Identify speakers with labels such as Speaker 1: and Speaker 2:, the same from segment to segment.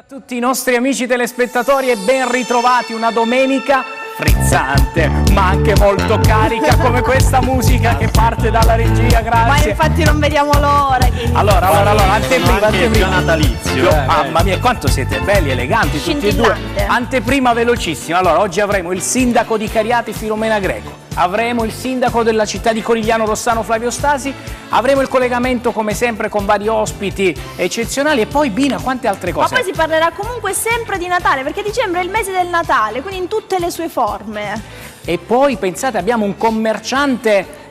Speaker 1: Tutti i nostri amici telespettatori e ben ritrovati una domenica frizzante ma anche molto carica come questa musica che parte dalla regia, grazie.
Speaker 2: Ma infatti non vediamo l'ora che...
Speaker 1: Allora, anteprima
Speaker 3: natalizio.
Speaker 1: Mamma mia, quanto siete belli, eleganti tutti e due. Anteprima velocissima. Allora, oggi avremo il sindaco di Cariati Filomena Greco. Avremo il sindaco della città di Corigliano Rossano Flavio Stasi, avremo il collegamento come sempre con vari ospiti eccezionali e poi Bina, quante altre cose.
Speaker 2: Ma poi si parlerà comunque sempre di Natale, perché dicembre è il mese del Natale, quindi in tutte le sue forme.
Speaker 1: E poi pensate, abbiamo un commerciante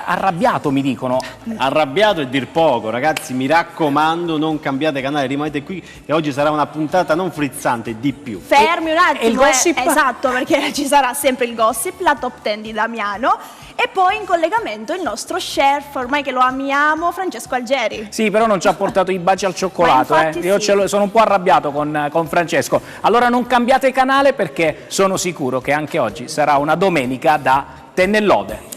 Speaker 1: arrabbiato, mi dicono.
Speaker 3: Arrabbiato è dir poco, ragazzi, mi raccomando, non cambiate canale, rimanete qui e oggi sarà una puntata non frizzante, di più.
Speaker 2: Fermi un attimo,
Speaker 1: e il gossip?
Speaker 2: Esatto, perché ci sarà sempre il gossip, la top 10 di Damiano e poi in collegamento il nostro chef, ormai che lo amiamo, Francesco Algeri.
Speaker 1: Sì, però non ci ha portato i baci al cioccolato, Io sono un po' arrabbiato con Francesco. Allora non cambiate canale perché sono sicuro che anche oggi sarà una domenica da tennellode.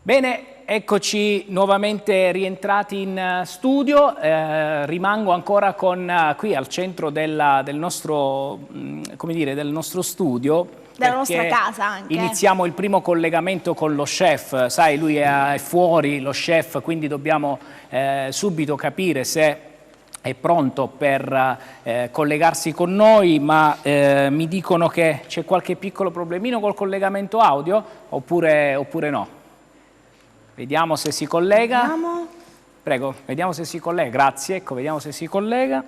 Speaker 1: Bene, eccoci nuovamente rientrati in studio, rimango ancora qui al centro del nostro, come dire, del nostro studio.
Speaker 2: Della nostra casa anche.
Speaker 1: Iniziamo il primo collegamento con lo chef, sai, lui è fuori, lo chef, quindi dobbiamo subito capire se è pronto per collegarsi con noi, ma mi dicono che c'è qualche piccolo problemino col collegamento audio oppure no. Vediamo se si collega.
Speaker 2: Vediamo.
Speaker 1: Prego, vediamo se si collega. Grazie, ecco, vediamo se si collega.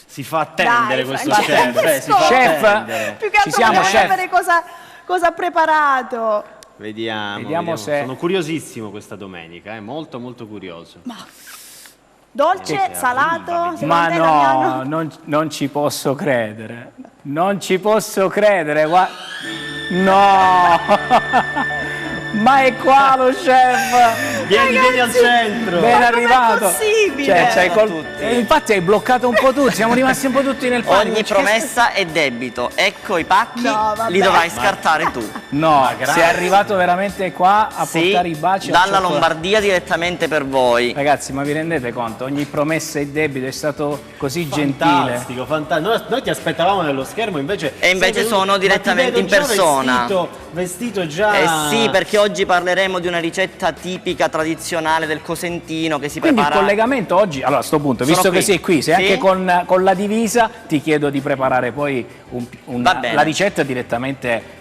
Speaker 3: Si fa attendere questo
Speaker 2: Francesco.
Speaker 3: chef. Si fa
Speaker 1: Chef,
Speaker 3: attendere.
Speaker 2: Più che altro
Speaker 1: ci siamo,
Speaker 2: voglio
Speaker 1: chef.
Speaker 2: sapere cosa ha preparato.
Speaker 3: Vediamo
Speaker 1: se...
Speaker 3: Sono curiosissimo questa domenica, molto molto curioso.
Speaker 2: Dolce, salato,
Speaker 1: Ma
Speaker 2: secondo te,
Speaker 1: no,
Speaker 2: Damiano?
Speaker 1: non ci posso credere. Non ci posso credere. No! Ma è qua lo chef!
Speaker 3: Vieni al centro!
Speaker 1: Ben
Speaker 2: Ma
Speaker 1: arrivato!
Speaker 2: com'è possibile?
Speaker 1: Infatti hai bloccato un po' tutti, siamo rimasti un po' tutti nel panico.
Speaker 4: Ogni promessa è debito. Ecco i pacchi, li dovrai scartare tu.
Speaker 1: No, sei arrivato veramente qua a portare i baci al
Speaker 4: dalla
Speaker 1: cioccolato.
Speaker 4: Lombardia direttamente per voi.
Speaker 1: Ragazzi, ma vi rendete conto? Ogni promessa è debito, è stato così
Speaker 3: Fantastico, fantastico. Noi ti aspettavamo nello schermo, invece...
Speaker 4: E invece sono direttamente in persona.
Speaker 3: Vestito già...
Speaker 4: Eh sì, perché oggi parleremo di una ricetta tipica, tradizionale del Cosentino che si
Speaker 1: Quindi
Speaker 4: prepara...
Speaker 1: il collegamento oggi, allora a sto punto, visto che sei qui, sei anche con la divisa, ti chiedo di preparare poi la ricetta direttamente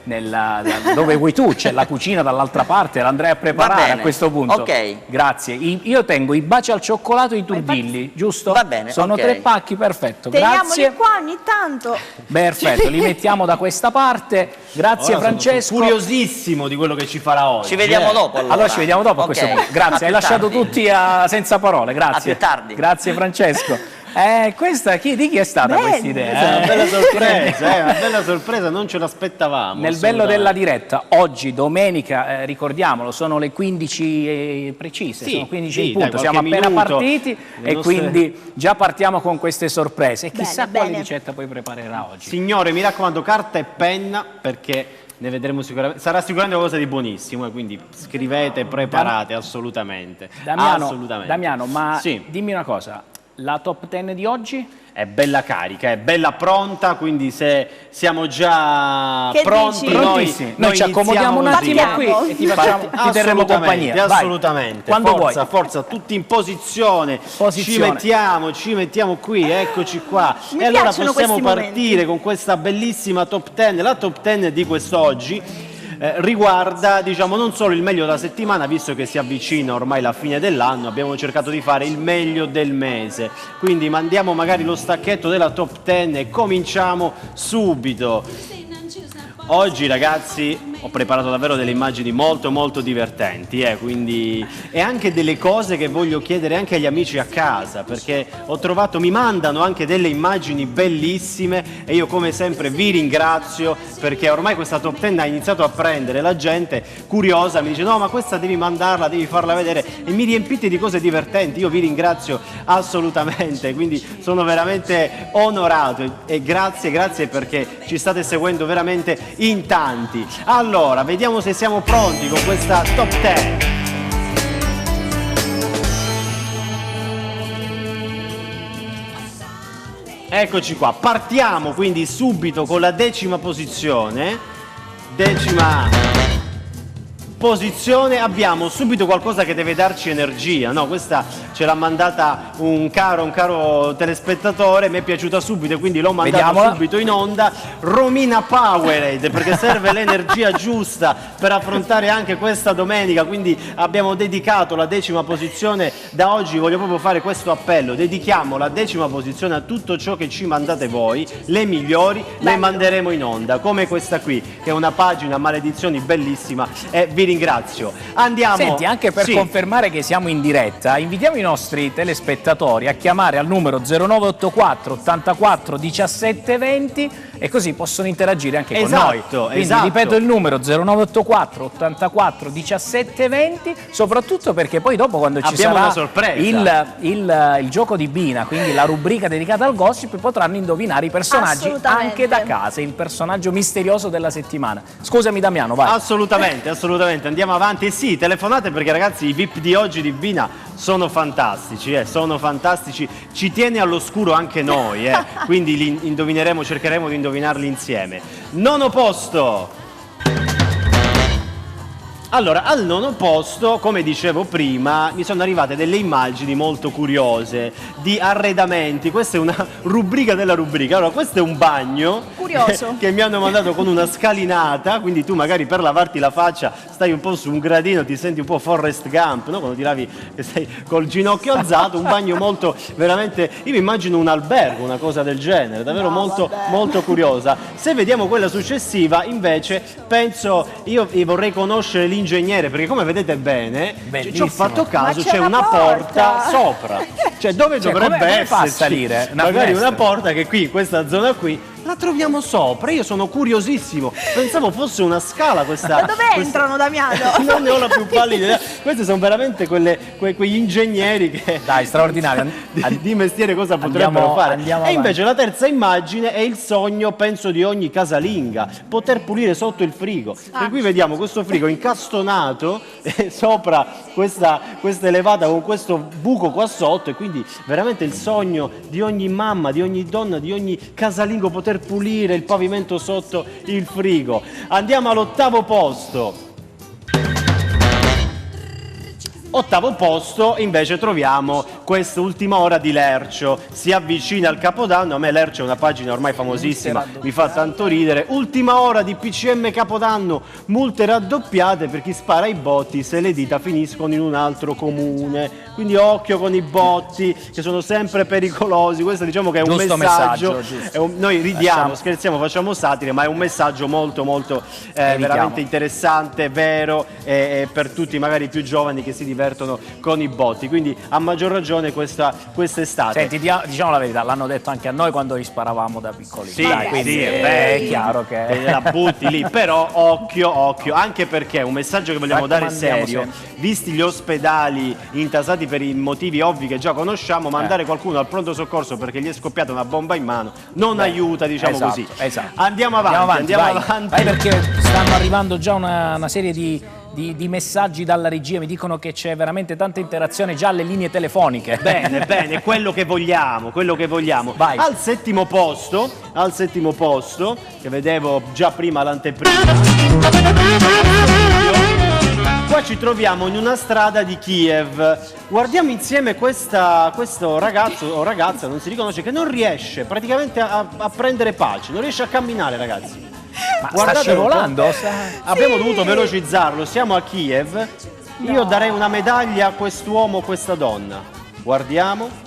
Speaker 1: dove vuoi tu, c'è la cucina dall'altra parte, l'andrai a preparare a questo punto.
Speaker 4: Ok.
Speaker 1: Grazie. Io tengo i baci al cioccolato e i turdilli, giusto?
Speaker 4: Va bene,
Speaker 1: Sono
Speaker 4: ok.
Speaker 1: 3 pacchi, perfetto,
Speaker 2: Teniamoli
Speaker 1: grazie.
Speaker 2: qua ogni tanto.
Speaker 1: Perfetto, li mettiamo da questa parte. Grazie
Speaker 3: Ora
Speaker 1: Francesco.
Speaker 3: sono curiosissimo di quello che ci farà oggi.
Speaker 4: Ci vediamo dopo
Speaker 1: Allora ci vediamo dopo a questo punto. Grazie, hai lasciato tutti senza parole, grazie.
Speaker 4: A più tardi.
Speaker 1: Grazie Francesco. Questa di chi è stata questa idea?
Speaker 3: È una bella sorpresa, una bella sorpresa, non ce l'aspettavamo.
Speaker 1: Nel bello della diretta, oggi domenica, ricordiamolo, sono le 15 precise, sono 15 in punto, siamo appena partiti e quindi già partiamo con queste sorprese. E chissà quale ricetta poi preparerà oggi.
Speaker 3: Signore, mi raccomando, carta e penna perché ne vedremo sicuramente. Sarà sicuramente qualcosa di buonissimo, quindi scrivete, preparate assolutamente.
Speaker 1: Damiano, ma dimmi una cosa. La top 10 di oggi?
Speaker 3: È bella carica, è bella pronta, quindi se siamo già
Speaker 2: Che
Speaker 3: pronti,
Speaker 2: dici?
Speaker 1: noi ci accomodiamo un attimo qui e ti terremo compagnia.
Speaker 3: Assolutamente,
Speaker 1: Quando
Speaker 3: forza,
Speaker 1: vuoi.
Speaker 3: forza, tutti in posizione. Ci mettiamo qui, eccoci qua.
Speaker 2: Mi
Speaker 3: e allora
Speaker 2: piacciono
Speaker 3: possiamo
Speaker 2: questi
Speaker 3: partire
Speaker 2: momenti.
Speaker 3: con questa bellissima top 10. La top 10 di quest'oggi riguarda, diciamo, non solo il meglio della settimana, visto che si avvicina ormai la fine dell'anno, abbiamo cercato di fare il meglio del mese, quindi mandiamo magari lo stacchetto della top 10 e cominciamo subito. Oggi ragazzi, ho preparato davvero delle immagini molto molto divertenti, quindi, e anche delle cose che voglio chiedere anche agli amici a casa, perché ho trovato, mi mandano anche delle immagini bellissime e io come sempre vi ringrazio, perché ormai questa top 10 ha iniziato a prendere la gente curiosa, mi dice no ma questa devi mandarla, devi farla vedere, e mi riempite di cose divertenti. Io vi ringrazio assolutamente, quindi sono veramente onorato e grazie perché ci state seguendo veramente in tanti. Allora, vediamo se siamo pronti con questa top 10. Eccoci qua, partiamo quindi subito con la 10ª posizione. 10ª posizione, abbiamo subito qualcosa che deve darci energia, no? Questa ce l'ha mandata un caro telespettatore, mi è piaciuta subito e quindi l'ho mandata subito in onda. Romina Powerade, perché serve l'energia giusta per affrontare anche questa domenica, quindi abbiamo dedicato la 10ª posizione. Da oggi voglio proprio fare questo appello, dedichiamo la 10ª posizione a tutto ciò che ci mandate voi, le migliori le manderemo in onda, come questa qui che è una pagina maledizioni bellissima, e vi ringrazio. Andiamo.
Speaker 1: Senti, anche per confermare che siamo in diretta, invitiamo i nostri telespettatori a chiamare al numero 0984 84 17 20 e così possono interagire anche con noi. Quindi ripeto il numero 0984 84 17 20, soprattutto perché poi dopo quando ci sarà
Speaker 3: una sorpresa.
Speaker 1: il gioco di Bina, quindi la rubrica dedicata al gossip, potranno indovinare i personaggi anche da casa, il personaggio misterioso della settimana. Scusami Damiano, vai.
Speaker 3: Assolutamente, andiamo avanti. Sì, telefonate perché ragazzi i VIP di oggi di Bina sono fantastici, sono fantastici, ci tiene all'oscuro anche noi, quindi li indovineremo, cercheremo di indovinarli insieme. 9° posto. Allora, al 9° posto, come dicevo prima, mi sono arrivate delle immagini molto curiose di arredamenti. Questa è una rubrica della rubrica. Allora, questo è un bagno
Speaker 2: curioso
Speaker 3: che mi hanno mandato con una scalinata, quindi tu magari per lavarti la faccia stai un po' su un gradino, ti senti un po' Forrest Gump, no? Quando ti lavi e stai col ginocchio alzato, un bagno molto, veramente, io mi immagino un albergo, una cosa del genere, davvero molto curiosa. Se vediamo quella successiva, invece, penso, io vorrei conoscere l'ingegnere, perché come vedete bene, ci ho fatto caso, c'è una porta sopra, cioè dove dovrebbe esserci
Speaker 1: salire
Speaker 3: magari una porta che qui in questa zona qui la troviamo sopra. Io sono curiosissimo, pensavo fosse una scala questa.
Speaker 2: Da dove entrano, Damiano?
Speaker 3: Non ne ho la più pallida idea. Questi sono veramente quegli ingegneri che
Speaker 1: dai, straordinario.
Speaker 3: di mestiere cosa potrebbero fare. E invece la terza immagine è il sogno, penso, di ogni casalinga, poter pulire sotto il frigo. Per cui vediamo questo frigo incastonato sopra questa elevata con questo buco qua sotto, e quindi veramente il sogno di ogni mamma, di ogni donna, di ogni casalingo, poter pulire il pavimento sotto il frigo. Andiamo all'8° posto. 8° posto invece troviamo quest'ultima ora di Lercio, si avvicina al Capodanno. A me Lercio è una pagina ormai famosissima, mi fa tanto ridere. Ultima ora di PCM Capodanno, multe raddoppiate per chi spara i botti se le dita finiscono in un altro comune, quindi occhio con i botti che sono sempre pericolosi. Questo diciamo che è un messaggio noi ridiamo, scherziamo, facciamo satire, ma è un messaggio molto veramente interessante, vero, e per tutti magari più giovani che si divertono con i botti, quindi a maggior ragione quest'estate.
Speaker 1: Senti, diciamo la verità, l'hanno detto anche a noi quando li sparavamo da piccoli.
Speaker 3: Sì, quindi è chiaro che la butti lì, però occhio, anche perché è un messaggio che vogliamo dare serio, visti gli ospedali intasati per i motivi ovvi che già conosciamo, mandare qualcuno al pronto soccorso perché gli è scoppiata una bomba in mano non aiuta, diciamo così. Andiamo avanti.
Speaker 1: Vai, perché stanno arrivando già una serie di messaggi dalla regia, mi dicono che c'è veramente tanta interazione già alle linee telefoniche.
Speaker 3: Bene, quello che vogliamo.
Speaker 1: Vai.
Speaker 3: Al 7° posto, che vedevo già prima l'anteprima, qua ci troviamo in una strada di Kiev. Guardiamo insieme questo ragazzo o ragazza, non si riconosce, che non riesce praticamente a prendere pace, non riesce a camminare, ragazzi.
Speaker 1: Ma sta scivolando?
Speaker 3: Abbiamo dovuto velocizzarlo, siamo a Kiev. Io darei una medaglia a quest'uomo o questa donna. Guardiamo.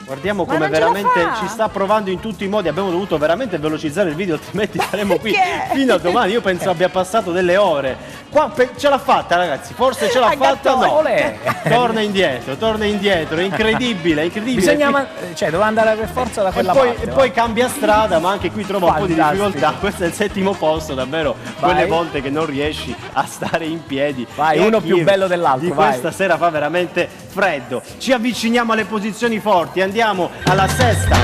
Speaker 3: Guardiamo
Speaker 2: Ma
Speaker 3: come
Speaker 2: non ce la
Speaker 3: veramente
Speaker 2: fa.
Speaker 3: ci sta provando in tutti i modi. Abbiamo dovuto veramente velocizzare il video, altrimenti saremo qui
Speaker 2: Perché?
Speaker 3: fino a domani. Io penso abbia passato delle ore. Qua ce l'ha fatta, ragazzi. Forse ce l'ha
Speaker 2: A
Speaker 3: fatta. No.
Speaker 2: gattone.
Speaker 3: Torna indietro. È incredibile, è incredibile.
Speaker 1: Bisogna, cioè, doveva andare per forza da quella parte.
Speaker 3: E poi cambia strada, ma anche qui trova un po' di
Speaker 1: Fantastico.
Speaker 3: difficoltà. Questo è il 7° posto, davvero.
Speaker 1: Vai.
Speaker 3: Quelle volte che non riesci a stare in piedi.
Speaker 1: Vai,
Speaker 3: E
Speaker 1: uno
Speaker 3: a
Speaker 1: più
Speaker 3: Kiev
Speaker 1: bello dell'altro,
Speaker 3: Di
Speaker 1: vai.
Speaker 3: questa sera fa veramente freddo. Ci avviciniamo alle posizioni forti, andiamo alla sesta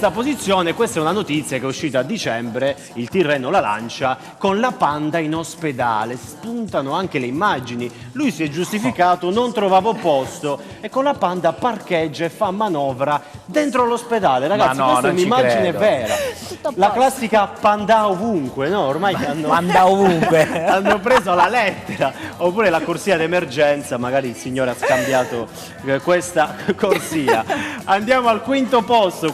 Speaker 3: posizione. Questa è una notizia che è uscita a dicembre, il Tirreno la lancia con la Panda in ospedale, spuntano anche le immagini, lui si è giustificato, non trovavo posto e con la Panda parcheggia e fa manovra dentro l'ospedale. Ragazzi,
Speaker 1: no,
Speaker 3: questa è
Speaker 1: non ci
Speaker 3: un'immagine
Speaker 1: credo.
Speaker 3: vera,
Speaker 2: Tutto a
Speaker 3: la
Speaker 2: posto.
Speaker 3: classica Panda ovunque, no? Ormai hanno...
Speaker 1: Manda ovunque.
Speaker 3: hanno preso la lettera, oppure la corsia d'emergenza, magari il signore ha scambiato questa corsia. Andiamo al quinto posto.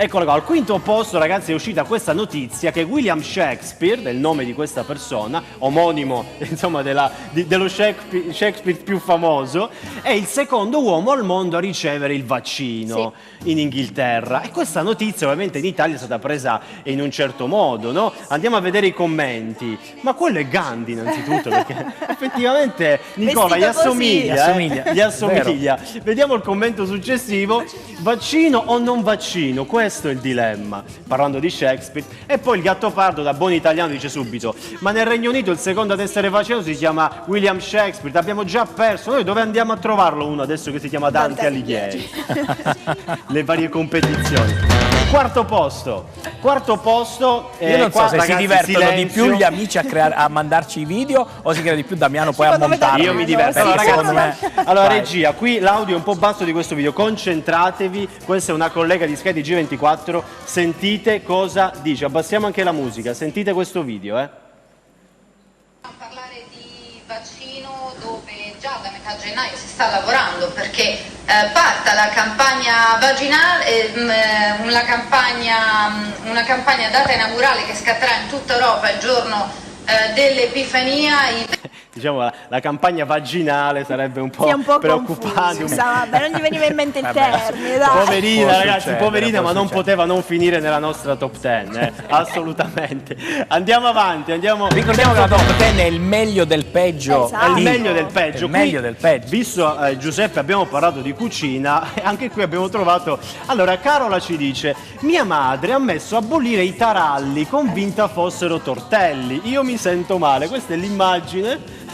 Speaker 3: Eccolo qua, al quinto posto, ragazzi, è uscita questa notizia che William Shakespeare, del nome di questa persona, omonimo insomma dello Shakespeare più famoso, è il secondo uomo al mondo a ricevere il vaccino in Inghilterra. E questa notizia ovviamente in Italia è stata presa in un certo modo, no? Andiamo a vedere i commenti. Ma quello è Gandhi innanzitutto, perché effettivamente Nicola gli
Speaker 2: Vestito
Speaker 3: assomiglia,
Speaker 1: così. Assomiglia,
Speaker 3: gli assomiglia. Vediamo il commento successivo. Vaccino o non vaccino? Questo è il dilemma, parlando di Shakespeare. E poi il Gattopardo, da buon italiano, dice subito: ma nel Regno Unito il secondo ad essere vaccinato si chiama William Shakespeare, l'abbiamo già perso, noi dove andiamo a trovarlo uno adesso che si chiama Dante Alighieri? Le varie competizioni. Quarto posto.
Speaker 1: Io non so
Speaker 3: qua,
Speaker 1: se
Speaker 3: ragazzi,
Speaker 1: si divertono di
Speaker 3: silenzio.
Speaker 1: più gli amici a mandarci i video o si crede di più Damiano poi a
Speaker 2: Secondo me
Speaker 1: montarli.
Speaker 3: Io mi diverto.
Speaker 1: Perché
Speaker 3: Allora,
Speaker 1: secondo
Speaker 3: ragazzi,
Speaker 1: me...
Speaker 3: allora
Speaker 1: Vai.
Speaker 3: regia, qui l'audio è un po' basso di questo video, concentratevi, questa è una collega di Sky di G24, sentite cosa dice, abbassiamo anche la musica, sentite questo video,
Speaker 5: Parlare di vaccino dove già da metà gennaio si sta lavorando perché parta la campagna vaginale, una campagna data inaugurale che scatterà in tutta Europa il giorno dell'Epifania.
Speaker 3: Diciamo la campagna vaginale sarebbe un po',
Speaker 2: Sì, è un po'
Speaker 3: preoccupante.
Speaker 2: confusa, vabbè, non gli veniva in mente il termine, dai.
Speaker 3: Poverina,
Speaker 1: Può
Speaker 3: ragazzi,
Speaker 1: succedere,
Speaker 3: poverina,
Speaker 1: può
Speaker 3: ma non
Speaker 1: succedere.
Speaker 3: poteva non finire nella nostra top 10, assolutamente. Andiamo avanti, andiamo.
Speaker 1: Ricordiamo che la top 10 è il meglio del peggio.
Speaker 2: Esatto.
Speaker 3: È il
Speaker 1: di-
Speaker 3: meglio del peggio.
Speaker 1: È il
Speaker 3: Qui,
Speaker 1: meglio del peggio.
Speaker 3: Visto Giuseppe, abbiamo parlato di cucina e anche qui abbiamo trovato. Allora, Carola ci dice: mia madre ha messo a bollire i taralli, convinta fossero tortelli. Io mi sento male. Questa è l'immagine.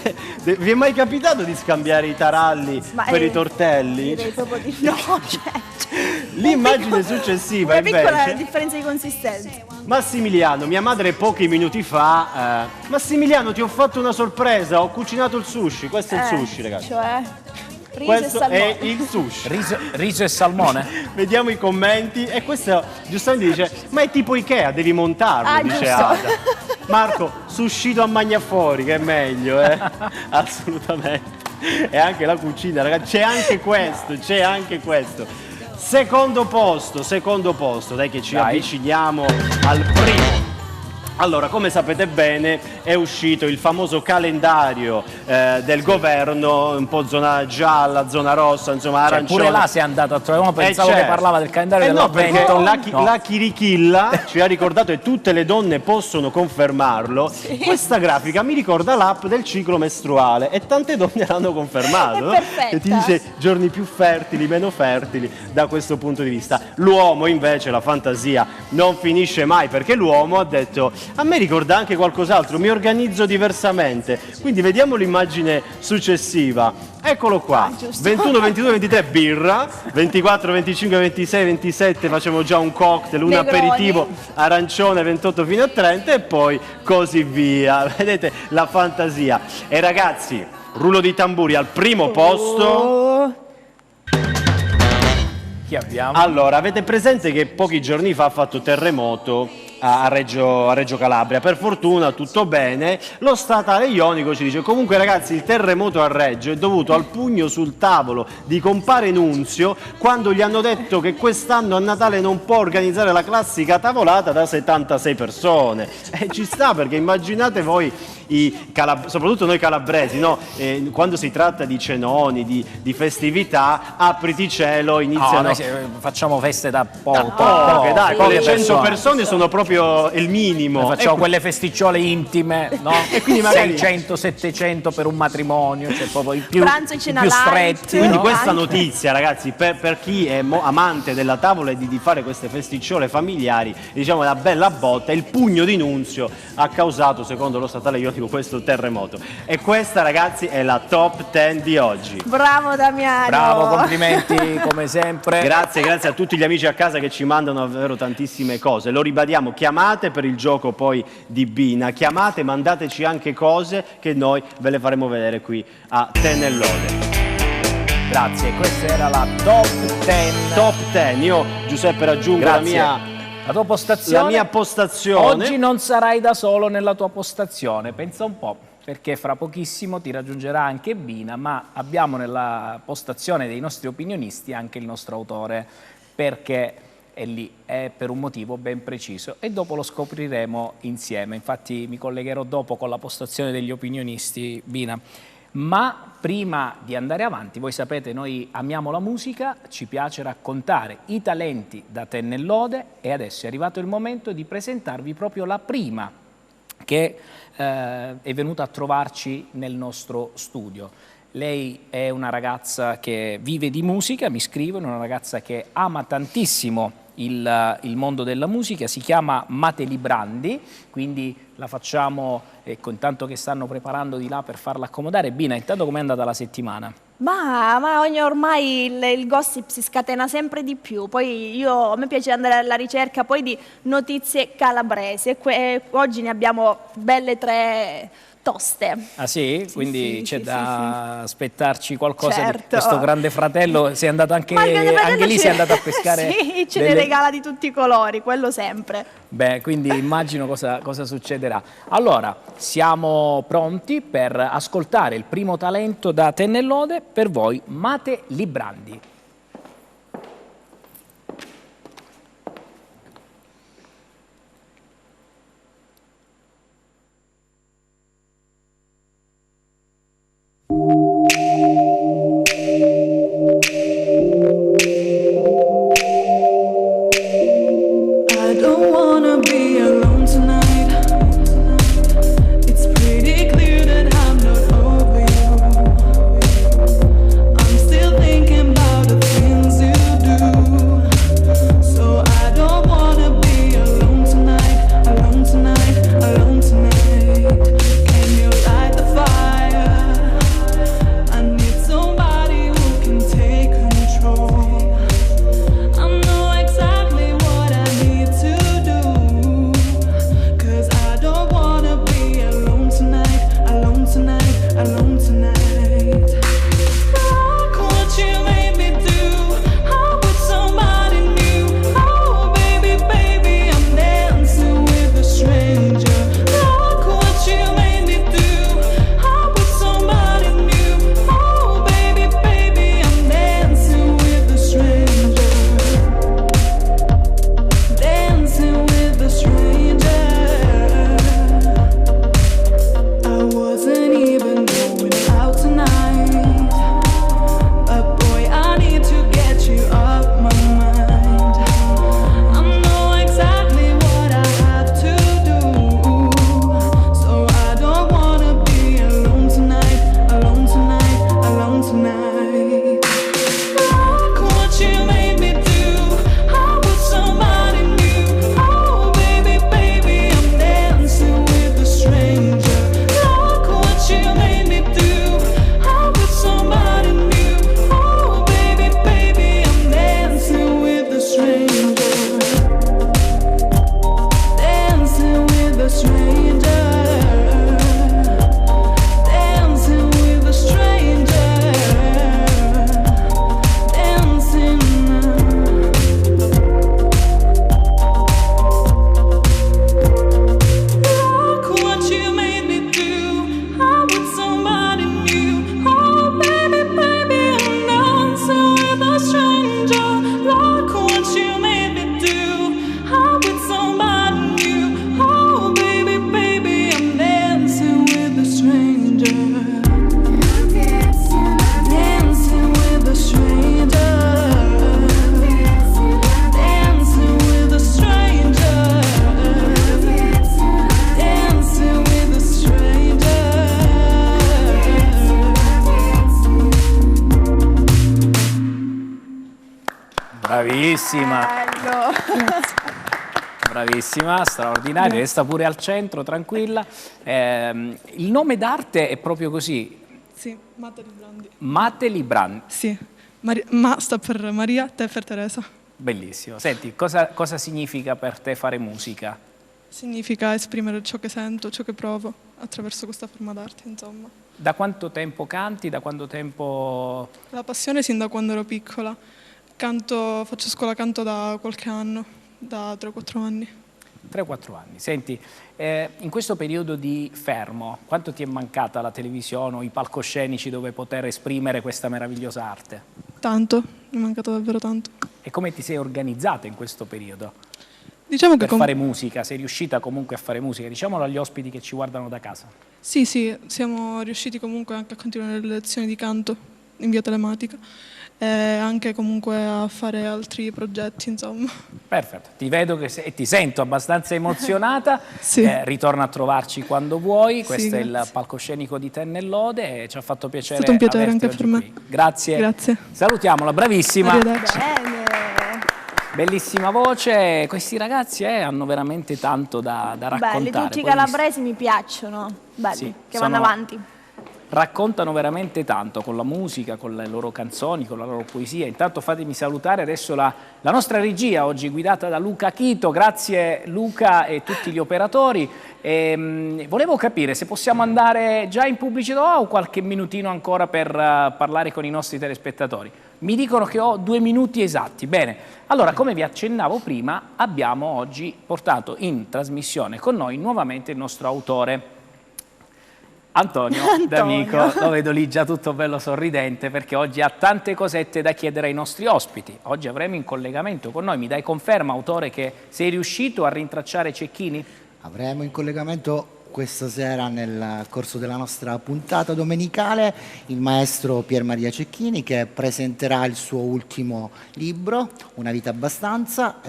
Speaker 3: Vi è mai capitato di scambiare i taralli
Speaker 2: Ma,
Speaker 3: per i tortelli?
Speaker 2: Direi proprio di no. Cioè,
Speaker 3: L'immagine successiva
Speaker 2: una piccola
Speaker 3: invece.
Speaker 2: differenza di consistenza.
Speaker 3: Massimiliano, mia madre pochi minuti fa. Massimiliano, ti ho fatto una sorpresa, ho cucinato il sushi. Questo è il sushi, ragazzi.
Speaker 2: Cioè, riso
Speaker 3: Questo
Speaker 2: e salmone.
Speaker 3: è il sushi.
Speaker 1: Riso e salmone?
Speaker 3: Vediamo i commenti e questo giustamente dice: ma è tipo Ikea, devi montarlo,
Speaker 2: Ah,
Speaker 3: dice
Speaker 2: giusto.
Speaker 3: Ada. Marco, suscito a Magnafuori, che è meglio, assolutamente. E anche la cucina, ragazzi, c'è anche questo. Secondo posto, dai che ci
Speaker 1: Dai.
Speaker 3: avviciniamo al primo. Allora, come sapete bene, è uscito il famoso calendario del governo, un po' zona gialla, zona rossa, insomma
Speaker 1: Cioè,
Speaker 3: arancione.
Speaker 1: pure là si è andato a trovare, pensavo che
Speaker 3: certo.
Speaker 1: parlava del calendario
Speaker 3: No, perché
Speaker 1: dell'avvento. No.
Speaker 3: la Chirichilla ci ha ricordato, e tutte le donne possono confermarlo, questa grafica mi ricorda l'app del ciclo mestruale e tante donne l'hanno confermato,
Speaker 2: È
Speaker 3: no?
Speaker 2: perfetta.
Speaker 3: Che ti dice giorni più fertili, meno fertili da questo punto di vista. L'uomo invece, la fantasia non finisce mai, perché l'uomo ha detto: a me ricorda anche qualcos'altro, mi organizzo diversamente. Quindi vediamo l'immagine successiva. Eccolo qua,
Speaker 2: giusto.
Speaker 3: 21, 22, 23 birra, 24, 25, 26, 27 facciamo già un cocktail, un
Speaker 2: Negroni.
Speaker 3: aperitivo arancione, 28 fino a 30 e poi così via. Vedete la fantasia. E ragazzi, rullo di tamburi al primo posto.
Speaker 2: Oh,
Speaker 1: Chi abbiamo?
Speaker 3: Allora, avete presente che pochi giorni fa ha fatto terremoto a Reggio Calabria. Per fortuna tutto bene. Lo statale ionico ci dice: comunque ragazzi, il terremoto a Reggio è dovuto al pugno sul tavolo di compare Nunzio quando gli hanno detto che quest'anno a Natale non può organizzare la classica tavolata da 76 persone. E ci sta, perché immaginate voi, soprattutto noi calabresi, no? Quando si tratta di cenoni, di festività, apriti cielo, iniziano...
Speaker 1: No, noi facciamo feste da poche,
Speaker 3: dai,
Speaker 1: poche
Speaker 3: 100 persone sono proprio il minimo.
Speaker 1: Noi facciamo quelle festicciole intime, no?
Speaker 3: E quindi magari
Speaker 1: 600, 700 per un matrimonio, cioè proprio i più,
Speaker 2: Pranzo e cena
Speaker 1: più
Speaker 2: light.
Speaker 1: stretti.
Speaker 3: Quindi
Speaker 1: no?
Speaker 3: questa notizia, ragazzi, per chi è amante della tavola e di fare queste festicciole familiari, diciamo una bella botta. Il pugno di Nunzio ha causato, secondo lo statale ionico, questo terremoto. E questa, ragazzi, è la top 10 di oggi.
Speaker 2: Bravo Damiano.
Speaker 1: Bravo, complimenti come sempre.
Speaker 3: Grazie a tutti gli amici a casa che ci mandano davvero tantissime cose. Lo ribadiamo, chiamate per il gioco poi di Bina, chiamate, mandateci anche cose che noi ve le faremo vedere qui a Tennellode.
Speaker 1: Grazie, questa era la top 10.
Speaker 3: Top 10, io Giuseppe raggiungo la
Speaker 1: tua postazione.
Speaker 3: La mia postazione.
Speaker 1: Oggi non sarai da solo nella tua postazione, pensa un po', perché fra pochissimo ti raggiungerà anche Bina, ma abbiamo nella postazione dei nostri opinionisti anche il nostro autore, perché è lì, è per un motivo ben preciso e dopo lo scopriremo insieme. Infatti mi collegherò dopo con la postazione degli opinionisti, Bina. Ma prima di andare avanti, voi sapete, noi amiamo la musica, ci piace raccontare i talenti da Tennellode e adesso è arrivato il momento di presentarvi proprio la prima che è venuta a trovarci nel nostro studio. Lei è una ragazza che vive di musica, mi scrivono, una ragazza che ama tantissimo il mondo della musica, si chiama Mate Librandi, quindi la facciamo, ecco, intanto che stanno preparando di là per farla accomodare. Bina, intanto com'è andata la settimana?
Speaker 2: Ma ormai il gossip si scatena sempre di più, poi a me piace andare alla ricerca poi di notizie calabresi e oggi ne abbiamo belle 3 toste.
Speaker 1: Ah sì? Quindi c'è da aspettarci qualcosa
Speaker 2: certo.
Speaker 1: di questo grande fratello, sei andato anche lì, sei andato a pescare?
Speaker 2: Sì, ce ne regala di tutti i colori, quello sempre.
Speaker 1: Beh, quindi immagino cosa succederà. Allora, siamo pronti per ascoltare il primo talento da Tennellode, per voi Mate Librandi.
Speaker 6: About
Speaker 1: Bravissima.
Speaker 2: Bello.
Speaker 1: Bravissima, straordinaria, resta pure al centro, tranquilla. Il nome d'arte è proprio così,
Speaker 6: Sì, Mate Librandi.
Speaker 1: Mate Librandi.
Speaker 6: Sì, Ma sta per Maria, te per Teresa.
Speaker 1: Bellissimo. Senti, cosa significa per te fare musica?
Speaker 6: Significa esprimere ciò che sento, ciò che provo attraverso questa forma d'arte, insomma.
Speaker 1: Da quanto tempo canti? Da quanto tempo...
Speaker 6: La passione sin da quando ero piccola. Faccio scuola canto da qualche anno, da 3-4 anni.
Speaker 1: 3-4 anni. Senti, in questo periodo di fermo, quanto ti è mancata la televisione o i palcoscenici dove poter esprimere questa meravigliosa arte?
Speaker 6: Tanto, mi è mancato davvero tanto.
Speaker 1: E come ti sei organizzata in questo periodo?
Speaker 6: Diciamo che
Speaker 1: Per fare musica, sei riuscita comunque a fare musica? Diciamolo agli ospiti che ci guardano da casa.
Speaker 6: sì, siamo riusciti comunque anche a continuare le lezioni di canto in via telematica e anche comunque a fare altri progetti, insomma.
Speaker 1: Perfetto, ti vedo e ti sento abbastanza emozionata.
Speaker 6: Sì.
Speaker 1: Ritorna a trovarci quando vuoi.
Speaker 6: Sì,
Speaker 1: Questo è il
Speaker 6: grazie.
Speaker 1: palcoscenico di Tennellode e ci ha fatto piacere.
Speaker 6: È stato un piacere
Speaker 1: averti
Speaker 6: anche
Speaker 1: oggi
Speaker 6: per
Speaker 1: qui.
Speaker 6: me.
Speaker 1: Grazie.
Speaker 6: Grazie.
Speaker 1: Salutiamola, bravissima.
Speaker 6: Arrivederci.
Speaker 2: Bene.
Speaker 1: Bellissima voce. Questi ragazzi hanno veramente tanto da raccontare.
Speaker 2: Belli, tutti i
Speaker 1: Poi
Speaker 2: calabresi mi piacciono. Belli,
Speaker 1: Sì,
Speaker 2: che vanno
Speaker 1: sono-
Speaker 2: avanti.
Speaker 1: raccontano veramente tanto con la musica, con le loro canzoni, con la loro poesia. Intanto fatemi salutare adesso la nostra regia, oggi guidata da Luca Chito. Grazie Luca e tutti gli operatori. Volevo capire se possiamo andare già in pubblicità o qualche minutino ancora per parlare con i nostri telespettatori. Mi dicono che ho 2 minuti esatti. Bene, allora come vi accennavo prima abbiamo oggi portato in trasmissione con noi nuovamente il nostro autore Antonio D'Amico. Lo vedo lì già tutto bello sorridente perché oggi ha tante cosette da chiedere ai nostri ospiti. Oggi avremo in collegamento con noi, mi dai conferma autore che sei riuscito a rintracciare Cecchini?
Speaker 7: Avremo in collegamento questa sera nel corso della nostra puntata domenicale il maestro Pier Maria Cecchini che presenterà il suo ultimo libro, Una vita abbastanza.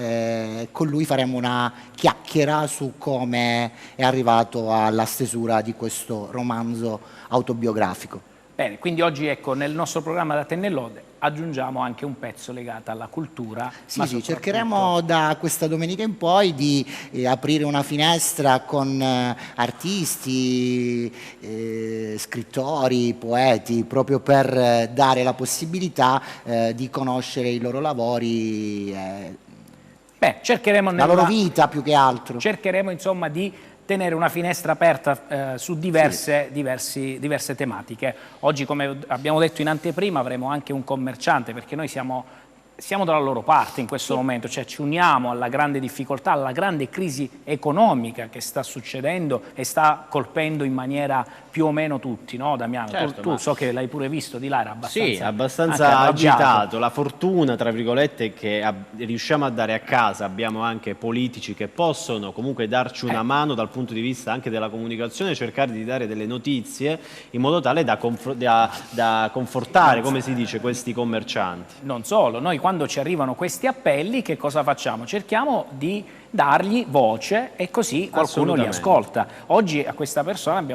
Speaker 7: Con lui faremo una chiacchiera su come è arrivato alla stesura di questo romanzo autobiografico.
Speaker 1: Bene, quindi oggi ecco nel nostro programma da Tennellode aggiungiamo anche un pezzo legato alla cultura.
Speaker 7: Sì,
Speaker 1: ma
Speaker 7: sì,
Speaker 1: soprattutto-
Speaker 7: cercheremo da questa domenica in poi di aprire una finestra con artisti, scrittori, poeti, proprio per dare la possibilità di conoscere i loro lavori,
Speaker 1: Beh, cercheremo
Speaker 7: la loro vita più che altro.
Speaker 1: cercheremo insomma di tenere una finestra aperta su diverse tematiche. Oggi, come abbiamo detto in anteprima, avremo anche un commerciante, perché noi siamo dalla loro parte in questo momento, cioè ci uniamo alla grande difficoltà, alla grande crisi economica che sta succedendo e sta colpendo in maniera più o meno tutti, no Damiano?
Speaker 3: Certo,
Speaker 1: tu
Speaker 3: ma-
Speaker 1: so che l'hai pure visto di là, era abbastanza,
Speaker 3: Sì, abbastanza
Speaker 1: anche arrabbiato.
Speaker 3: agitato. La fortuna, tra virgolette, che riusciamo a dare a casa. Abbiamo anche politici che possono comunque darci una mano dal punto di vista anche della comunicazione, cercare di dare delle notizie in modo tale da confortare, come si dice, questi commercianti.
Speaker 1: Non solo, noi quando ci arrivano questi appelli che cosa facciamo? Cerchiamo di dargli voce e così qualcuno li
Speaker 3: Assolutamente.
Speaker 1: ascolta. Oggi a questa persona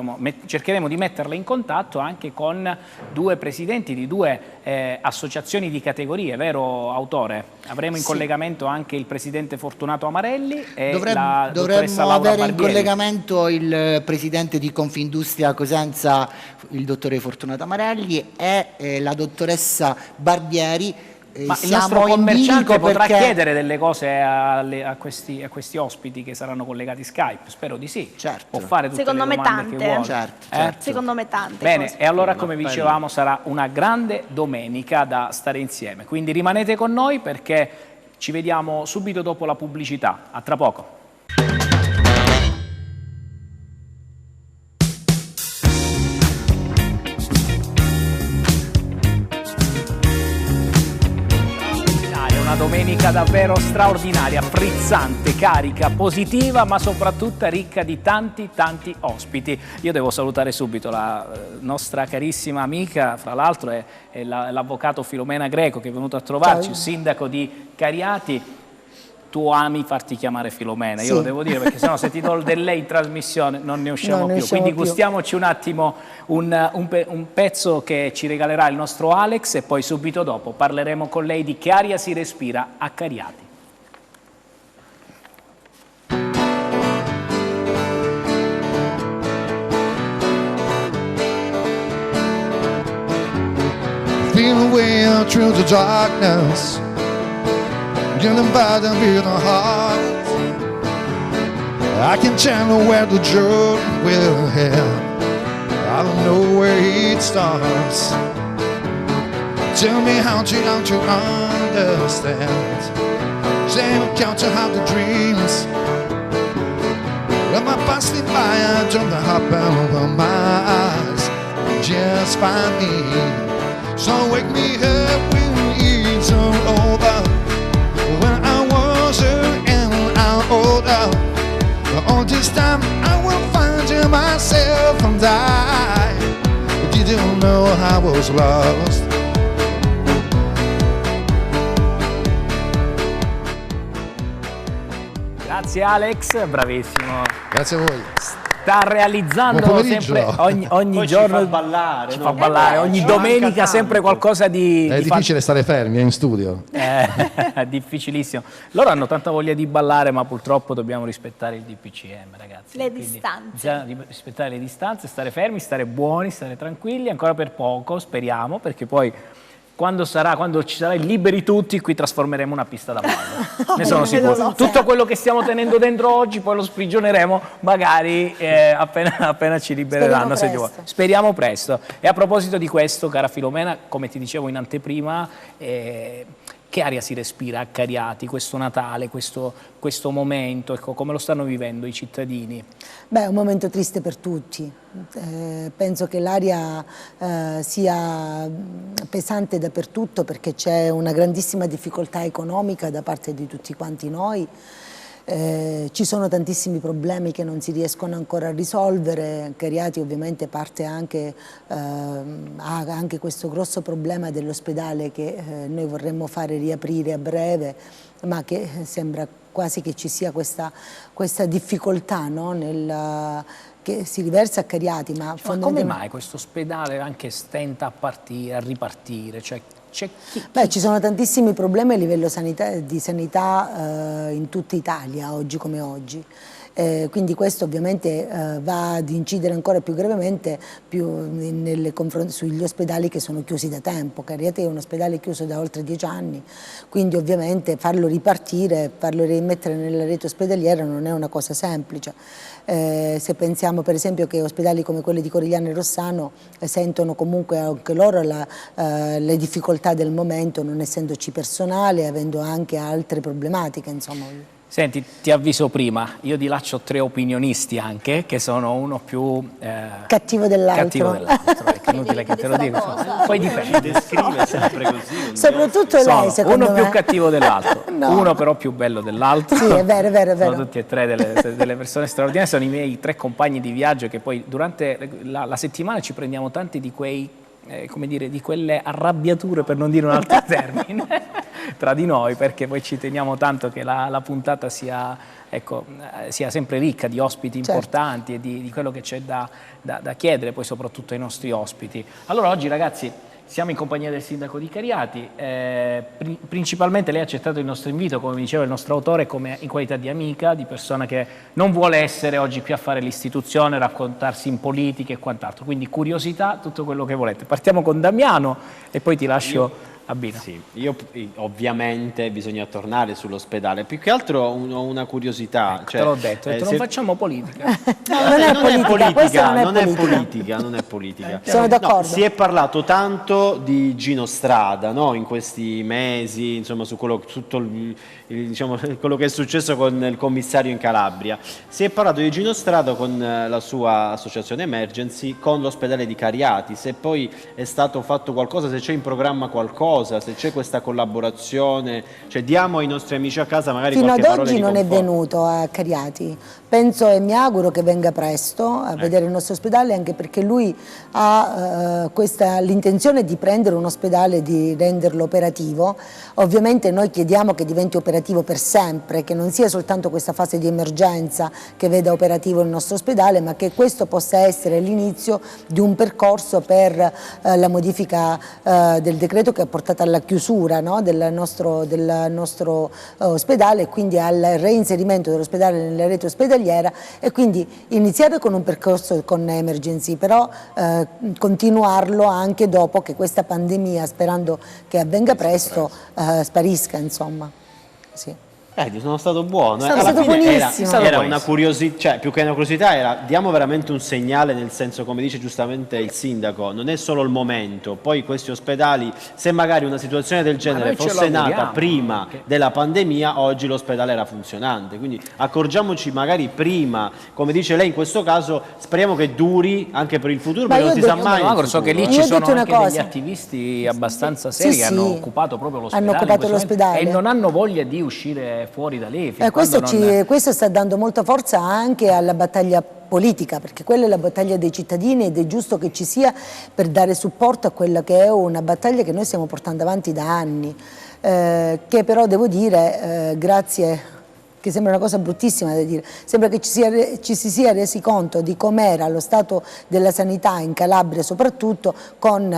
Speaker 1: cercheremo di metterla in contatto anche con 2 presidenti di 2 associazioni di categorie, vero autore? Avremo in
Speaker 7: Sì.
Speaker 1: collegamento anche il presidente Fortunato Amarelli e la dottoressa
Speaker 7: Dovremmo
Speaker 1: Laura
Speaker 7: avere in
Speaker 1: Barbieri.
Speaker 7: collegamento il presidente di Confindustria Cosenza, il dottore Fortunato Amarelli, e la dottoressa Barbieri.
Speaker 1: Ma il
Speaker 7: Siamo
Speaker 1: nostro
Speaker 7: in
Speaker 1: commerciante
Speaker 7: bilico
Speaker 1: potrà
Speaker 7: perché-
Speaker 1: chiedere delle cose a questi ospiti che saranno collegati Skype? Spero di sì.
Speaker 7: Certo.
Speaker 1: Può fare tutte
Speaker 2: Secondo
Speaker 1: le
Speaker 2: me
Speaker 1: domande
Speaker 2: tante,
Speaker 1: che vuole.
Speaker 7: Certo.
Speaker 2: Secondo me tante
Speaker 1: Bene,
Speaker 2: cose.
Speaker 1: e allora
Speaker 3: Un
Speaker 1: come
Speaker 3: appello.
Speaker 1: dicevamo sarà una grande domenica da stare insieme. Quindi rimanete con noi perché ci vediamo subito dopo la pubblicità. A tra poco. Una domenica davvero straordinaria, frizzante, carica, positiva, ma soprattutto ricca di tanti ospiti. Io devo salutare subito la nostra carissima amica, fra l'altro è l'avvocato Filomena Greco che è venuto a trovarci, il sindaco di Cariati. tu ami farti chiamare Filomena, io
Speaker 8: Sì.
Speaker 1: lo devo dire, perché sennò se ti do del lei in trasmissione non ne usciamo più. Quindi gustiamoci un attimo un pezzo che ci regalerà il nostro Alex e poi subito dopo parleremo con lei di che aria si respira a Cariati.
Speaker 9: Feel the way out through the darkness, getting by the beat of heart. I can tell where the journey will end. I don't know where it starts. Tell me how to understand. Say count to have the dreams. When my passing by, I don't happen over my eyes. Just find me. So wake me up when it's all over. When I was young and I'm older. All this time I will find myself and die. Didn't know I was lost.
Speaker 1: Grazie Alex, bravissimo.
Speaker 9: Grazie a voi.
Speaker 1: Sta realizzando sempre ogni giorno,
Speaker 3: ci fa ballare,
Speaker 1: ci
Speaker 3: no?
Speaker 1: fa ballare, ogni domenica sempre qualcosa di...
Speaker 9: È difficile stare fermi, è in studio.
Speaker 1: È difficilissimo. Loro hanno tanta voglia di ballare, ma purtroppo dobbiamo rispettare il DPCM, ragazzi.
Speaker 2: Le
Speaker 1: Quindi
Speaker 2: distanze.
Speaker 1: bisogna rispettare le distanze, stare fermi, stare buoni, stare tranquilli, ancora per poco, speriamo, perché poi quando ci sarà il liberi tutti, qui trasformeremo una pista da ballo. Ne sono sicuro. Tutto quello che stiamo tenendo dentro oggi poi lo sprigioneremo magari appena ci libereranno. Speriamo presto. E a proposito di questo, cara Filomena, come ti dicevo in anteprima, che aria si respira a Cariati questo Natale, questo momento, ecco, come lo stanno vivendo i cittadini?
Speaker 8: Beh, è un momento triste per tutti. Penso che l'aria sia pesante dappertutto perché c'è una grandissima difficoltà economica da parte di tutti quanti noi. Ci sono tantissimi problemi che non si riescono ancora a risolvere. Cariati ovviamente parte anche, ha anche questo grosso problema dell'ospedale che noi vorremmo fare riaprire a breve, ma che sembra quasi che ci sia questa difficoltà, no? Che si riversa a Cariati. Ma
Speaker 1: come mai questo ospedale anche stenta a ripartire? Cioè,
Speaker 8: Beh, ci sono tantissimi problemi a livello di sanità in tutta Italia, oggi come oggi. Quindi questo ovviamente va ad incidere ancora più gravemente sugli ospedali che sono chiusi da tempo. Cariati è un ospedale chiuso da oltre 10 anni, quindi ovviamente farlo ripartire, farlo rimettere nella rete ospedaliera non è una cosa semplice. Se pensiamo per esempio che ospedali come quelli di Corigliano e Rossano sentono comunque anche loro le difficoltà del momento, non essendoci personale, avendo anche altre problematiche, insomma.
Speaker 1: Senti, ti avviso prima, io di là c'ho 3 opinionisti anche, che sono uno più...
Speaker 8: cattivo dell'altro.
Speaker 1: Cattivo dell'altro, è inutile che te lo dico. Poi dipende.
Speaker 3: Descrive sempre così.
Speaker 8: Soprattutto lei, secondo me.
Speaker 1: Uno più cattivo dell'altro,
Speaker 8: No.
Speaker 1: Uno però più bello dell'altro.
Speaker 8: Sì, è vero, è vero, è vero.
Speaker 1: Sono tutti e 3 delle persone straordinarie, sono i miei 3 compagni di viaggio che poi durante la settimana ci prendiamo tanti di quei... come dire, di quelle arrabbiature, per non dire un altro termine, tra di noi, perché poi ci teniamo tanto che la puntata sia sempre ricca di ospiti importanti e di quello che c'è da chiedere poi soprattutto ai nostri ospiti. Allora oggi ragazzi siamo in compagnia del sindaco di Cariati, principalmente lei ha accettato il nostro invito, come diceva il nostro autore, come in qualità di amica, di persona che non vuole essere oggi qui a fare l'istituzione, raccontarsi in politica e quant'altro, quindi curiosità, tutto quello che volete. Partiamo con Damiano e poi ti lascio a Bino.
Speaker 3: Sì, ovviamente bisogna tornare sull'ospedale, più che altro ho una curiosità.
Speaker 1: Te l'ho detto, non facciamo politica.
Speaker 8: Non è
Speaker 3: politica.
Speaker 8: Sono d'accordo.
Speaker 3: Si è parlato tanto di Gino Strada, no? In questi mesi, insomma, su quello che è successo con il commissario in Calabria. Si è parlato di Gino Strada con la sua associazione Emergency, con l'ospedale di Cariati, se poi è stato fatto qualcosa, se c'è in programma qualcosa, cosa, se c'è questa collaborazione, cioè diamo ai nostri amici a casa magari
Speaker 8: fino
Speaker 3: qualche
Speaker 8: ad
Speaker 3: parola
Speaker 8: oggi
Speaker 3: di
Speaker 8: non è
Speaker 3: conforto.
Speaker 8: venuto a Cariati. Penso e mi auguro che venga presto a vedere il nostro ospedale, anche perché lui ha l'intenzione di prendere un ospedale e di renderlo operativo. Ovviamente noi chiediamo che diventi operativo per sempre, che non sia soltanto questa fase di emergenza che veda operativo il nostro ospedale, ma che questo possa essere l'inizio di un percorso per la modifica del decreto che ha portato alla chiusura, no, del nostro ospedale, e quindi al reinserimento dell'ospedale nella rete ospedaliera, e quindi iniziare con un percorso con Emergency, però continuarlo anche dopo che questa pandemia, sperando che avvenga presto, sparisca, insomma. Sì.
Speaker 3: Sono stato buono.
Speaker 8: Sono stato buonissimo.
Speaker 3: Era una curiosità, cioè più che una curiosità era diamo veramente un segnale, nel senso, come dice giustamente il sindaco, non è solo il momento, poi questi ospedali, se magari una situazione del genere fosse nata prima della pandemia, oggi l'ospedale era funzionante, quindi accorgiamoci magari prima, come dice lei in questo caso, speriamo che duri anche per il futuro, perché non si sa mai.
Speaker 1: Ma so che lì ci sono anche degli attivisti abbastanza seri che hanno occupato proprio l'ospedale, e non hanno voglia di uscire fuori da lì.
Speaker 8: Questo sta dando molta forza anche alla battaglia politica, perché quella è la battaglia dei cittadini ed è giusto che ci sia per dare supporto a quella che è una battaglia che noi stiamo portando avanti da anni, che però devo dire, grazie, che sembra una cosa bruttissima da dire, sembra che ci si sia resi conto di com'era lo stato della sanità in Calabria soprattutto con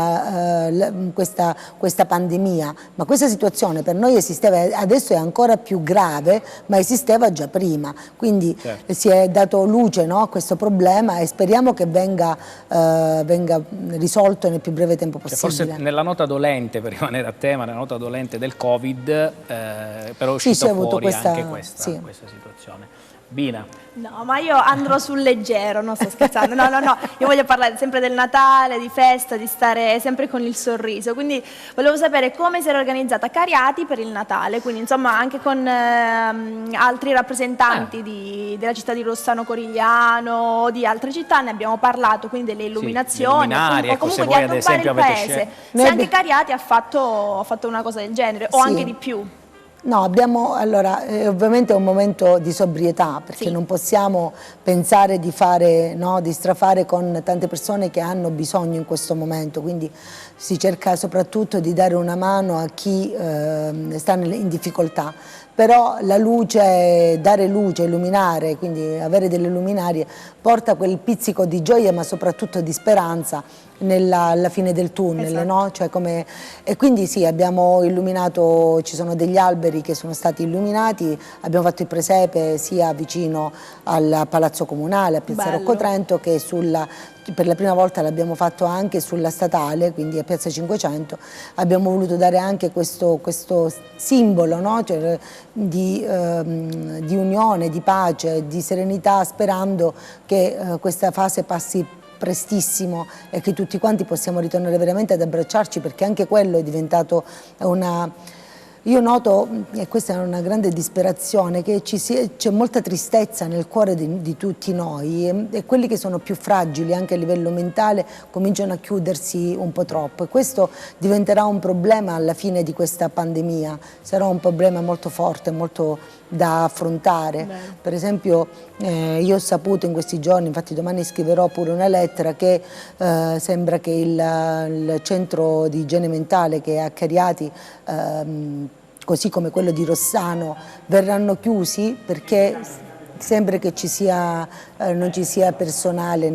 Speaker 8: questa pandemia, ma questa situazione per noi esisteva, adesso è ancora più grave, ma esisteva già prima, quindi si è dato luce, no, a questo problema e speriamo che venga risolto nel più breve tempo possibile.
Speaker 1: Forse nella nota dolente, per rimanere a tema, nella nota dolente del Covid, però è uscito fuori anche questa situazione. Bina.
Speaker 2: No, ma io andrò sul leggero, non sto scherzando, no, io voglio parlare sempre del Natale, di festa, di stare sempre con il sorriso, quindi volevo sapere come si era organizzata Cariati per il Natale, quindi insomma anche con altri rappresentanti della città di Rossano Corigliano o di altre città, ne abbiamo parlato, quindi delle illuminazioni, o comunque di accoppiare il paese, se anche Cariati ha fatto una cosa del genere o anche di più.
Speaker 8: No, allora, ovviamente è un momento di sobrietà, perché non possiamo pensare di fare, no, di strafare con tante persone che hanno bisogno in questo momento, quindi si cerca soprattutto di dare una mano a chi sta in difficoltà. Però la luce, dare luce, illuminare, quindi avere delle luminarie, porta quel pizzico di gioia ma soprattutto di speranza alla fine del tunnel, no? Cioè e quindi sì, abbiamo illuminato, ci sono degli alberi che sono stati illuminati, abbiamo fatto il presepe sia vicino al Palazzo Comunale, a Piazza Rocco Trento, che per la prima volta l'abbiamo fatto anche sulla statale, quindi a Piazza 500. Abbiamo voluto dare anche questo simbolo, no? Cioè, di unione, di pace, di serenità, sperando che questa fase passi prestissimo e che tutti quanti possiamo ritornare veramente ad abbracciarci, perché anche quello è diventato Io noto, e questa è una grande disperazione, che c'è molta tristezza nel cuore di tutti noi e quelli che sono più fragili anche a livello mentale cominciano a chiudersi un po' troppo, e questo diventerà un problema alla fine di questa pandemia, sarà un problema molto forte, molto da affrontare. Per esempio io ho saputo in questi giorni, infatti domani scriverò pure una lettera, che sembra che il centro di igiene mentale che è a Cariati, così come quello di Rossano, verranno chiusi perché sembra che non ci sia personale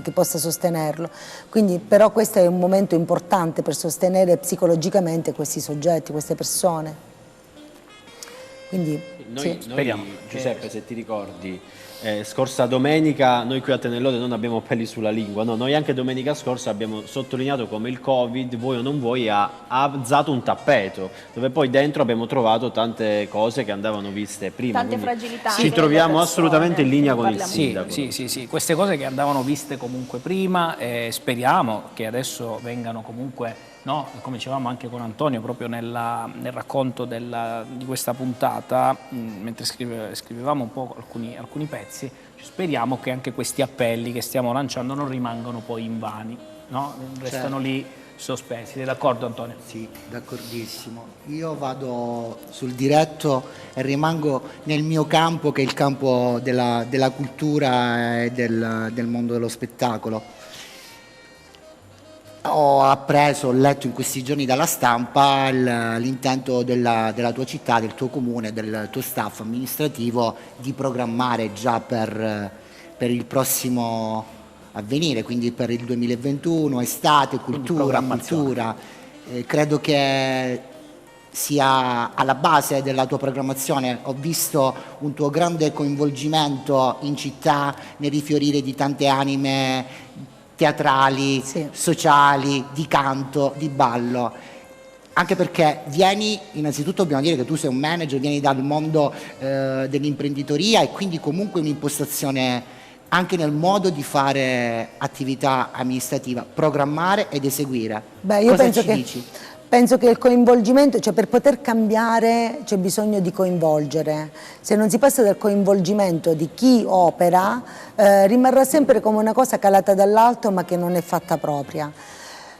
Speaker 8: che possa sostenerlo. Quindi, però questo è un momento importante per sostenere psicologicamente questi soggetti, queste persone. Quindi,
Speaker 3: speriamo. Giuseppe, se ti ricordi, scorsa domenica noi qui a Tenellode non abbiamo peli sulla lingua, no, noi anche domenica scorsa abbiamo sottolineato come il Covid, vuoi o non vuoi, ha alzato un tappeto, dove poi dentro abbiamo trovato tante cose che andavano viste prima.
Speaker 2: Tante fragilità.
Speaker 3: Ci troviamo assolutamente in linea con il sindaco.
Speaker 1: Sì, queste cose che andavano viste comunque prima, speriamo che adesso vengano comunque... No, come dicevamo anche con Antonio proprio nel racconto di questa puntata, mentre scrivevamo un po' alcuni pezzi, speriamo che anche questi appelli che stiamo lanciando non rimangano poi invani, no? Restano lì sospesi. Sei d'accordo, Antonio?
Speaker 7: Sì, d'accordissimo. Io vado sul diretto e rimango nel mio campo, che è il campo della cultura e del mondo dello spettacolo. Ho appreso, ho letto in questi giorni dalla stampa l'intento della tua città, del tuo comune, del tuo staff amministrativo di programmare già per il prossimo avvenire, quindi per il 2021, estate, cultura. Credo che sia alla base della tua programmazione. Ho visto un tuo grande coinvolgimento in città nel rifiorire di tante anime teatrali, sociali, di canto, di ballo. Anche perché innanzitutto dobbiamo dire che tu sei un manager, vieni dal mondo dell'imprenditoria e quindi comunque un'impostazione anche nel modo di fare attività amministrativa, programmare ed eseguire.
Speaker 8: Beh, io
Speaker 7: Cosa ci dici?
Speaker 8: Penso che il coinvolgimento, cioè per poter cambiare c'è bisogno di coinvolgere. Se non si passa dal coinvolgimento di chi opera, rimarrà sempre come una cosa calata dall'alto ma che non è fatta propria.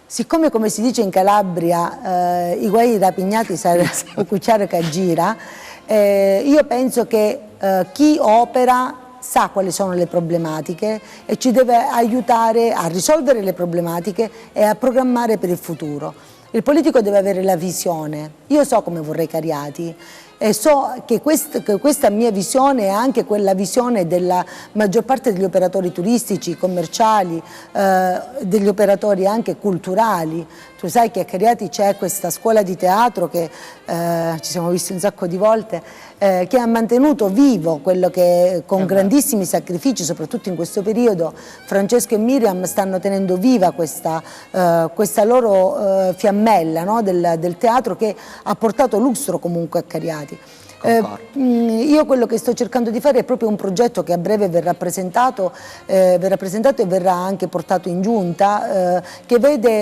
Speaker 8: Siccome, come si dice in Calabria, i guai rapignati saranno cucciare che gira, io penso che chi opera sa quali sono le problematiche e ci deve aiutare a risolvere le problematiche e a programmare per il futuro. Il politico deve avere la visione. Io so come vorrei Cariati e so che questa mia visione è anche quella visione della maggior parte degli operatori turistici, commerciali, degli operatori anche culturali. Tu sai che a Cariati c'è questa scuola di teatro che ci siamo visti un sacco di volte, che ha mantenuto vivo quello che con grandissimi sacrifici, soprattutto in questo periodo, Francesco e Miriam stanno tenendo viva questa loro fiammella, no, del teatro, che ha portato lustro comunque a Cariati. Io quello che sto cercando di fare è proprio un progetto che a breve verrà presentato e verrà anche portato in giunta, che vede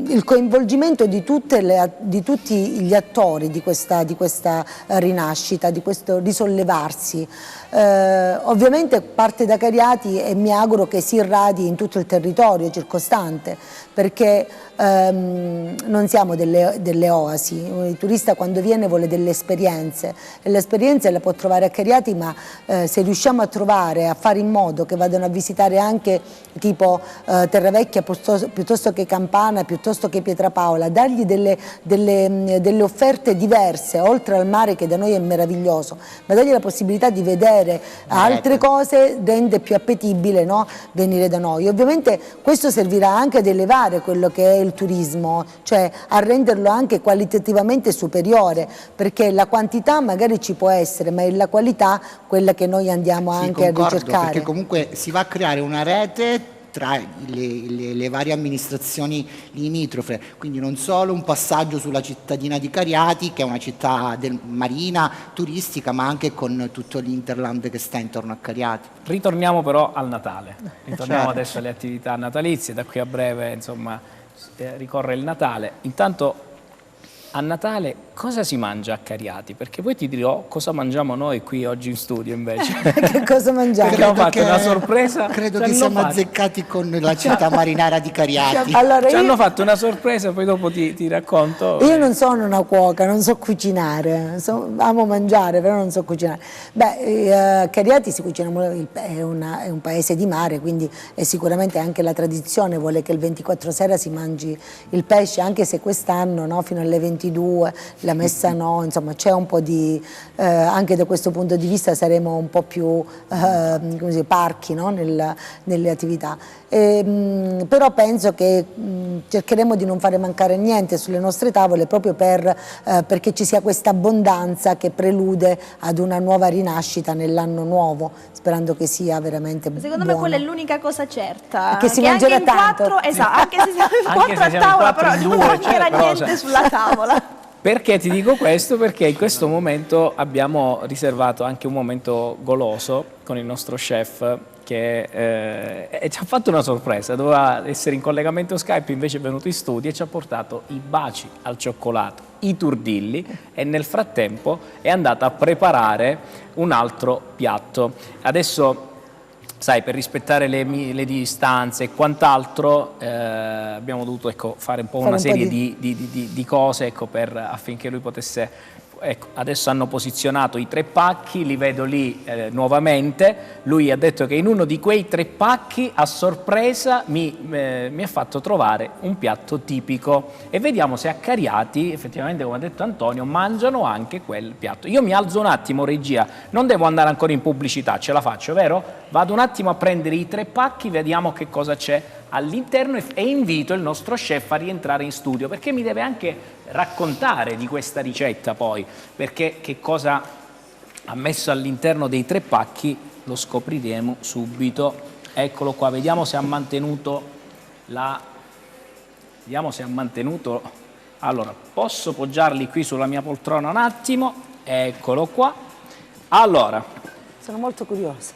Speaker 8: il coinvolgimento di tutti gli attori di questa rinascita, di questo risollevarsi. Ovviamente parte da Cariati e mi auguro che si irradi in tutto il territorio circostante, perché non siamo delle oasi. Il turista quando viene vuole delle esperienze e le esperienze le può trovare a Cariati, ma se riusciamo a fare in modo che vadano a visitare anche tipo Terravecchia piuttosto che Campana, piuttosto che Pietrapaola, dargli delle offerte diverse, oltre al mare che da noi è meraviglioso, ma dargli la possibilità di vedere altre cose, rende più appetibile, no, venire da noi. Ovviamente questo servirà anche ad elevare quello che è il turismo, cioè a renderlo anche qualitativamente superiore, perché la quantità magari ci può essere, ma è la qualità quella che noi andiamo anche a ricercare.
Speaker 7: Perché comunque si va a creare una rete tra le varie amministrazioni limitrofe, quindi non solo un passaggio sulla cittadina di Cariati, che è una città marina, turistica, ma anche con tutto l'interland che sta intorno a Cariati.
Speaker 1: Ritorniamo però al Natale, ritorniamo
Speaker 7: Certo.
Speaker 1: adesso alle attività natalizie, da qui a breve insomma ricorre il Natale. Intanto a Natale cosa si mangia a Cariati? Perché poi ti dirò cosa mangiamo noi qui oggi in studio invece.
Speaker 8: Che cosa mangiamo?
Speaker 1: Perché abbiamo fatto una sorpresa.
Speaker 7: Credo che siamo azzeccati con la città marinara di Cariati.
Speaker 8: Allora,
Speaker 1: Ci hanno fatto una sorpresa, poi dopo ti racconto.
Speaker 8: Io non sono una cuoca, non so cucinare, amo mangiare, però non so cucinare. Beh, Cariati si cucina, è un paese di mare, quindi sicuramente anche la tradizione vuole che il 24 sera si mangi il pesce, anche se quest'anno, no, fino alle 22 la messa no, insomma c'è un po' di, anche da questo punto di vista saremo un po' più come si dice, parchi, no, nelle attività. Però penso che cercheremo di non fare mancare niente sulle nostre tavole proprio perché ci sia questa abbondanza che prelude ad una nuova rinascita nell'anno nuovo, sperando che sia veramente
Speaker 2: Secondo
Speaker 8: buono.
Speaker 2: me quella è l'unica cosa certa.
Speaker 8: Che si
Speaker 2: che
Speaker 8: mangerà
Speaker 2: anche in
Speaker 8: tanto.
Speaker 2: quattro, esatto, anche se siamo in
Speaker 1: Anche
Speaker 2: quattro
Speaker 1: se
Speaker 2: a
Speaker 1: siamo in
Speaker 2: tavola,
Speaker 1: quattro,
Speaker 2: però
Speaker 1: in
Speaker 2: non
Speaker 1: due,
Speaker 2: mancherà
Speaker 1: però,
Speaker 2: niente sulla tavola.
Speaker 1: Perché ti dico questo? Perché in questo momento abbiamo riservato anche un momento goloso con il nostro chef che ci ha fatto una sorpresa, doveva essere in collegamento Skype, invece è venuto in studio e ci ha portato i baci al cioccolato, i turdilli, e nel frattempo è andato a preparare un altro piatto. Adesso sai, per rispettare le distanze e quant'altro, abbiamo dovuto, ecco, fare un po' una serie di cose, ecco, affinché lui potesse... Ecco, adesso hanno posizionato i 3 pacchi, li vedo lì nuovamente. Lui ha detto che in uno di quei 3 pacchi, a sorpresa, mi ha fatto trovare un piatto tipico, e vediamo se a Cariati, effettivamente, come ha detto Antonio, mangiano anche quel piatto. Io mi alzo un attimo, regia, non devo andare ancora in pubblicità, ce la faccio, vero? Vado un attimo a prendere i 3 pacchi, vediamo che cosa c'è all'interno, e invito il nostro chef a rientrare in studio, perché mi deve anche raccontare di questa ricetta poi, perché che cosa ha messo all'interno dei 3 pacchi lo scopriremo subito. Eccolo qua, vediamo se ha mantenuto allora, posso poggiarli qui sulla mia poltrona un attimo, eccolo qua. Allora,
Speaker 8: sono molto curiosa.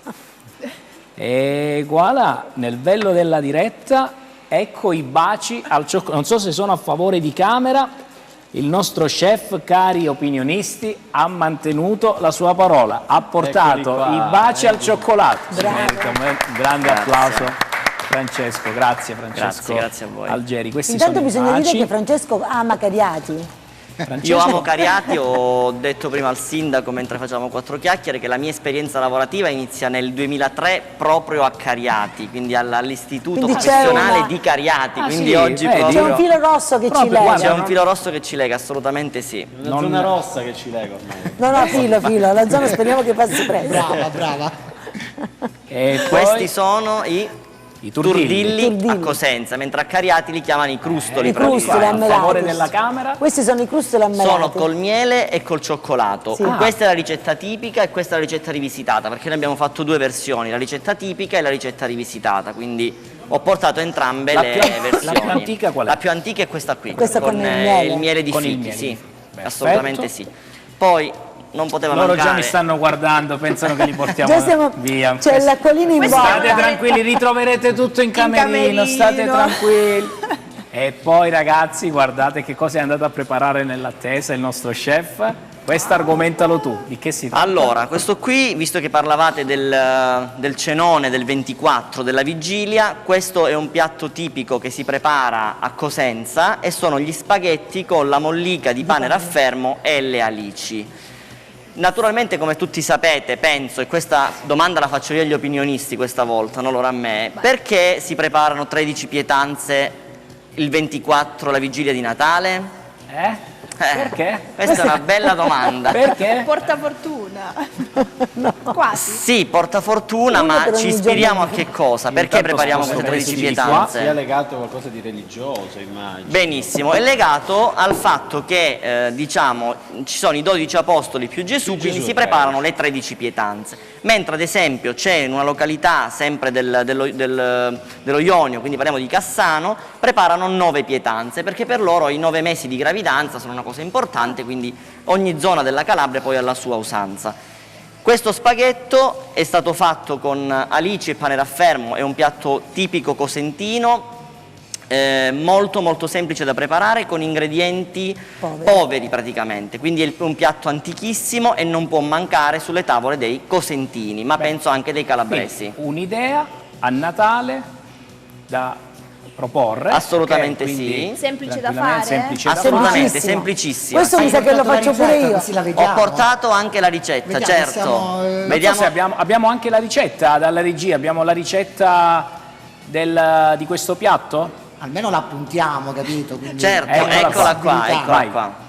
Speaker 1: E voilà, nel vello della diretta, ecco i baci al cioccolato. Non so se sono a favore di camera. Il nostro chef, cari opinionisti, ha mantenuto la sua parola, ha portato i baci al cioccolato. Un grande applauso, Francesco. Grazie Francesco.
Speaker 4: Grazie a voi.
Speaker 1: Algeri.
Speaker 8: Intanto bisogna dire che Francesco ama Cariati.
Speaker 4: Io amo Cariati, ho detto prima al sindaco mentre facevamo 4 chiacchiere che la mia esperienza lavorativa inizia nel 2003 proprio a Cariati, quindi all'istituto professionale di Cariati, quindi
Speaker 1: sì,
Speaker 4: oggi proprio...
Speaker 8: C'è un filo rosso che ci lega.
Speaker 4: C'è un filo rosso che ci lega, assolutamente sì.
Speaker 3: Una zona rossa che ci lega ormai.
Speaker 8: No, filo, la zona speriamo che passi presto.
Speaker 7: Brava.
Speaker 1: E
Speaker 4: Questi sono i turdilli
Speaker 8: Turdilli.
Speaker 4: a Cosenza, mentre a Cariati li chiamano i crustoli.
Speaker 8: I crustoli
Speaker 1: a
Speaker 8: ammelati.
Speaker 1: favore della camera.
Speaker 8: Questi sono i crustoli ammelati.
Speaker 4: Sono col miele e col cioccolato.
Speaker 8: Sì.
Speaker 4: Questa è la ricetta tipica e questa è la ricetta rivisitata, perché noi abbiamo fatto 2 versioni, la ricetta tipica e la ricetta rivisitata, quindi ho portato entrambe le versioni.
Speaker 1: La più antica qual è?
Speaker 4: La più antica è questa qui,
Speaker 8: Questa con il miele.
Speaker 4: di
Speaker 1: Con il
Speaker 4: fichi,
Speaker 1: miele.
Speaker 4: sì,
Speaker 1: Perfetto.
Speaker 4: assolutamente sì. Poi non poteva
Speaker 1: Loro
Speaker 4: mancare...
Speaker 1: già mi stanno guardando, pensano che li portiamo
Speaker 8: Già stiamo-
Speaker 1: via.
Speaker 8: c'è l'acquolina in
Speaker 1: State
Speaker 8: bocca.
Speaker 1: tranquilli, ritroverete tutto in camerino, state tranquilli. E poi ragazzi, guardate che cosa è andato a preparare nell'attesa il nostro chef. Questo argomentalo tu, di che si tratta?
Speaker 4: Allora, questo qui, visto che parlavate del cenone del 24, della vigilia, questo è un piatto tipico che si prepara a Cosenza e sono gli spaghetti con la mollica di pane raffermo e le alici. Naturalmente, come tutti sapete, penso, e questa domanda la faccio io agli opinionisti questa volta, non loro a me, perché si preparano 13 pietanze il 24, la vigilia di Natale?
Speaker 1: Perché?
Speaker 4: Questa è una bella domanda.
Speaker 1: Perché?
Speaker 2: Porta fortuna. Quasi.
Speaker 4: Sì, porta fortuna,
Speaker 8: Uno
Speaker 4: ma
Speaker 8: per
Speaker 4: ci
Speaker 8: ogni
Speaker 4: ispiriamo a
Speaker 8: giorno.
Speaker 4: che cosa? Perché
Speaker 1: Intanto
Speaker 4: prepariamo
Speaker 1: sposto
Speaker 4: queste 13
Speaker 1: questi di qua.
Speaker 4: pietanze?
Speaker 3: Sia legato a qualcosa di religioso, immagino.
Speaker 4: Benissimo, è legato al fatto che diciamo ci sono i 12 apostoli più Gesù, quindi si preparano le 13 pietanze. Mentre ad esempio c'è in una località sempre dello Ionio, quindi parliamo di Cassano, preparano 9 pietanze, perché per loro i 9 mesi di gravidanza sono una cosa importante, quindi ogni zona della Calabria poi ha la sua usanza. Questo spaghetto è stato fatto con alici e pane raffermo, è un piatto tipico cosentino, molto molto semplice da preparare, con ingredienti poveri praticamente, quindi è un piatto antichissimo e non può mancare sulle tavole dei cosentini, ma penso anche dei calabresi.
Speaker 1: Un'idea a Natale da proporre.
Speaker 4: Assolutamente
Speaker 1: ok? Quindi
Speaker 4: sì.
Speaker 2: Semplice da
Speaker 1: tranquillamente
Speaker 2: fare?
Speaker 1: semplice da
Speaker 4: Assolutamente,
Speaker 8: Semplicissimo.
Speaker 4: semplicissima.
Speaker 8: Questo mi sa che lo faccio pure io.
Speaker 7: Così la
Speaker 4: Ho
Speaker 7: vediamo.
Speaker 4: portato anche la ricetta,
Speaker 7: Vediamo,
Speaker 4: certo.
Speaker 7: siamo,
Speaker 1: Non
Speaker 4: Vediamo.
Speaker 1: so se abbiamo anche la ricetta dalla regia, abbiamo la ricetta di questo piatto?
Speaker 7: Almeno la appuntiamo, capito? Quindi
Speaker 4: Certo,
Speaker 1: Eccola
Speaker 4: eccola qua,
Speaker 7: qua.
Speaker 4: eccola
Speaker 1: Vai.
Speaker 4: qua.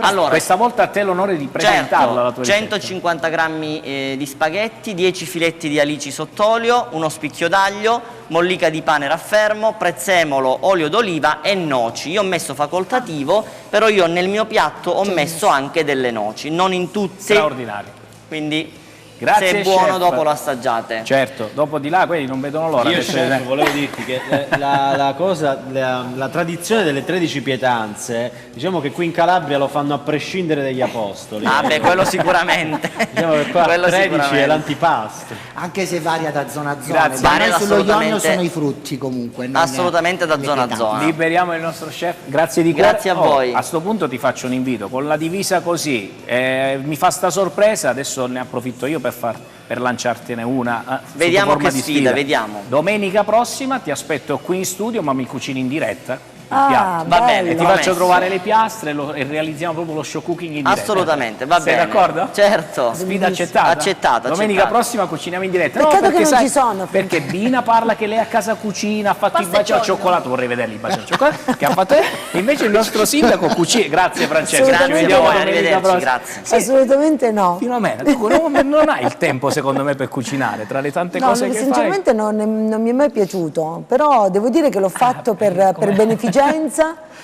Speaker 4: Allora,
Speaker 1: Questa volta a te l'onore di presentarla la
Speaker 4: certo,
Speaker 1: tua ricetta.
Speaker 4: 150 grammi di spaghetti, 10 filetti di alici sott'olio, uno spicchio d'aglio, mollica di pane raffermo, prezzemolo, olio d'oliva e noci. Io ho messo facoltativo, però io nel mio piatto ho messo anche delle noci, non in tutte.
Speaker 1: Straordinario.
Speaker 4: Quindi
Speaker 1: Grazie,
Speaker 4: se è buono
Speaker 1: chef.
Speaker 4: dopo lo assaggiate.
Speaker 1: Certo, dopo di là quelli non vedono l'ora.
Speaker 3: Io
Speaker 1: adesso-
Speaker 3: chef, volevo dirti che la tradizione delle 13 pietanze, diciamo che qui in Calabria lo fanno a prescindere dagli apostoli.
Speaker 4: Ah beh, quello sicuramente.
Speaker 3: Diciamo che qua
Speaker 4: Quello
Speaker 3: 13
Speaker 4: sicuramente.
Speaker 3: è l'antipasto.
Speaker 7: Anche se varia da zona a zona.
Speaker 1: Grazie.
Speaker 7: Da noi
Speaker 4: Varia
Speaker 7: sullo Ionio
Speaker 4: assolutamente-
Speaker 7: sono i frutti comunque. non
Speaker 4: Assolutamente da
Speaker 7: le
Speaker 4: zona a
Speaker 7: pietanze.
Speaker 4: zona.
Speaker 1: Liberiamo il nostro chef, grazie di cuore.
Speaker 4: Grazie a voi.
Speaker 1: A sto punto ti faccio un invito, con la divisa così, mi fa sta sorpresa, adesso ne approfitto io per far per lanciartene una. Sotto
Speaker 4: Vediamo
Speaker 1: forma
Speaker 4: che
Speaker 1: di
Speaker 4: sfida, vediamo.
Speaker 1: Domenica prossima ti aspetto qui in studio, ma mi cucini in diretta.
Speaker 8: Ah,
Speaker 4: Va bene,
Speaker 1: E ti
Speaker 4: va
Speaker 1: faccio
Speaker 4: messo.
Speaker 1: trovare le piastre e realizziamo proprio lo show cooking in diretta.
Speaker 4: Assolutamente, va
Speaker 1: Sei
Speaker 4: bene.
Speaker 1: d'accordo?
Speaker 4: Certo.
Speaker 1: Sfida accettata?
Speaker 4: Accettata,
Speaker 1: Domenica
Speaker 4: accettata.
Speaker 1: prossima cuciniamo in diretta.
Speaker 8: Peccato che
Speaker 1: perché
Speaker 8: non
Speaker 1: sai,
Speaker 8: ci sono.
Speaker 1: Perché Bina parla che lei a casa cucina, ha fatto i
Speaker 2: Pasta e
Speaker 1: baci al
Speaker 2: tonno.
Speaker 1: cioccolato, vorrei vederli i baci al cioccolato, che ha fatto invece il nostro sindaco cucina. Grazie Francesco, ci
Speaker 8: Assolutamente
Speaker 1: vediamo
Speaker 4: no.
Speaker 1: domenica
Speaker 4: Arrivederci,
Speaker 1: prossima.
Speaker 4: grazie.
Speaker 1: Sì,
Speaker 8: Assolutamente no.
Speaker 1: Filomena, tu non hai il tempo secondo me per cucinare, tra le tante
Speaker 8: No,
Speaker 1: cose che fai.
Speaker 8: sinceramente non mi è mai piaciuto, però devo dire che l'ho fatto per beneficenza,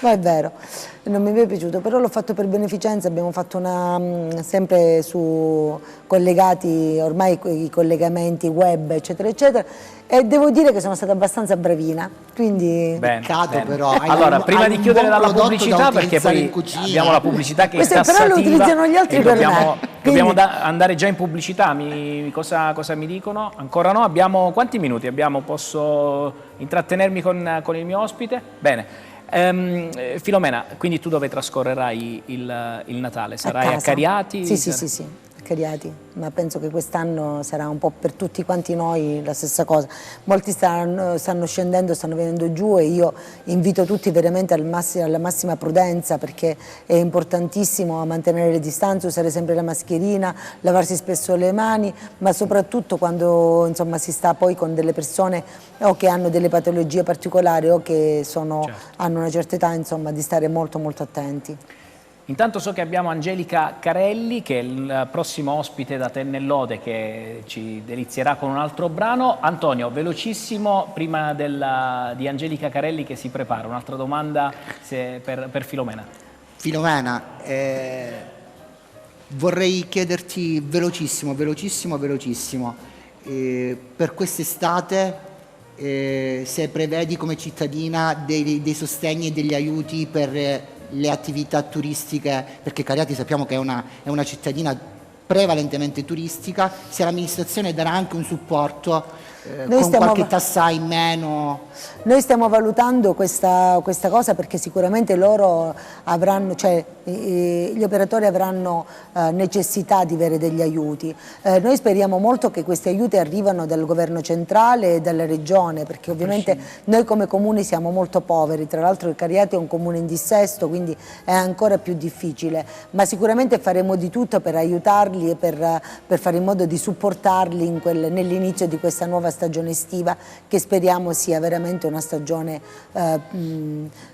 Speaker 8: ma è vero, non mi è mai piaciuto, però l'ho fatto per beneficenza, abbiamo fatto sempre su collegati, ormai i collegamenti web eccetera eccetera, e devo dire che sono stata abbastanza bravina, quindi...
Speaker 1: Bene,
Speaker 7: Peccato
Speaker 1: bene.
Speaker 7: però, hai
Speaker 1: Allora,
Speaker 7: un-
Speaker 1: prima
Speaker 7: hai
Speaker 1: di
Speaker 7: un
Speaker 1: chiudere
Speaker 7: buon
Speaker 1: dalla
Speaker 7: prodotto
Speaker 1: pubblicità,
Speaker 7: da
Speaker 1: perché
Speaker 7: utilizzare
Speaker 1: poi
Speaker 7: in cucina.
Speaker 1: abbiamo la pubblicità che è
Speaker 8: Questo però lo
Speaker 1: tassativa
Speaker 8: utilizzano gli altri
Speaker 1: e
Speaker 8: per
Speaker 1: dobbiamo,
Speaker 8: me,
Speaker 1: dobbiamo
Speaker 8: quindi-
Speaker 1: andare già in pubblicità. Cosa mi dicono? Ancora no? Abbiamo quanti minuti? Posso intrattenermi con il mio ospite? Bene. Filomena, quindi tu dove trascorrerai il Natale? Sarai a
Speaker 8: casa.
Speaker 1: Cariati?
Speaker 8: Sì, a Cariati, ma penso che quest'anno sarà un po' per tutti quanti noi la stessa cosa. Molti stanno scendendo, stanno venendo giù e io invito tutti veramente alla massima prudenza, perché è importantissimo mantenere le distanze, usare sempre la mascherina, lavarsi spesso le mani, ma soprattutto quando insomma, si sta poi con delle persone o che hanno delle patologie particolari o che hanno una certa età, insomma, di stare molto attenti.
Speaker 1: Intanto so che abbiamo Angelica Carelli, che è il prossimo ospite da Tennellode, che ci delizierà con un altro brano. Antonio, velocissimo, prima di Angelica Carelli che si prepara, un'altra domanda per Filomena.
Speaker 7: Filomena, vorrei chiederti velocissimo, per quest'estate se prevedi come cittadina dei sostegni e degli aiuti per le attività turistiche, perché Cariati sappiamo che è una cittadina prevalentemente turistica, se l'amministrazione darà anche un supporto con qualche tassa in meno.
Speaker 8: Noi stiamo valutando questa cosa, perché sicuramente loro avranno, cioè gli operatori avranno necessità di avere degli aiuti. Noi speriamo molto che questi aiuti arrivano dal governo centrale e dalla regione, perché ovviamente noi come comuni siamo molto poveri, tra l'altro il Cariati è un comune in dissesto, quindi è ancora più difficile, ma sicuramente faremo di tutto per aiutarli e per fare in modo di supportarli nell'inizio di questa nuova stagione estiva, che speriamo sia veramente una stagione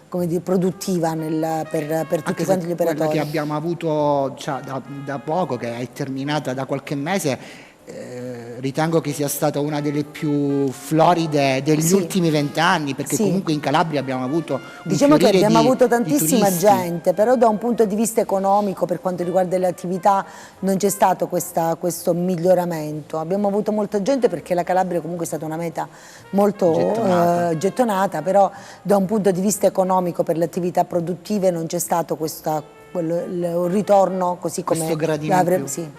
Speaker 8: come dire, produttiva per tutti quanti gli operatori.
Speaker 7: Quella che abbiamo avuto da poco, che è terminata da qualche mese, ritengo che sia stata una delle più floride degli ultimi 20 anni, perché comunque in Calabria abbiamo avuto un
Speaker 8: diciamo che
Speaker 7: fiorire
Speaker 8: abbiamo avuto tantissima
Speaker 7: di turisti.
Speaker 8: gente, però da un punto di vista economico, per quanto riguarda le attività, non c'è stato questo miglioramento. Abbiamo avuto molta gente perché la Calabria comunque è stata una meta molto gettonata, però da un punto di vista economico per le attività produttive non c'è stato un ritorno così come
Speaker 7: questo gradino in più.
Speaker 8: sì.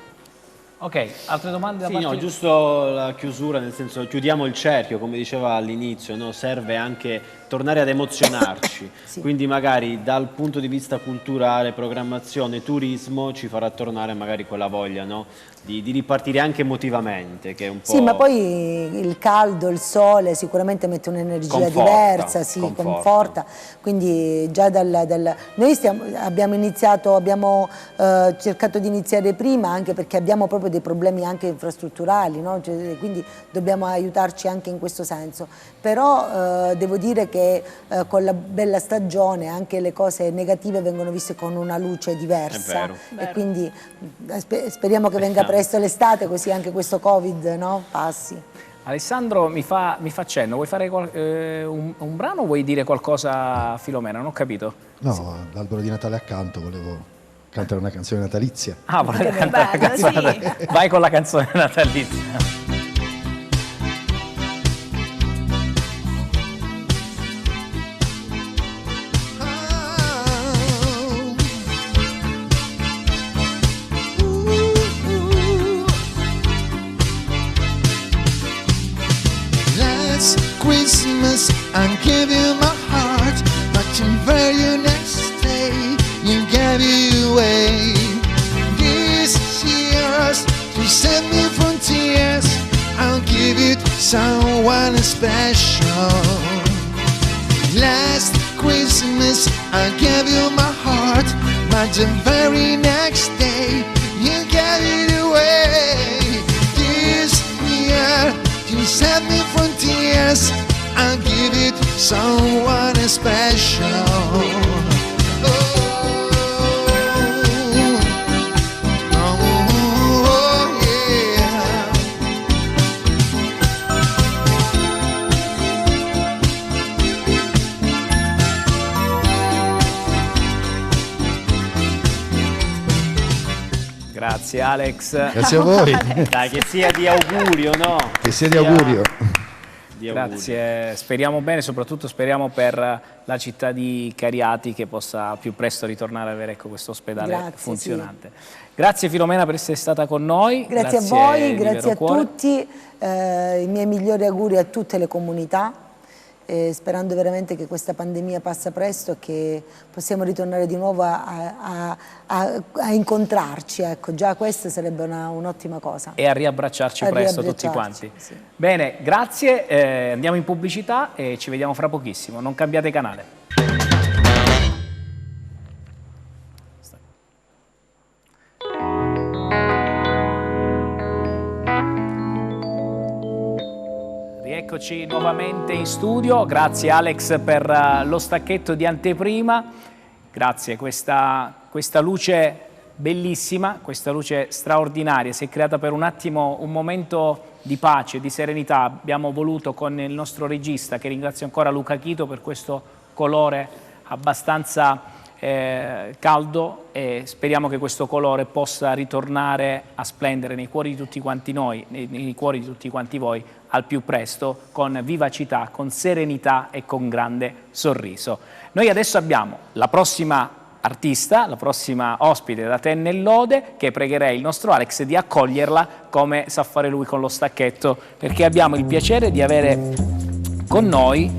Speaker 1: Ok, altre domande da
Speaker 3: Sì,
Speaker 1: parte
Speaker 3: no, giusto la chiusura, nel senso chiudiamo il cerchio, come diceva all'inizio, no? Serve anche tornare ad emozionarci, quindi magari dal punto di vista culturale, programmazione, turismo ci farà tornare magari quella voglia, no? Di ripartire anche emotivamente, che è un po'...
Speaker 8: Sì, ma poi il caldo, il sole sicuramente mette un'energia diversa, conforta, quindi già noi abbiamo cercato di iniziare prima, anche perché abbiamo proprio dei problemi anche infrastrutturali, no? Cioè, quindi dobbiamo aiutarci anche in questo senso, però devo dire che con la bella stagione anche le cose negative vengono viste con una luce diversa, e quindi speriamo che venga presto l'estate, così anche questo Covid, no? Passi.
Speaker 1: Alessandro mi fa cenno, vuoi fare un brano o vuoi dire qualcosa a Filomena? Non ho capito.
Speaker 10: No, l'albero di Natale accanto, volevo cantare una canzone natalizia.
Speaker 1: Ah, volete cantare una canzone natalizia? Vai con la canzone natalizia.
Speaker 9: Christmas, I gave you my heart, but the very next day you gave it away. This year's to save me from tears. give it someone special. Last Christmas I gave you my heart, but the very next day you gave it away. This year you saved me from tears, I'll give it someone special.
Speaker 1: Grazie Alex.
Speaker 10: Grazie a voi.
Speaker 3: Dai, che sia di augurio, no?
Speaker 10: Che sia di augurio.
Speaker 1: Grazie, speriamo bene, soprattutto speriamo per la città di Cariati che possa più presto ritornare ad avere questo ospedale funzionante. Sì. Grazie Filomena per essere stata con noi.
Speaker 8: Grazie a voi, grazie a tutti, i miei migliori auguri a tutte le comunità. Sperando veramente che questa pandemia passa presto e che possiamo ritornare di nuovo a incontrarci, ecco, già questa sarebbe un'ottima cosa.
Speaker 1: E a riabbracciarci presto tutti quanti. Sì. Bene, grazie, andiamo in pubblicità e ci vediamo fra pochissimo, non cambiate canale. Eccoci nuovamente in studio, grazie Alex per lo stacchetto di anteprima, grazie, questa luce bellissima, questa luce straordinaria, si è creata per un attimo un momento di pace, di serenità, abbiamo voluto con il nostro regista, che ringrazio ancora, Luca Chito, per questo colore abbastanza caldo, e speriamo che questo colore possa ritornare a splendere nei cuori di tutti quanti noi, nei cuori di tutti quanti voi, al più presto, con vivacità, con serenità e con grande sorriso. Noi adesso abbiamo la prossima artista, la prossima ospite da Te nel Lode, che pregherei il nostro Alex di accoglierla come sa fare lui con lo stacchetto, perché abbiamo il piacere di avere con noi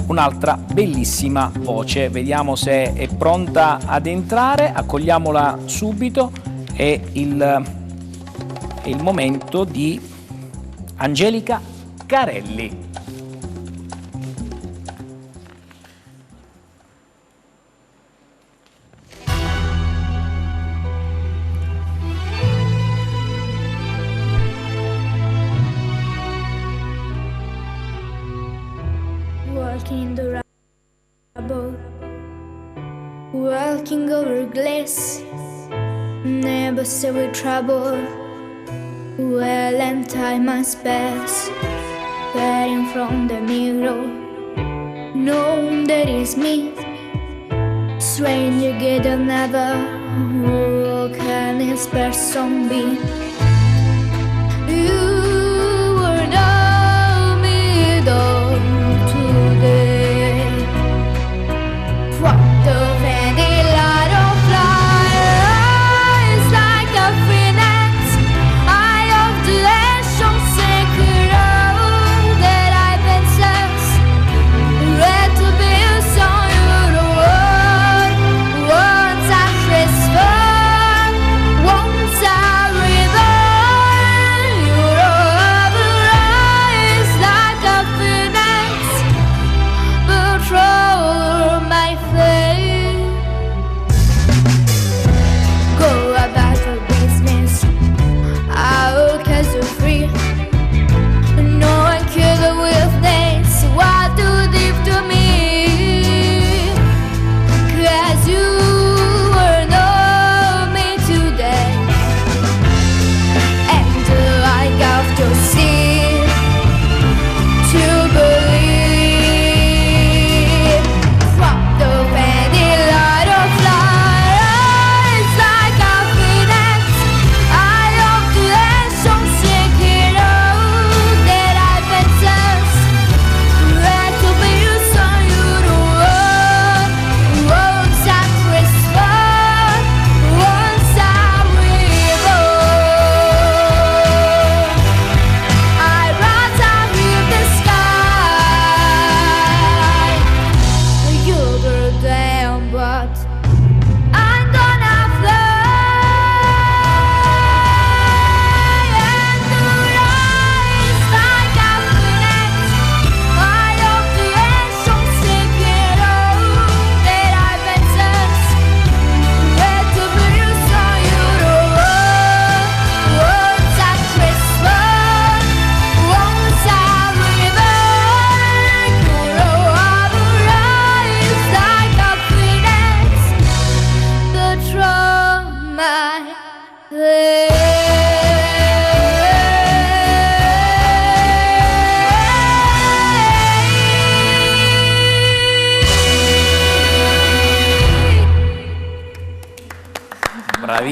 Speaker 1: un'altra bellissima voce. Vediamo se è pronta ad entrare, accogliamola subito. È il momento di Angelica Carelli.
Speaker 11: Walking in the rubble, walking over glass, never say with trouble. Well, and time must pass, fading from the mirror, knowing that it's me. Stranger get another, who can this person be? You were the middle today. What the vanity light of flies like a phoenix, eye of the ancient sacred that I've been sensed. Red to be so you the world, once I transfer, once I reborn, you're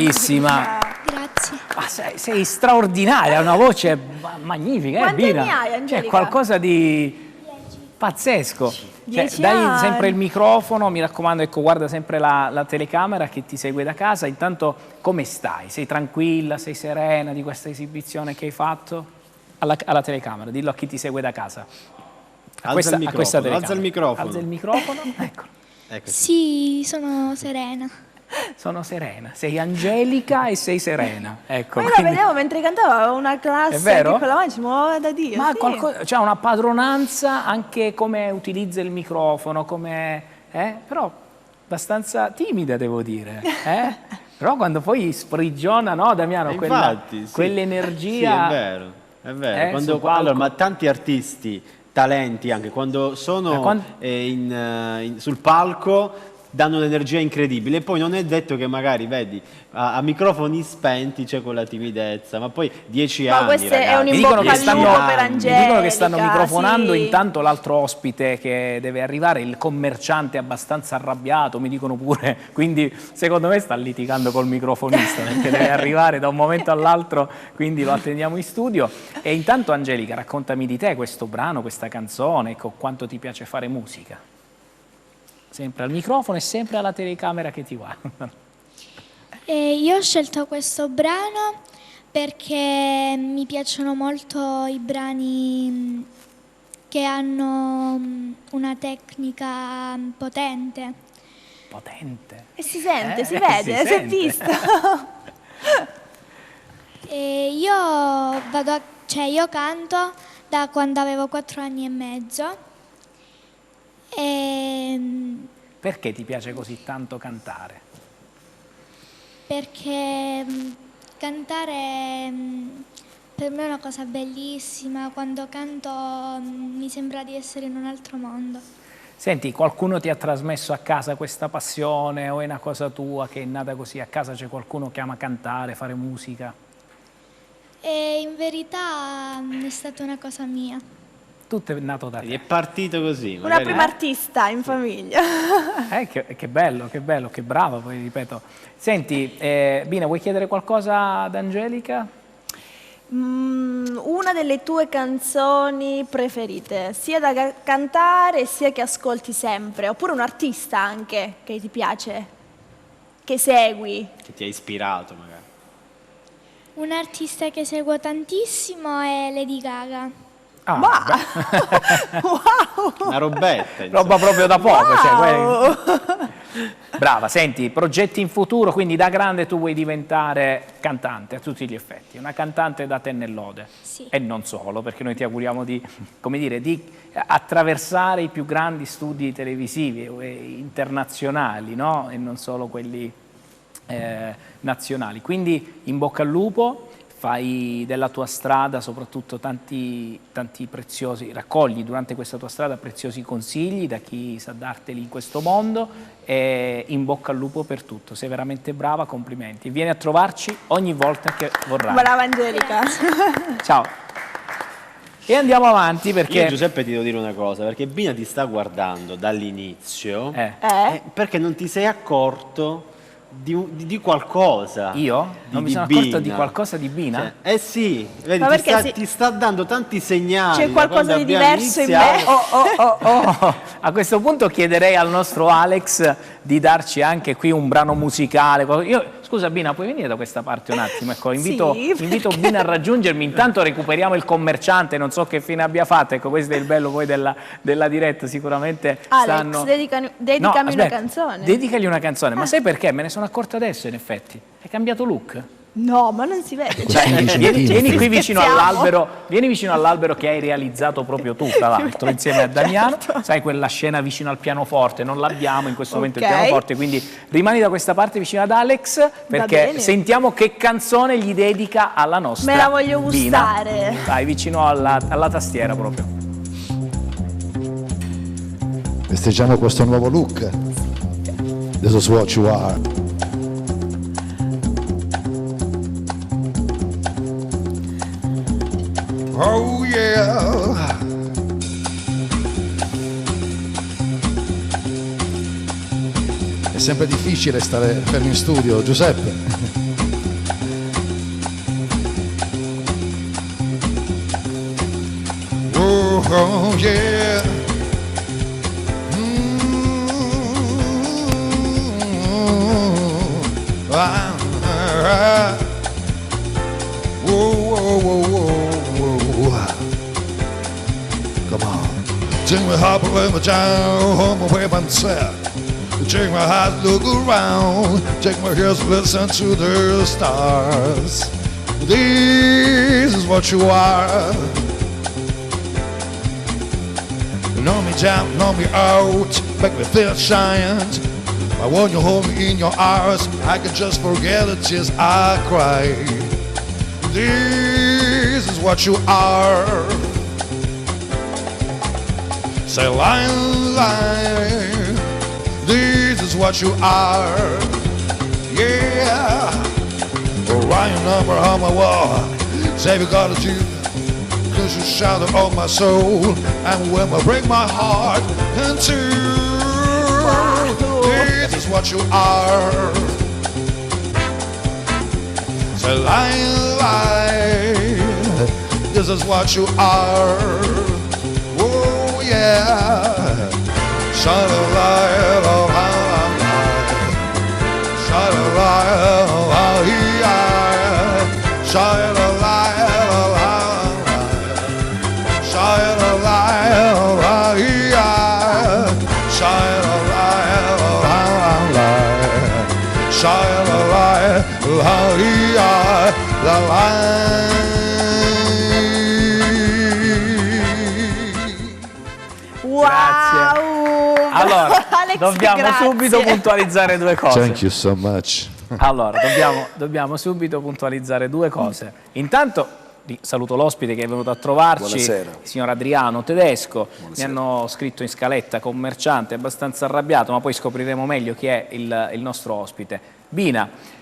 Speaker 1: bravissima.
Speaker 11: Grazie.
Speaker 1: Ma sei straordinaria, una voce magnifica,
Speaker 2: Quanti
Speaker 1: Bina?
Speaker 2: anni hai,
Speaker 1: Cioè,
Speaker 2: Angelica?
Speaker 1: qualcosa di pazzesco. Cioè,
Speaker 2: 10
Speaker 1: dai
Speaker 2: anni.
Speaker 1: sempre il microfono, mi raccomando, ecco, guarda sempre la telecamera che ti segue da casa. Intanto, come stai? Sei tranquilla, sei serena di questa esibizione che hai fatto? Alla telecamera, dillo a chi ti segue da casa. A
Speaker 3: Alza il
Speaker 1: a questa
Speaker 3: microfono,
Speaker 1: telecamera.
Speaker 3: alza il microfono.
Speaker 1: Alza il microfono, ecco.
Speaker 3: Ecco.
Speaker 11: Sì, sono serena.
Speaker 1: Sono serena, sei Angelica e sei serena. Ecco,
Speaker 2: Poi la
Speaker 1: quindi-
Speaker 2: vedevo mentre cantava, aveva una classe
Speaker 1: È vero?
Speaker 2: che con la mano si muoveva da Dio.
Speaker 1: Ma
Speaker 2: sì.
Speaker 1: c'è una padronanza anche come utilizza il microfono, come, però abbastanza timida devo dire. Però quando poi sprigiona, no Damiano,
Speaker 3: Infatti, sì.
Speaker 1: quell'energia...
Speaker 3: Sì, è vero.
Speaker 1: sul palco.
Speaker 3: Allora, ma tanti artisti, talenti anche, quando sono sul palco danno un'energia incredibile e poi non è detto che magari, vedi, a microfoni spenti c'è quella timidezza, ma poi 10
Speaker 2: Ma
Speaker 3: anni,
Speaker 2: questo è
Speaker 3: ragazzi.
Speaker 2: un
Speaker 1: Mi
Speaker 2: in
Speaker 1: dicono,
Speaker 2: bocca
Speaker 1: che
Speaker 2: al
Speaker 1: stanno,
Speaker 2: lupo per
Speaker 1: mi
Speaker 2: Angelica.
Speaker 1: dicono che stanno microfonando,
Speaker 2: sì.
Speaker 1: intanto l'altro ospite che deve arrivare, il commerciante è abbastanza arrabbiato, mi dicono pure, quindi secondo me sta litigando col microfonista perché deve arrivare da un momento all'altro, quindi lo attendiamo in studio. E intanto Angelica, raccontami di te questo brano, questa canzone, ecco, quanto ti piace fare musica. Sempre al microfono e sempre alla telecamera che ti guarda.
Speaker 11: Io ho scelto questo brano perché mi piacciono molto i brani che hanno una tecnica potente.
Speaker 1: Potente.
Speaker 2: E si sente, si
Speaker 1: Si
Speaker 2: vede, si è
Speaker 1: sente.
Speaker 2: visto.
Speaker 11: E io canto da quando avevo 4 anni e mezzo.
Speaker 1: Perché ti piace così tanto cantare?
Speaker 11: Perché cantare per me è una cosa bellissima, quando canto mi sembra di essere in un altro mondo.
Speaker 1: Senti, qualcuno ti ha trasmesso a casa questa passione o è una cosa tua che è nata così? A casa c'è qualcuno che ama cantare, fare musica?
Speaker 11: E in verità è stata una cosa mia.
Speaker 1: Tutto è nato da te.
Speaker 3: È partito così.
Speaker 2: Una
Speaker 3: magari-
Speaker 2: prima artista in famiglia.
Speaker 1: Che bello, che brava, poi ripeto. Senti, Bina, vuoi chiedere qualcosa ad Angelica?
Speaker 2: Una delle tue canzoni preferite, sia da cantare sia che ascolti sempre, oppure un artista anche che ti piace, che segui.
Speaker 3: Che ti ha ispirato magari.
Speaker 11: Un artista che seguo tantissimo è Lady Gaga.
Speaker 3: Una robetta. insomma.
Speaker 1: Roba proprio da poco.
Speaker 2: Wow!
Speaker 1: Brava, senti, progetti in futuro, quindi da grande tu vuoi diventare cantante a tutti gli effetti, una cantante da te nell'ode.
Speaker 11: Sì.
Speaker 1: E non solo, perché noi ti auguriamo di, come dire, di attraversare i più grandi studi televisivi internazionali, no? E non solo quelli nazionali. Quindi in bocca al lupo. Fai della tua strada soprattutto tanti preziosi, raccogli durante questa tua strada preziosi consigli da chi sa darteli in questo mondo e in bocca al lupo per tutto. Sei veramente brava, complimenti. Vieni a trovarci ogni volta che vorrai.
Speaker 2: Brava Angelica.
Speaker 1: Ciao. E andiamo avanti perché...
Speaker 3: Io Giuseppe ti devo dire una cosa, perché Bina ti sta guardando dall'inizio perché non ti sei accorto di qualcosa.
Speaker 1: Io? Non mi sono accorto di qualcosa di Bina?
Speaker 3: Sì, vedi,
Speaker 2: Ma perché
Speaker 3: ti sta dando tanti segnali.
Speaker 2: C'è qualcosa di diverso in me?
Speaker 1: A questo punto chiederei al nostro Alex di darci anche qui un brano musicale. Scusa Bina, puoi venire da questa parte un attimo? Ecco, invito Bina a raggiungermi, intanto recuperiamo il commerciante, non so che fine abbia fatto, ecco, questo è il bello poi della diretta, sicuramente
Speaker 2: Alex, dedicami una canzone.
Speaker 1: Dedicagli una canzone, ma sai perché? Me ne sono accorto adesso in effetti, hai cambiato look.
Speaker 2: No, ma non si vede.
Speaker 1: Vieni qui vicino all'albero che hai realizzato proprio tu, tra l'altro, insieme a Damiano. Sai quella scena vicino al pianoforte? Non l'abbiamo in questo momento il pianoforte, quindi rimani da questa parte vicino ad Alex perché sentiamo che canzone gli dedica alla nostra
Speaker 2: Me la voglio
Speaker 1: Bina.
Speaker 2: gustare.
Speaker 1: Vai vicino alla tastiera proprio.
Speaker 10: Festeggiamo questo nuovo look. This is what you are.
Speaker 9: Oh yeah.
Speaker 10: È sempre difficile stare fermi in studio, Giuseppe.
Speaker 9: oh yeah. Whoa, whoa, whoa, whoa, whoa. Come on. Take my heart away, my child, hold my way, my set. Take my heart, look around. Take my ears, listen to the stars. This is what you are. Know me down, know me out, make me feel giant. But when you hold me in your arms, I can just forget the tears I cry. This is what you are. Say lion, lion. This is what you are. Yeah. Orion number on my wall. Say we got a Jew. Cause you shadow of my soul. And when I break my heart in two. This is what you are. Say lion, lion. This is what you are. Oh yeah. Shine a light of how shine a light of how he are. Shine a light of how shine a light of how he are. Shine a light of how shine a light of how he are. The light.
Speaker 2: Wow!
Speaker 1: Allora,
Speaker 2: Alex,
Speaker 1: dobbiamo
Speaker 2: grazie.
Speaker 1: subito puntualizzare due cose.
Speaker 10: Thank you so much.
Speaker 1: Allora, dobbiamo subito puntualizzare due cose. Intanto saluto l'ospite che è venuto a trovarci,
Speaker 12: Buonasera.
Speaker 1: il signor Adriano Tedesco.
Speaker 12: Buonasera.
Speaker 1: Mi hanno scritto in scaletta commerciante, abbastanza arrabbiato, ma poi scopriremo meglio chi è il nostro ospite. Bina,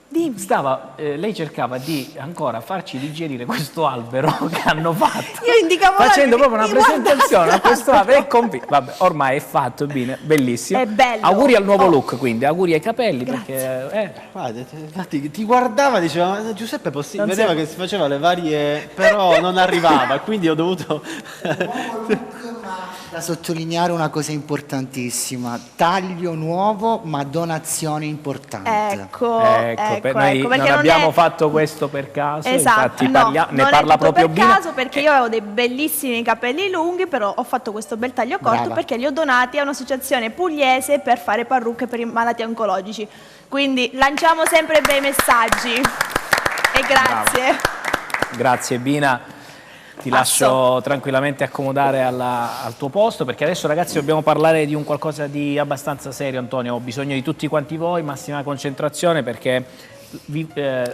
Speaker 1: lei cercava di ancora farci digerire questo albero che hanno fatto.
Speaker 2: Io indicavo
Speaker 1: facendo proprio una
Speaker 2: mi guardate,
Speaker 1: presentazione a questo albero e vabbè, ormai è fatto, Bina, bellissimo.
Speaker 2: È bello.
Speaker 1: Auguri al nuovo look, quindi, auguri ai capelli. Perché,
Speaker 3: Guarda, infatti ti guardava, diceva ma Giuseppe
Speaker 1: Non
Speaker 3: vedeva
Speaker 1: si-
Speaker 3: che si faceva le varie, però non arrivava, quindi ho dovuto
Speaker 7: Da sottolineare una cosa importantissima: taglio nuovo ma donazione importante.
Speaker 2: Ecco,
Speaker 1: noi
Speaker 2: perché
Speaker 1: non abbiamo fatto questo per caso,
Speaker 2: Esatto,
Speaker 1: infatti
Speaker 2: no,
Speaker 1: ne
Speaker 2: non è
Speaker 1: parla
Speaker 2: tutto
Speaker 1: proprio
Speaker 2: per
Speaker 1: Bina.
Speaker 2: caso, perché io avevo dei bellissimi capelli lunghi, però ho fatto questo bel taglio corto
Speaker 7: Brava.
Speaker 2: perché li ho donati a un'associazione pugliese per fare parrucche per i malati oncologici. Quindi lanciamo sempre bei messaggi. E grazie.
Speaker 1: Grazie Bina, ti lascio tranquillamente accomodare al tuo posto, perché adesso ragazzi dobbiamo parlare di un qualcosa di abbastanza serio. Antonio, ho bisogno di tutti quanti voi, massima concentrazione, perché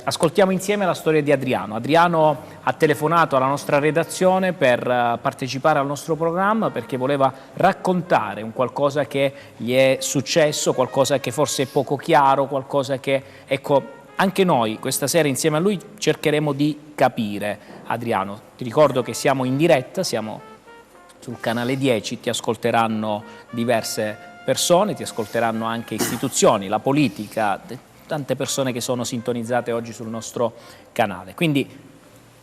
Speaker 1: ascoltiamo insieme la storia di Adriano. Adriano ha telefonato alla nostra redazione per partecipare al nostro programma perché voleva raccontare un qualcosa che gli è successo, qualcosa che forse è poco chiaro, qualcosa che, ecco, anche noi questa sera insieme a lui cercheremo di capire. Adriano, ti ricordo che siamo in diretta, siamo sul canale 10, ti ascolteranno diverse persone, ti ascolteranno anche istituzioni, la politica, tante persone che sono sintonizzate oggi sul nostro canale. Quindi,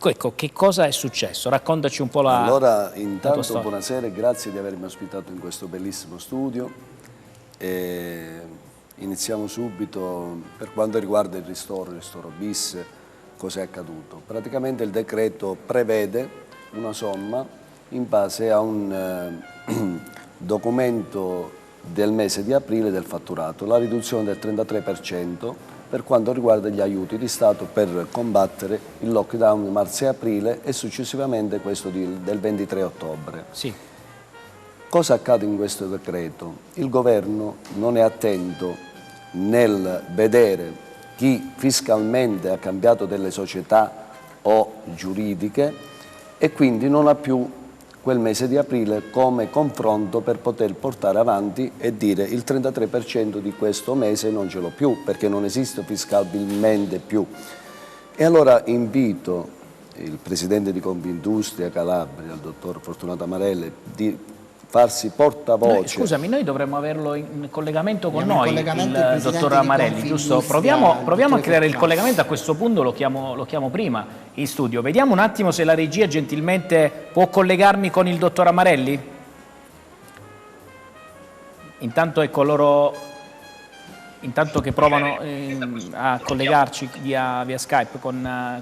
Speaker 1: ecco, che cosa è successo? Raccontaci un po' la
Speaker 12: Allora,
Speaker 1: tua
Speaker 12: intanto
Speaker 1: storia.
Speaker 12: buonasera e grazie di avermi ospitato in questo bellissimo studio. Iniziamo subito per quanto riguarda il ristoro bis, cosa è accaduto. Praticamente il decreto prevede una somma in base a un documento del mese di aprile del fatturato, la riduzione del 33% per quanto riguarda gli aiuti di Stato per combattere il lockdown di marzo e aprile e successivamente questo del 23 ottobre.
Speaker 1: Sì.
Speaker 12: Cosa accade in questo decreto? Il governo non è attento nel vedere chi fiscalmente ha cambiato delle società o giuridiche e quindi non ha più quel mese di aprile come confronto per poter portare avanti e dire il 33% di questo mese non ce l'ho più perché non esiste fiscalmente più. E allora invito il presidente di Confindustria Calabria, il dottor Fortunato Amarelle, di farsi portavoce.
Speaker 1: Scusami, noi dovremmo averlo in collegamento con
Speaker 7: Abbiamo
Speaker 1: noi,
Speaker 7: in collegamento il
Speaker 1: il
Speaker 7: presidente
Speaker 1: dottor
Speaker 7: di
Speaker 1: Amarelli, giusto?
Speaker 7: Confindustria,
Speaker 1: Proviamo a
Speaker 7: il
Speaker 1: creare il
Speaker 7: dottor
Speaker 1: collegamento, a questo punto lo chiamo prima in studio. Vediamo un attimo se la regia gentilmente può collegarmi con il dottor Amarelli. Intanto ecco loro, intanto che provano a collegarci via Skype con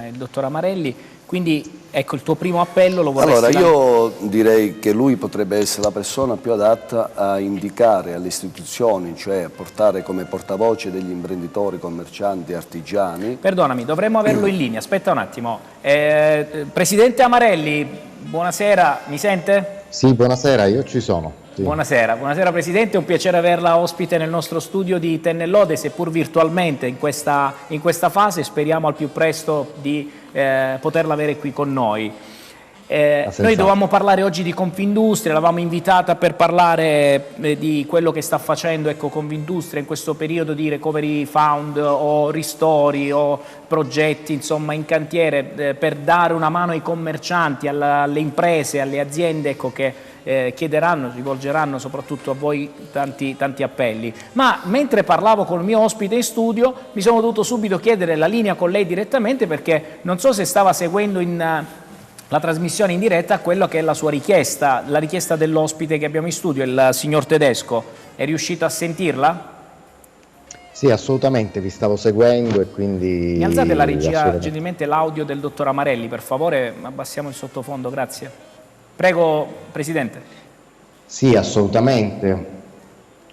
Speaker 1: il dottor Amarelli, quindi ecco il tuo primo appello lo vorresti...
Speaker 12: Allora, io direi che lui potrebbe essere la persona più adatta a indicare alle istituzioni, cioè a portare come portavoce degli imprenditori, commercianti, artigiani.
Speaker 1: Perdonami, dovremmo averlo in linea, aspetta un attimo. Presidente Amarelli, buonasera, mi sente?
Speaker 13: Sì, buonasera, io ci sono. Sì.
Speaker 1: Buonasera Presidente, è un piacere averla ospite nel nostro studio di Tennellode, seppur virtualmente in questa fase, speriamo al più presto di poterla avere qui con noi. Noi dovevamo parlare oggi di Confindustria, l'avevamo invitata per parlare di quello che sta facendo Confindustria in questo periodo di recovery fund o ristori o progetti insomma in cantiere per dare una mano ai commercianti, alle imprese, alle aziende che chiederanno, rivolgeranno soprattutto a voi tanti appelli. Ma mentre parlavo con il mio ospite in studio mi sono dovuto subito chiedere la linea con lei direttamente, perché non so se stava seguendo la trasmissione in diretta, quello che è la sua richiesta, la richiesta dell'ospite che abbiamo in studio, il signor Tedesco. È riuscito a sentirla?
Speaker 13: Sì, assolutamente, vi stavo seguendo e quindi...
Speaker 1: Mi alzate la regia gentilmente l'audio del dottor Amarelli, per favore, abbassiamo il sottofondo, grazie. Prego, Presidente.
Speaker 13: Sì, assolutamente.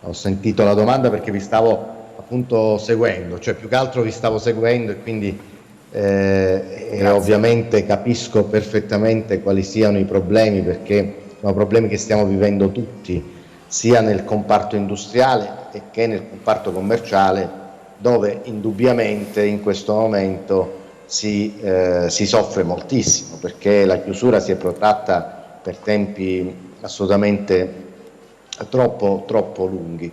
Speaker 13: Ho sentito la domanda perché vi stavo appunto seguendo, cioè più che altro vi stavo seguendo e quindi ovviamente capisco perfettamente quali siano i problemi, perché sono problemi che stiamo vivendo tutti, sia nel comparto industriale che nel comparto commerciale, dove indubbiamente in questo momento si soffre moltissimo, perché la chiusura si è protratta per tempi assolutamente troppo lunghi.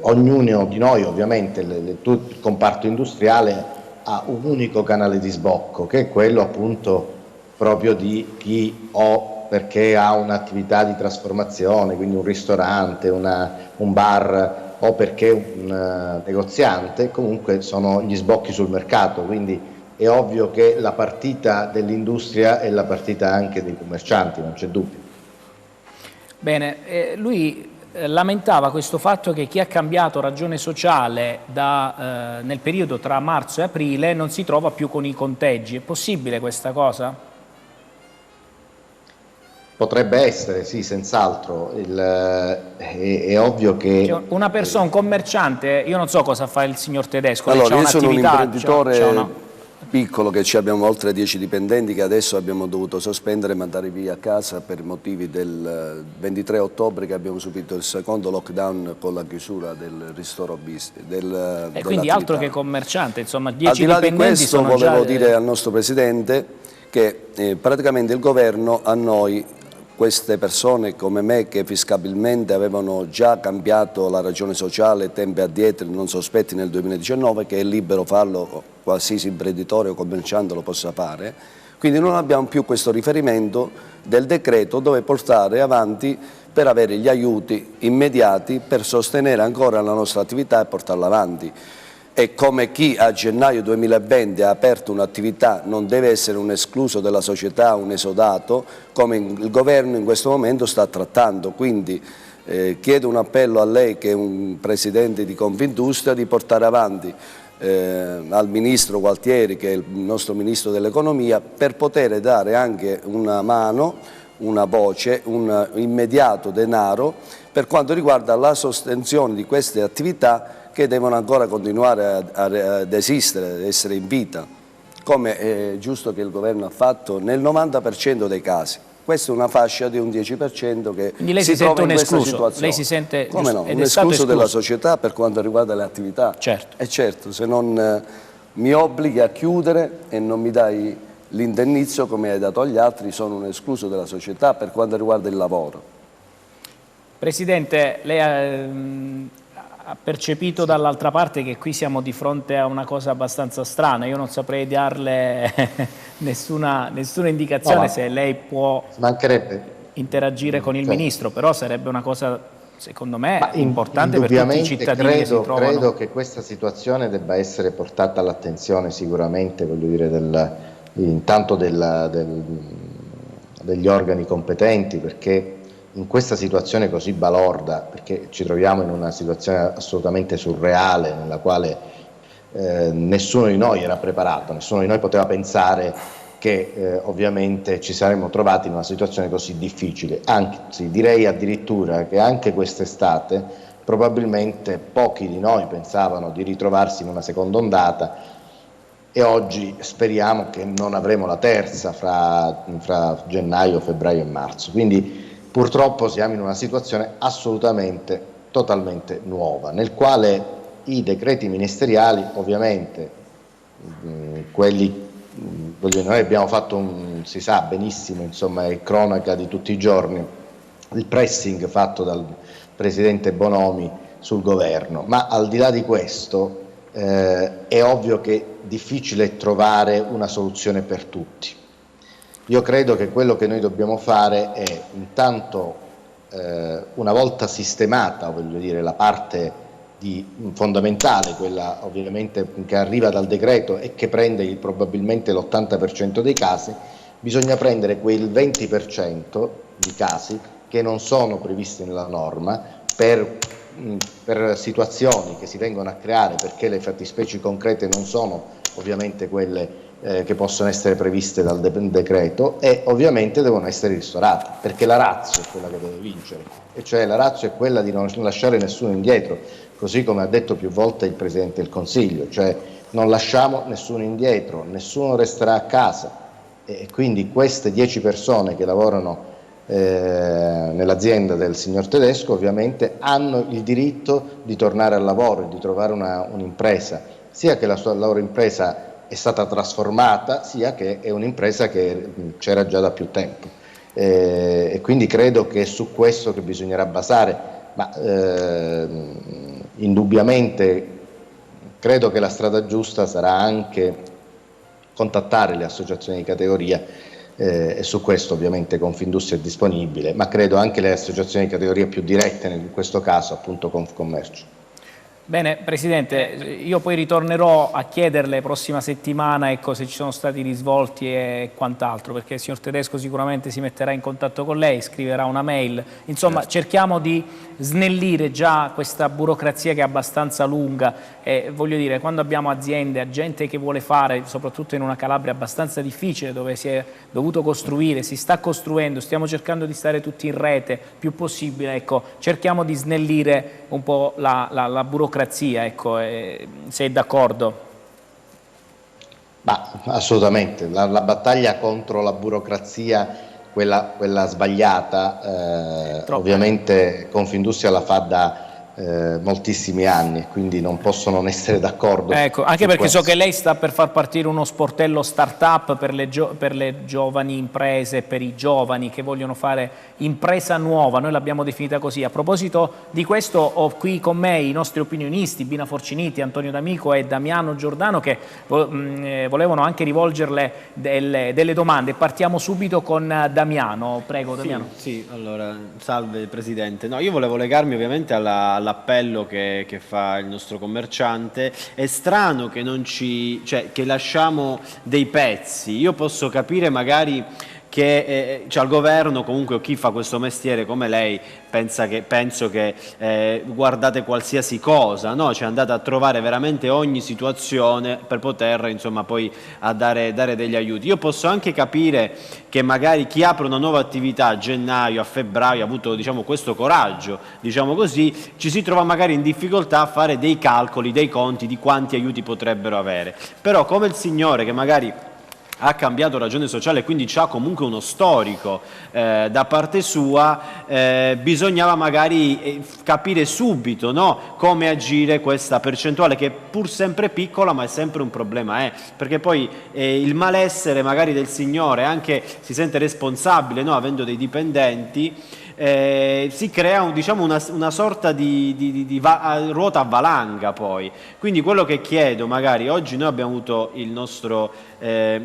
Speaker 13: Ognuno di noi ovviamente, tutto il comparto industriale ha un unico canale di sbocco, che è quello appunto proprio di chi perché ha un'attività di trasformazione, quindi un ristorante, un bar, o perché un negoziante, comunque sono gli sbocchi sul mercato, quindi è ovvio che la partita dell'industria è la partita anche dei commercianti, non c'è dubbio.
Speaker 1: Bene, lui lamentava questo fatto che chi ha cambiato ragione sociale nel periodo tra marzo e aprile non si trova più con i conteggi. È possibile questa cosa?
Speaker 13: Potrebbe essere, sì, senz'altro. È ovvio che...
Speaker 1: Cioè, una persona, un commerciante, io non so cosa fa il signor Tedesco.
Speaker 12: Allora, io sono un imprenditore piccolo, che abbiamo oltre 10 dipendenti che adesso abbiamo dovuto sospendere e mandare via a casa per motivi del 23 ottobre, che abbiamo subito il secondo lockdown con la chiusura del ristoro business.
Speaker 1: E quindi altro che commerciante, insomma 10
Speaker 12: Al di là
Speaker 1: dipendenti
Speaker 12: di questo,
Speaker 1: sono
Speaker 12: volevo
Speaker 1: già...
Speaker 12: dire al nostro Presidente che praticamente il governo a noi, queste persone come me che fiscalmente avevano già cambiato la ragione sociale tempi addietro, non sospetti nel 2019, che è libero farlo, qualsiasi imprenditore o commerciante lo possa fare, quindi non abbiamo più questo riferimento del decreto dove portare avanti per avere gli aiuti immediati per sostenere ancora la nostra attività e portarla avanti. E come chi a gennaio 2020 ha aperto un'attività non deve essere un escluso della società, un esodato, come il governo in questo momento sta trattando. Quindi chiedo un appello a lei, che è un presidente di Confindustria, di portare avanti al ministro Gualtieri, che è il nostro ministro dell'economia, per poter dare anche una mano, una voce, un immediato denaro per quanto riguarda la sospensione di queste attività che devono ancora continuare ad esistere, ad essere in vita, come è giusto che il governo ha fatto nel 90% dei casi. Questa è una fascia di un 10% che
Speaker 1: lei
Speaker 12: si trova in questa
Speaker 1: escluso.
Speaker 12: situazione.
Speaker 1: Lei si sente
Speaker 12: come no?
Speaker 1: ed
Speaker 12: Un
Speaker 1: è stato
Speaker 12: escluso della
Speaker 1: escluso.
Speaker 12: società per quanto riguarda le attività.
Speaker 1: Certo.
Speaker 12: E certo, se non mi obblighi a chiudere e non mi dai l'indennizzo come hai dato agli altri, sono un escluso della società per quanto riguarda il lavoro.
Speaker 1: Presidente, lei ha percepito dall'altra parte che qui siamo di fronte a una cosa abbastanza strana. Io non saprei darle nessuna indicazione,
Speaker 13: No,
Speaker 1: se lei può...
Speaker 13: Mancherebbe.
Speaker 1: interagire con il Ministro, però sarebbe una cosa, secondo me, importante per tutti i
Speaker 13: Indubbiamente
Speaker 1: cittadini che si trovano.
Speaker 13: credo che questa situazione debba essere portata all'attenzione sicuramente, voglio dire, intanto degli organi competenti, perché in questa situazione così balorda, perché ci troviamo in una situazione assolutamente surreale nella quale nessuno di noi era preparato, nessuno di noi poteva pensare che ovviamente ci saremmo trovati in una situazione così difficile, anzi direi addirittura che anche quest'estate probabilmente pochi di noi pensavano di ritrovarsi in una seconda ondata e oggi speriamo che non avremo la terza fra gennaio, febbraio e marzo. Quindi purtroppo siamo in una situazione assolutamente, totalmente nuova, nel quale i decreti ministeriali, ovviamente, noi abbiamo fatto si sa benissimo, insomma, è cronaca di tutti i giorni, il pressing fatto dal Presidente Bonomi sul governo, ma al di là di questo è ovvio che è difficile trovare una soluzione per tutti. Io credo che quello che noi dobbiamo fare è intanto, una volta sistemata, voglio dire, la parte fondamentale, quella ovviamente che arriva dal decreto e che prende probabilmente l'80% dei casi, bisogna prendere quel 20% di casi che non sono previsti nella norma per situazioni che si vengono a creare perché le fattispecie concrete non sono ovviamente quelle che possono essere previste dal decreto e ovviamente devono essere ristorate, perché la ratio è quella che deve vincere, e cioè la ratio è quella di non lasciare nessuno indietro, così come ha detto più volte il Presidente del Consiglio, cioè non lasciamo nessuno indietro, nessuno resterà a casa e quindi queste 10 persone che lavorano nell'azienda del signor Tedesco ovviamente hanno il diritto di tornare al lavoro e di trovare un'impresa, sia che la loro impresa è stata trasformata, sia che è un'impresa che c'era già da più tempo. E quindi credo che è su questo che bisognerà basare, ma indubbiamente credo che la strada giusta sarà anche contattare le associazioni di categoria e su questo ovviamente Confindustria è disponibile, ma credo anche le associazioni di categoria più dirette, in questo caso appunto Confcommercio.
Speaker 1: Bene, Presidente, io poi ritornerò a chiederle prossima settimana se ci sono stati risvolti e quant'altro, perché il signor Tedesco sicuramente si metterà in contatto con lei, scriverà una mail, insomma cerchiamo di snellire già questa burocrazia che è abbastanza lunga e voglio dire, quando abbiamo aziende, gente che vuole fare, soprattutto in una Calabria abbastanza difficile dove si è dovuto costruire, si sta costruendo, stiamo cercando di stare tutti in rete più possibile, ecco, cerchiamo di snellire un po' la burocrazia. Ecco, se è d'accordo.
Speaker 13: Assolutamente, la battaglia contro la burocrazia, quella sbagliata, ovviamente Confindustria la fa da moltissimi anni, quindi non posso non essere d'accordo.
Speaker 1: Ecco, anche perché so che lei sta per far partire uno sportello start-up per le giovani imprese, per i giovani che vogliono fare impresa nuova, noi l'abbiamo definita così. A proposito di questo ho qui con me i nostri opinionisti, Bina Forciniti, Antonio D'Amico e Damiano Giordano, che volevano anche rivolgerle delle domande. Partiamo subito con Damiano, prego Damiano.
Speaker 3: Sì, allora, salve Presidente. No, io volevo legarmi ovviamente all'appello che fa il nostro commerciante. È strano che che lasciamo dei pezzi. Io posso capire magari che al governo comunque o chi fa questo mestiere come lei penso che guardate qualsiasi cosa, no? Cioè andate a trovare veramente ogni situazione per poter insomma poi dare degli aiuti. Io posso anche capire che magari chi apre una nuova attività a gennaio, a febbraio ha avuto questo coraggio, così, ci si trova magari in difficoltà a fare dei calcoli, dei conti di quanti aiuti potrebbero avere. Però come il signore che magari ha cambiato ragione sociale e quindi c'ha comunque uno storico da parte sua, bisognava magari capire subito, no? Come agire questa percentuale che è pur sempre piccola ma è sempre un problema, perché poi il malessere magari del signore anche si sente responsabile, no? Avendo dei dipendenti, si crea diciamo, una sorta di ruota a valanga poi. Quindi quello che chiedo, magari oggi noi abbiamo avuto il nostro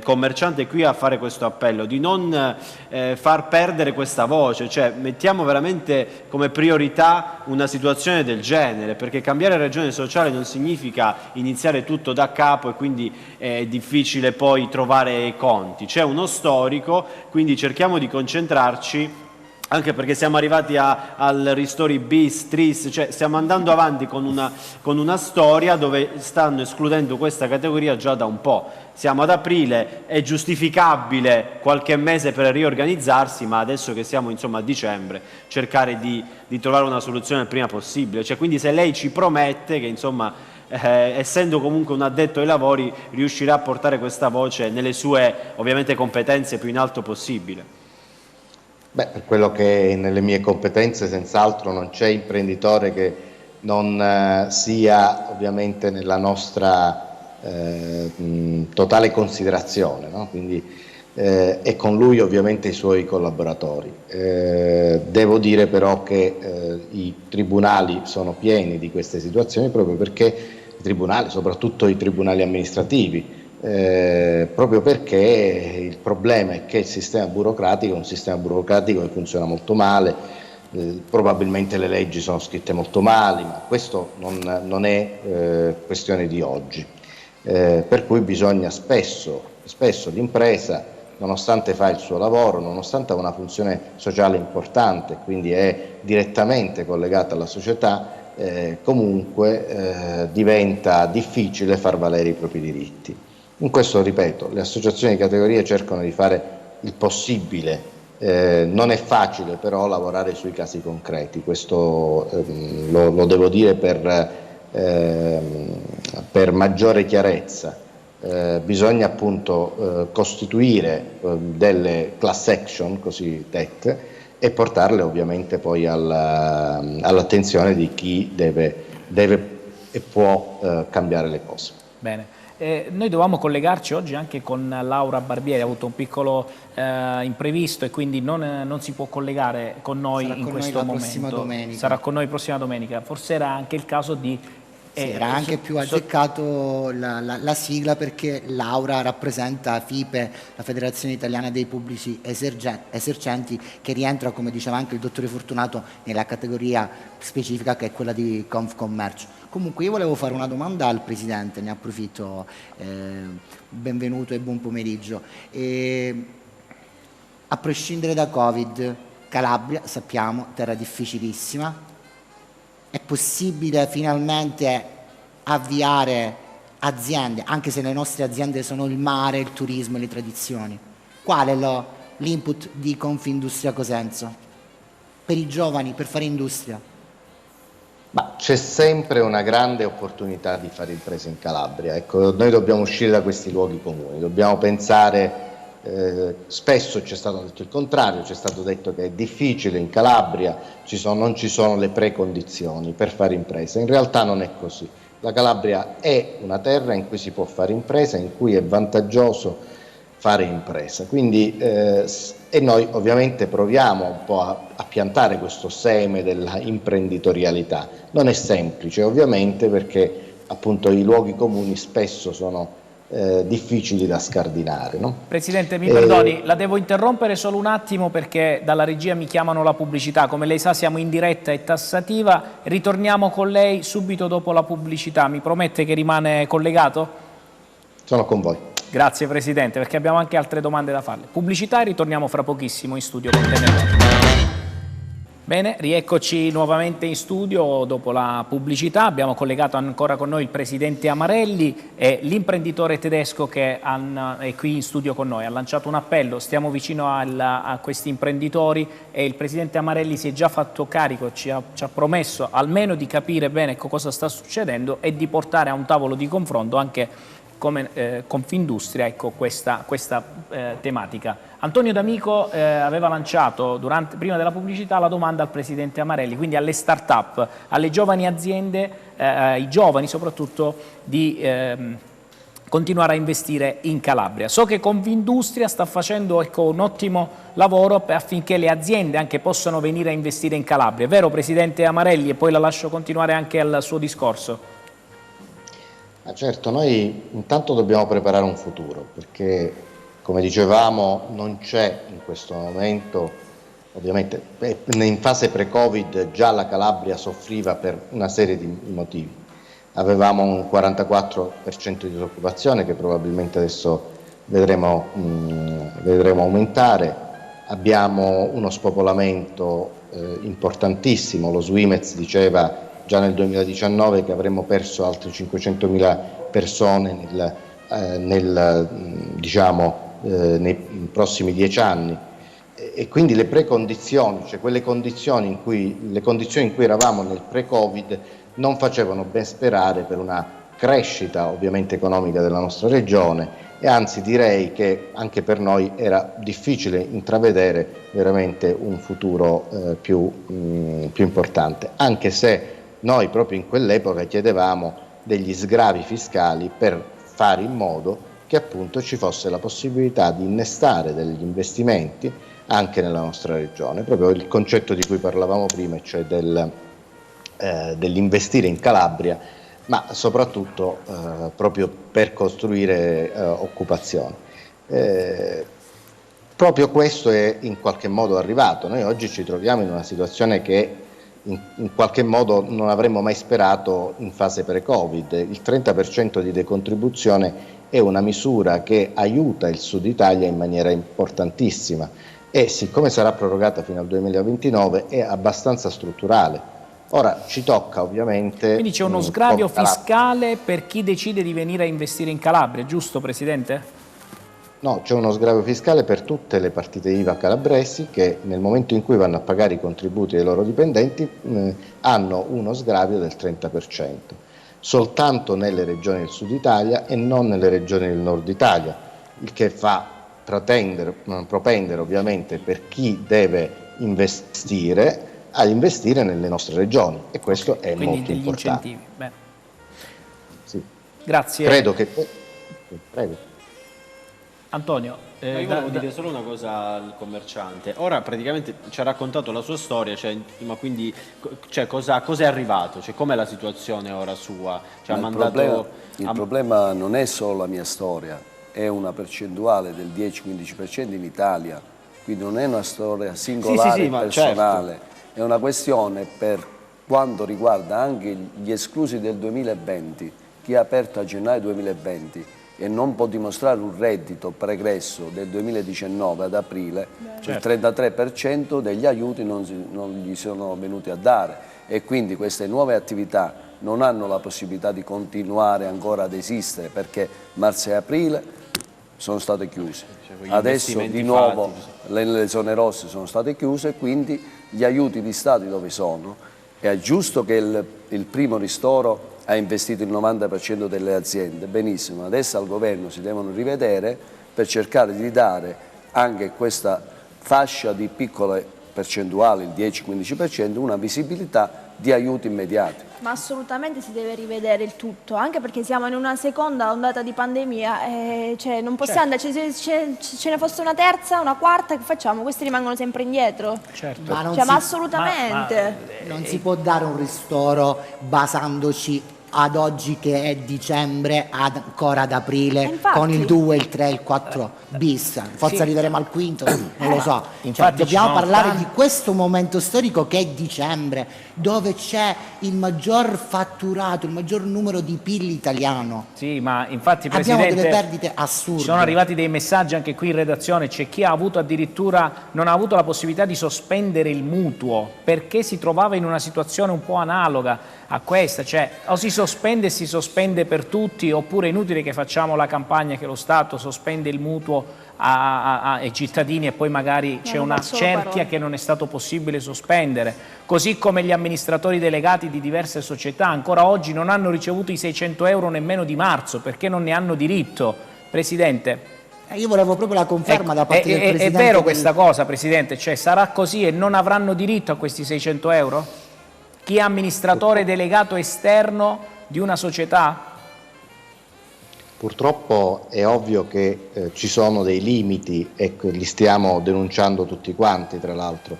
Speaker 3: commerciante qui a fare questo appello, di non far perdere questa voce, cioè mettiamo veramente come priorità una situazione del genere, perché cambiare ragione sociale non significa iniziare tutto da capo e quindi è difficile poi trovare i conti. C'è uno storico, quindi cerchiamo di concentrarci, anche perché siamo arrivati al ristori bis, tris, cioè stiamo andando avanti con una storia dove stanno escludendo questa categoria già da un po'. Siamo ad aprile, è giustificabile qualche mese per riorganizzarsi, ma adesso che siamo insomma a dicembre, cercare di trovare una soluzione il prima possibile. Cioè, quindi se lei ci promette che insomma, essendo comunque un addetto ai lavori, riuscirà a portare questa voce nelle sue ovviamente competenze più in alto possibile.
Speaker 13: Beh, per quello che è nelle mie competenze, senz'altro non c'è imprenditore che non sia ovviamente nella nostra totale considerazione, no? Quindi, e con lui ovviamente i suoi collaboratori. Devo dire però che i tribunali sono pieni di queste situazioni, proprio perché i tribunali, soprattutto i tribunali amministrativi, proprio perché il problema è che il sistema burocratico è un sistema burocratico che funziona molto male, probabilmente le leggi sono scritte molto male, ma questo non è questione di oggi, per cui bisogna spesso l'impresa, nonostante fa il suo lavoro, nonostante ha una funzione sociale importante, quindi è direttamente collegata alla società, comunque diventa difficile far valere i propri diritti. In questo, ripeto, le associazioni di categoria cercano di fare il possibile, non è facile però lavorare sui casi concreti, questo lo devo dire per maggiore chiarezza. Bisogna appunto costituire delle class action cosiddette e portarle ovviamente poi all'attenzione di chi deve e può cambiare le cose.
Speaker 1: Bene. Noi dovevamo collegarci oggi anche con Laura Barbieri, ha avuto un piccolo imprevisto e quindi non si può collegare con noi in questo momento. Sarà con noi prossima domenica. Forse era anche il caso di...
Speaker 7: era anche più azzeccato la sigla, perché Laura rappresenta FIPE, la Federazione Italiana dei Pubblici Esercenti, che rientra, come diceva anche il dottore Fortunato, nella categoria specifica che è quella di Confcommercio. Comunque io volevo fare una domanda al Presidente, ne approfitto, benvenuto e buon pomeriggio. A prescindere da Covid, Calabria, sappiamo, terra difficilissima, è possibile finalmente avviare aziende, anche se le nostre aziende sono il mare, il turismo e le tradizioni? Qual è l'input di Confindustria Cosenzo per i giovani, per fare industria?
Speaker 13: Ma c'è sempre una grande opportunità di fare imprese in Calabria. Ecco, noi dobbiamo uscire da questi luoghi comuni, dobbiamo pensare, spesso ci è stato detto il contrario, ci è stato detto che è difficile in Calabria, non ci sono le precondizioni per fare imprese. In realtà non è così. La Calabria è una terra in cui si può fare impresa, in cui è vantaggioso fare impresa. Quindi, e noi ovviamente proviamo un po' a piantare questo seme della imprenditorialità. Non è semplice ovviamente, perché appunto i luoghi comuni spesso sono difficili da scardinare, no?
Speaker 1: Presidente, mi perdoni, la devo interrompere solo un attimo perché dalla regia mi chiamano la pubblicità. Come lei sa siamo in diretta e tassativa, ritorniamo con lei subito dopo la pubblicità. Mi promette che rimane collegato?
Speaker 13: Sono con voi.
Speaker 1: Grazie Presidente, perché abbiamo anche altre domande da farle. Pubblicità e ritorniamo fra pochissimo in studio con Tenerife. Bene, rieccoci nuovamente in studio dopo la pubblicità. Abbiamo collegato ancora con noi il Presidente Amarelli e l'imprenditore tedesco che è qui in studio con noi. Ha lanciato un appello, stiamo vicino a questi imprenditori e il Presidente Amarelli si è già fatto carico, ci ha promesso almeno di capire bene cosa sta succedendo e di portare a un tavolo di confronto anche come Confindustria, ecco, questa tematica. Antonio D'Amico aveva lanciato prima della pubblicità la domanda al Presidente Amarelli, quindi alle start-up, alle giovani aziende, ai giovani soprattutto, di continuare a investire in Calabria. So che Confindustria sta facendo un ottimo lavoro affinché le aziende anche possano venire a investire in Calabria. Vero Presidente Amarelli? E poi la lascio continuare anche al suo discorso.
Speaker 13: Certo, noi intanto dobbiamo preparare un futuro, perché come dicevamo non c'è in questo momento, ovviamente in fase pre-Covid già la Calabria soffriva per una serie di motivi. Avevamo un 44% di disoccupazione che probabilmente adesso vedremo aumentare, abbiamo uno spopolamento importantissimo, lo Svimez diceva già nel 2019 che avremmo perso altre 500.000 persone nei prossimi 10 anni e quindi le precondizioni, cioè le condizioni in cui eravamo nel pre-Covid non facevano ben sperare per una crescita ovviamente economica della nostra regione e anzi direi che anche per noi era difficile intravedere veramente un futuro più importante, anche se noi proprio in quell'epoca chiedevamo degli sgravi fiscali per fare in modo che appunto ci fosse la possibilità di innestare degli investimenti anche nella nostra regione, proprio il concetto di cui parlavamo prima, cioè dell'investire in Calabria, ma soprattutto proprio per costruire occupazione. Proprio questo è in qualche modo arrivato. Noi oggi ci troviamo in una situazione che in qualche modo non avremmo mai sperato in fase pre-Covid. Il 30% di decontribuzione è una misura che aiuta il Sud Italia in maniera importantissima e siccome sarà prorogata fino al 2029 è abbastanza strutturale. Ora ci tocca ovviamente...
Speaker 1: Quindi c'è uno sgravio fiscale per chi decide di venire a investire in Calabria, giusto Presidente?
Speaker 13: No, c'è uno sgravio fiscale per tutte le partite IVA calabresi che nel momento in cui vanno a pagare i contributi dei loro dipendenti hanno uno sgravio del 30%, soltanto nelle regioni del Sud Italia e non nelle regioni del Nord Italia, il che fa propendere ovviamente per chi deve investire a investire nelle nostre regioni e questo è
Speaker 1: quindi
Speaker 13: molto
Speaker 1: degli
Speaker 13: importante.
Speaker 1: incentivi. Beh.
Speaker 13: Sì.
Speaker 1: Grazie.
Speaker 13: Credo che... Prego.
Speaker 1: Antonio.
Speaker 3: Io volevo dire solo una cosa al commerciante. Ora praticamente ci ha raccontato la sua storia, ma quindi cosa è arrivato? Cioè, com'è la situazione ora sua? Cioè,
Speaker 12: Il problema non è solo la mia storia, è una percentuale del 10-15% in Italia, quindi non è una storia singolare, personale, certo. È una questione per quanto riguarda anche gli esclusi del 2020, chi ha aperto a gennaio 2020 e non può dimostrare un reddito pregresso del 2019 ad aprile, certo. Il 33% degli aiuti non gli sono venuti a dare e quindi queste nuove attività non hanno la possibilità di continuare ancora ad esistere perché marzo e aprile sono state chiuse. Adesso di nuovo le zone rosse sono state chiuse, quindi gli aiuti di Stato dove sono? È giusto che il primo ristoro ha investito il 90% delle aziende, benissimo, adesso al governo si devono rivedere per cercare di dare anche questa fascia di piccole percentuali, il 10-15%, una visibilità di aiuti immediati.
Speaker 2: Ma assolutamente si deve rivedere il tutto, anche perché siamo in una seconda ondata di pandemia e cioè non possiamo andare, se ce ne fosse una terza, una quarta, che facciamo? Questi rimangono sempre indietro.
Speaker 1: Certo.
Speaker 2: Ma assolutamente.
Speaker 7: Non si può dare un ristoro basandoci ad oggi che è dicembre, ancora ad aprile, con il 2, il 3, il 4 bis. Forse arriveremo al quinto, non lo so. Dobbiamo parlare di questo momento storico che è dicembre, dove c'è il maggior fatturato, il maggior numero di PIL italiano.
Speaker 1: Sì, ma infatti Presidente,
Speaker 7: abbiamo delle perdite assurde.
Speaker 1: Ci sono arrivati dei messaggi anche qui in redazione, c'è chi ha avuto addirittura, non ha avuto la possibilità di sospendere il mutuo perché si trovava in una situazione un po' analoga a questa, cioè o si sospende e si sospende per tutti oppure è inutile che facciamo la campagna che lo Stato sospende il mutuo ai cittadini e poi magari c'è una cerchia che non è stato possibile sospendere, così come gli amministratori delegati di diverse società ancora oggi non hanno ricevuto i 600 euro nemmeno di marzo perché non ne hanno diritto. Presidente,
Speaker 7: io volevo proprio la conferma da parte del Presidente.
Speaker 1: È vero questa cosa, Presidente? Cioè sarà così e non avranno diritto a questi 600 euro? Chi è amministratore delegato esterno di una società?
Speaker 13: Purtroppo è ovvio che ci sono dei limiti e li stiamo denunciando tutti quanti, tra l'altro.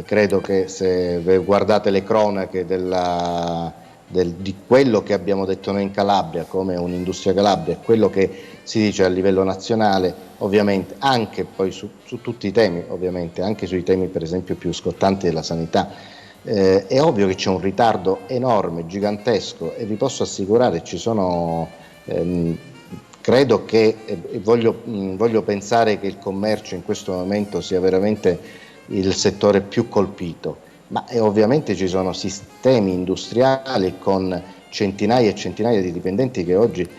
Speaker 13: Credo che se guardate le cronache di quello che abbiamo detto noi in Calabria come un'industria Calabria, quello che si dice a livello nazionale, ovviamente anche poi su tutti i temi, ovviamente anche sui temi per esempio più scottanti della sanità, è ovvio che c'è un ritardo enorme, gigantesco, e vi posso assicurare ci sono credo che voglio pensare che il commercio in questo momento sia veramente il settore più colpito, ma ovviamente ci sono sistemi industriali con centinaia e centinaia di dipendenti che oggi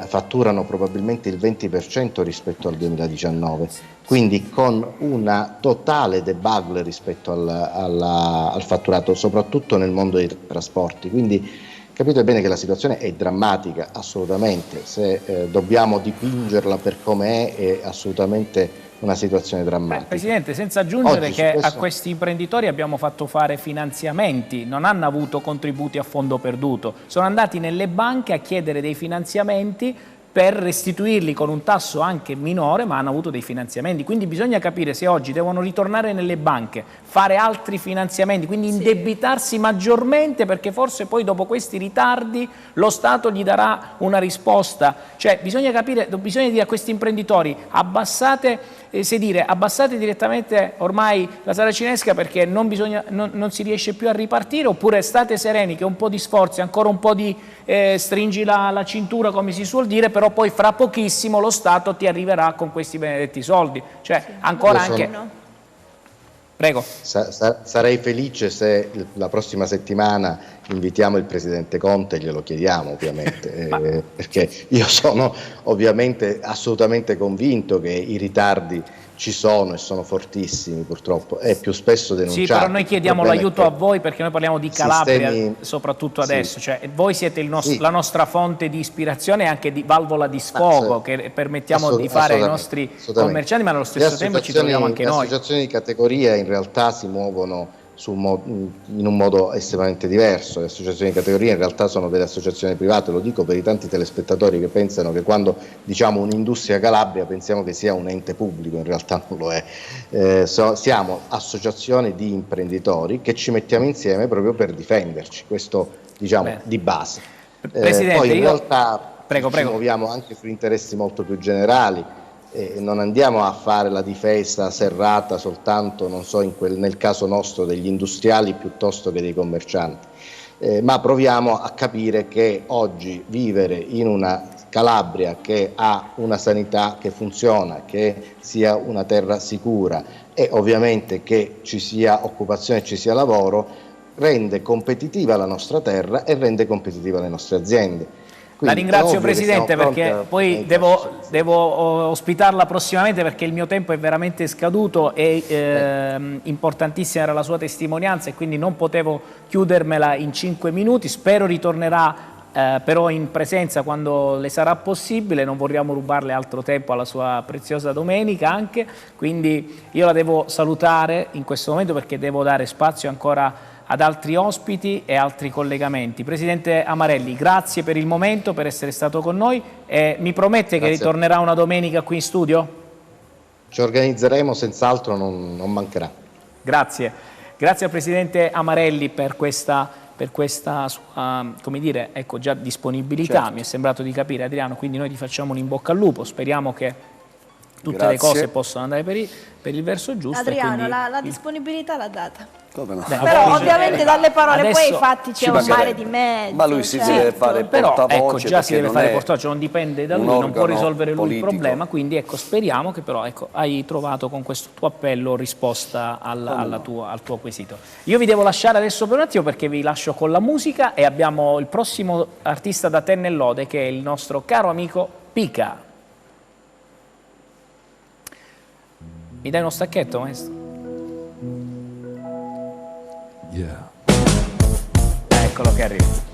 Speaker 13: fatturano probabilmente il 20% rispetto al 2019, quindi con una totale debacle rispetto al fatturato, soprattutto nel mondo dei trasporti. Quindi capite bene che la situazione è drammatica, assolutamente, se dobbiamo dipingerla per come è assolutamente una situazione drammatica.
Speaker 1: Presidente, senza aggiungere
Speaker 13: Oggi
Speaker 1: che
Speaker 13: su questo-
Speaker 1: a questi imprenditori abbiamo fatto fare finanziamenti, non hanno avuto contributi a fondo perduto, sono andati nelle banche a chiedere dei finanziamenti per restituirli con un tasso anche minore, ma hanno avuto dei finanziamenti. Quindi bisogna capire se oggi devono ritornare nelle banche, fare altri finanziamenti, quindi indebitarsi maggiormente, perché forse poi dopo questi ritardi lo Stato gli darà una risposta. Cioè bisogna capire, bisogna dire a questi imprenditori abbassate direttamente ormai la saracinesca perché non si riesce più a ripartire, oppure state sereni che un po' di sforzi, ancora un po' di stringi la cintura come si suol dire, però poi fra pochissimo lo Stato ti arriverà con questi benedetti soldi. Cioè ancora
Speaker 13: Io
Speaker 1: anche...
Speaker 13: sono-
Speaker 1: Prego.
Speaker 13: Sarei felice se la prossima settimana invitiamo il Presidente Conte e glielo chiediamo ovviamente, perché io sono ovviamente assolutamente convinto che i ritardi ci sono e sono fortissimi purtroppo e più spesso denunciati.
Speaker 1: Sì, però noi chiediamo
Speaker 13: Il problema
Speaker 1: l'aiuto
Speaker 13: è
Speaker 1: a
Speaker 13: che
Speaker 1: voi perché noi parliamo di Calabria,
Speaker 13: sistemi-
Speaker 1: soprattutto
Speaker 13: Sì.
Speaker 1: adesso. Cioè, voi siete
Speaker 13: Sì.
Speaker 1: la nostra fonte di ispirazione e anche di valvola di sfogo che permettiamo di fare ai nostri commercianti, ma nello stesso tempo ci troviamo anche
Speaker 13: le
Speaker 1: noi.
Speaker 13: associazioni di categoria in realtà si muovono in un modo estremamente diverso. Le associazioni di categoria in realtà sono delle associazioni private, lo dico per i tanti telespettatori che pensano che quando diciamo un'industria Calabria pensiamo che sia un ente pubblico, in realtà non lo è. Siamo associazioni di imprenditori che ci mettiamo insieme proprio per difenderci, questo diciamo di base.
Speaker 1: Presidente,
Speaker 13: Poi in
Speaker 1: io-
Speaker 13: realtà
Speaker 1: Prego.
Speaker 13: ci muoviamo anche su interessi molto più generali. Non andiamo a fare la difesa serrata soltanto, non so, nel caso nostro degli industriali piuttosto che dei commercianti, ma proviamo a capire che oggi vivere in una Calabria che ha una sanità che funziona, che sia una terra sicura e ovviamente che ci sia occupazione e ci sia lavoro, rende competitiva la nostra terra e rende competitiva le nostre aziende.
Speaker 1: La
Speaker 13: Quindi
Speaker 1: ringrazio
Speaker 13: è ovvio che
Speaker 1: Presidente
Speaker 13: siamo pronti
Speaker 1: perché
Speaker 13: a-
Speaker 1: poi devo ospitarla prossimamente perché il mio tempo è veramente scaduto e importantissima era la sua testimonianza e quindi non potevo chiudermela in 5 minuti. Spero ritornerà però in presenza quando le sarà possibile, non vogliamo rubarle altro tempo alla sua preziosa domenica anche, quindi io la devo salutare in questo momento perché devo dare spazio ancora ad altri ospiti e altri collegamenti. Presidente Amarelli, grazie per il momento, per essere stato con noi e mi promette che
Speaker 13: Grazie.
Speaker 1: ritornerà una domenica qui in studio?
Speaker 13: Ci organizzeremo, senz'altro non mancherà.
Speaker 1: Grazie. Grazie al Presidente Amarelli per questa sua, come dire, ecco, già disponibilità,
Speaker 12: Certo.
Speaker 1: mi è sembrato di capire Adriano, quindi noi ti facciamo un in bocca al lupo, speriamo che tutte le
Speaker 12: Grazie.
Speaker 1: cose possano andare per il verso giusto. e
Speaker 2: Adriano,
Speaker 1: quindi
Speaker 2: la disponibilità l'ha data.
Speaker 12: Come no?
Speaker 2: Però ovviamente dalle parole
Speaker 1: adesso
Speaker 2: poi ai fatti c'è
Speaker 12: ci
Speaker 2: un mare
Speaker 12: mancherebbe.
Speaker 2: di mezzo.
Speaker 12: Ma lui si
Speaker 2: certo.
Speaker 12: deve fare
Speaker 1: però
Speaker 12: portavoce,
Speaker 1: ecco, già si
Speaker 12: perché
Speaker 1: deve
Speaker 12: non
Speaker 1: fare
Speaker 12: è
Speaker 1: portavoce, non dipende da
Speaker 12: un
Speaker 1: lui, non può
Speaker 12: organo
Speaker 1: risolvere lui
Speaker 12: politico.
Speaker 1: il problema, quindi ecco, speriamo che però ecco, hai trovato con questo tuo appello risposta al tuo quesito. Io vi devo lasciare adesso per un attimo perché vi lascio con la musica e abbiamo il prossimo artista da Tenne e Lode che è il nostro caro amico Pica. Mi dai uno stacchetto, maestro?
Speaker 10: Yeah.
Speaker 1: Eccolo che arriva.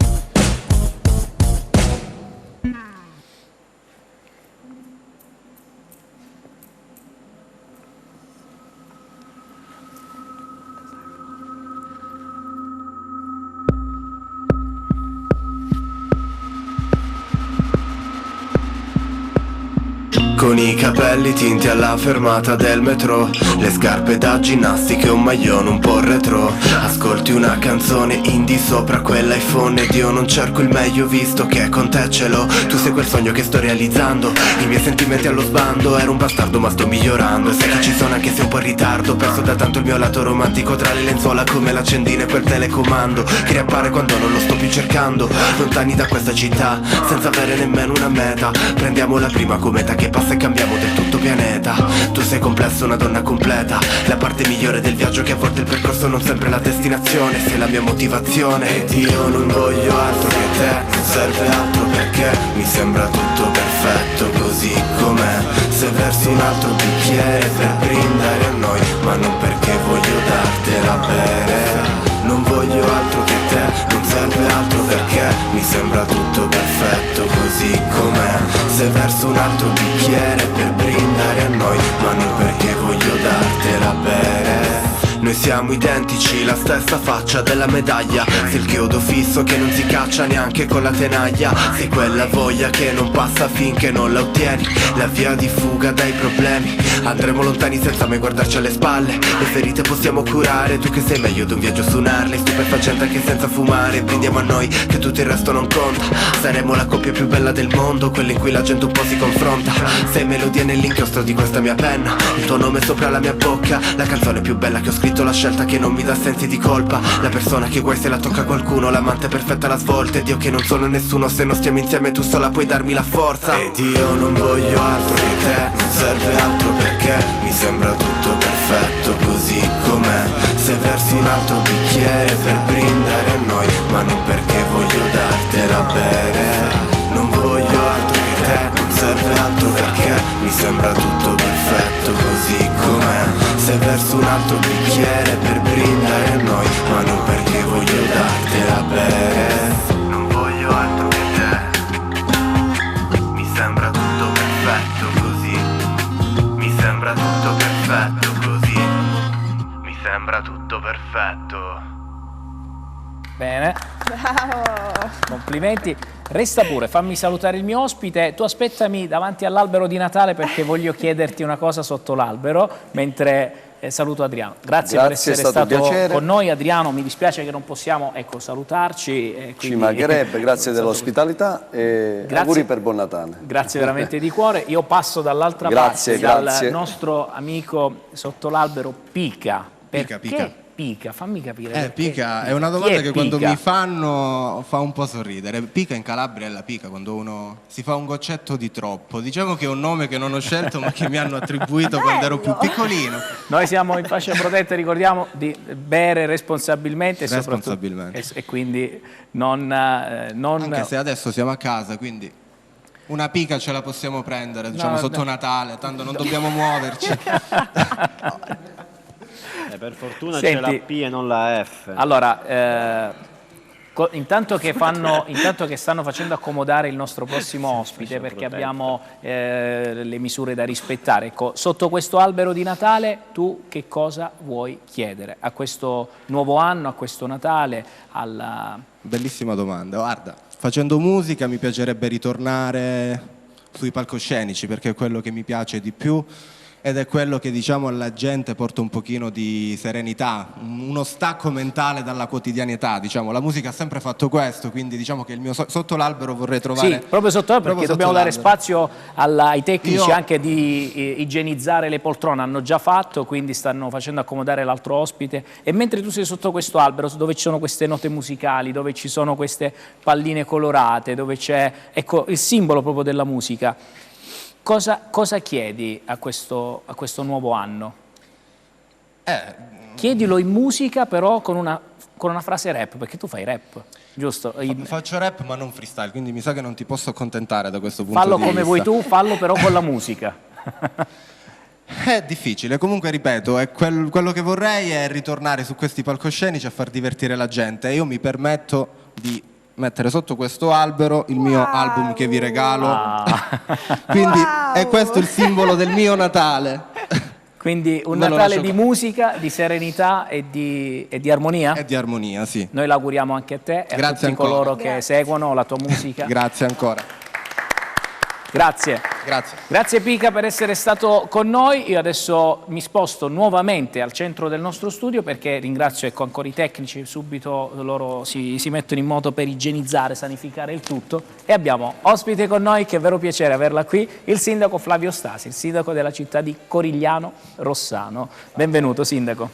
Speaker 14: con i capelli tinti alla fermata del metro, le scarpe da ginnastica e un maglione un po' retro. Ascolti una canzone indie sopra quell'iPhone ed io non cerco il meglio visto che con te ce l'ho. Tu sei quel sogno che sto realizzando, i miei sentimenti allo sbando. Ero un bastardo ma sto migliorando e sai che ci sono anche se un po' in ritardo. Perso da tanto il mio lato romantico tra le lenzuola come l'accendino e quel telecomando che riappare quando non lo sto più cercando. Lontani da questa città senza avere nemmeno una meta, prendiamo la prima cometa che passa e cambiamo del tutto pianeta. Tu sei complessa, una donna completa, la parte migliore del viaggio che a volte il percorso non sempre la destinazione. Sei la mia motivazione ed io non voglio altro che te, non serve altro perché mi sembra tutto perfetto così com'è. Se versi un altro bicchiere per brindare a noi, ma non perché voglio dartela bere. Non voglio altro che te, non serve altro perché mi sembra tutto perfetto così com'è. Se verso un altro bicchiere per brindare a noi, ma non perché voglio dartela bere. Noi siamo identici, la stessa faccia della medaglia. Sei il chiodo fisso che non si caccia neanche con la tenaglia. Sei quella voglia che non passa finché non la ottieni, la via di fuga dai problemi. Andremo lontani senza mai guardarci alle spalle, le ferite possiamo curare. Tu che sei meglio di un viaggio su Narli, stupefacente anche senza fumare. Brindiamo a noi che tutto il resto non conta. Saremo la coppia più bella del mondo, quella in cui la gente un po' si confronta. Sei melodia nell'inchiostro di questa mia penna, il tuo nome sopra la mia bocca. La canzone più bella che ho scritto, la scelta che non mi dà sensi di colpa. La persona che guai se la tocca qualcuno, l'amante perfetta alla svolta. Ed io che non sono nessuno, se non stiamo insieme tu sola puoi darmi la forza. Ed io non voglio altro che te, non serve altro perché mi sembra tutto perfetto così com'è. Se versi un altro bicchiere per brindare a noi, ma non perché voglio dartela bere. Non voglio altro che te, non serve altro perché mi sembra tutto perfetto così com'è. Se verso un altro bicchiere per brindare a noi, ma non perché voglio dartela bere. Non voglio altro che te, mi sembra tutto perfetto così. Mi sembra tutto perfetto così. Mi sembra tutto perfetto.
Speaker 1: Bene.
Speaker 2: Bravo.
Speaker 1: Complimenti. Resta pure, fammi salutare il mio ospite. Tu aspettami davanti all'albero di Natale perché voglio chiederti una cosa sotto l'albero mentre saluto Adriano. Grazie per essere stato con noi. Adriano, mi dispiace che non possiamo salutarci.
Speaker 12: Ci mancherebbe, grazie dell'ospitalità e auguri per buon Natale.
Speaker 1: Grazie veramente di cuore. Io passo dall'altra parte, dal nostro amico sotto l'albero Pica. Perché? Pica, fammi capire.
Speaker 15: Pica è una domanda che quando mi fanno fa un po' sorridere. Pica in Calabria è la pica, quando uno si fa un goccetto di troppo. Diciamo che è un nome che non ho scelto ma che mi hanno attribuito quando ero più piccolino.
Speaker 1: Noi siamo in fascia protetta, ricordiamo, di bere responsabilmente. E quindi non...
Speaker 15: Anche se adesso siamo a casa, quindi... Una pica ce la possiamo prendere, diciamo, sotto Natale, tanto non dobbiamo muoverci.
Speaker 3: Per fortuna c'è la P e non la F.
Speaker 1: Allora, intanto che stanno facendo accomodare il nostro prossimo ospite, perché abbiamo le misure da rispettare, ecco, sotto questo albero di Natale tu che cosa vuoi chiedere a questo nuovo anno, a questo Natale?
Speaker 15: Bellissima domanda. Guarda, facendo musica mi piacerebbe ritornare sui palcoscenici, perché è quello che mi piace di più. Ed è quello che, diciamo, alla gente porta un pochino di serenità, uno stacco mentale dalla quotidianità, diciamo. La musica ha sempre fatto questo, quindi diciamo che il mio sotto l'albero vorrei trovare...
Speaker 1: Sì, proprio sotto l'albero, perché dobbiamo dare spazio ai tecnici anche di igienizzare le poltrone, hanno già fatto, quindi stanno facendo accomodare l'altro ospite. E mentre tu sei sotto questo albero, dove ci sono queste note musicali, dove ci sono queste palline colorate, dove c'è, ecco, il simbolo proprio della musica, cosa chiedi a questo nuovo anno? Chiedilo in musica, però con una frase rap, perché tu fai rap, giusto?
Speaker 15: Faccio rap ma non freestyle, quindi mi sa che non ti posso accontentare da questo punto
Speaker 1: fallo
Speaker 15: di vista.
Speaker 1: Fallo come vuoi tu, fallo però con la musica.
Speaker 15: È difficile, comunque ripeto, quello che vorrei è ritornare su questi palcoscenici a far divertire la gente. E io mi permetto di mettere sotto questo albero il mio album che vi regalo. Quindi è questo il simbolo del mio Natale.
Speaker 1: Quindi un Natale di musica, di serenità e di armonia?
Speaker 15: E di armonia, sì.
Speaker 1: Noi l'auguriamo anche a te e a tutti coloro che seguono la tua musica.
Speaker 15: Grazie ancora.
Speaker 1: Grazie. Grazie Pica per essere stato con noi. Io adesso mi sposto nuovamente al centro del nostro studio perché ringrazio ancora i tecnici, subito loro si mettono in moto per igienizzare, sanificare il tutto e abbiamo ospite con noi, che è vero piacere averla qui, il sindaco Flavio Stasi, il sindaco della città di Corigliano Rossano. Benvenuto sindaco.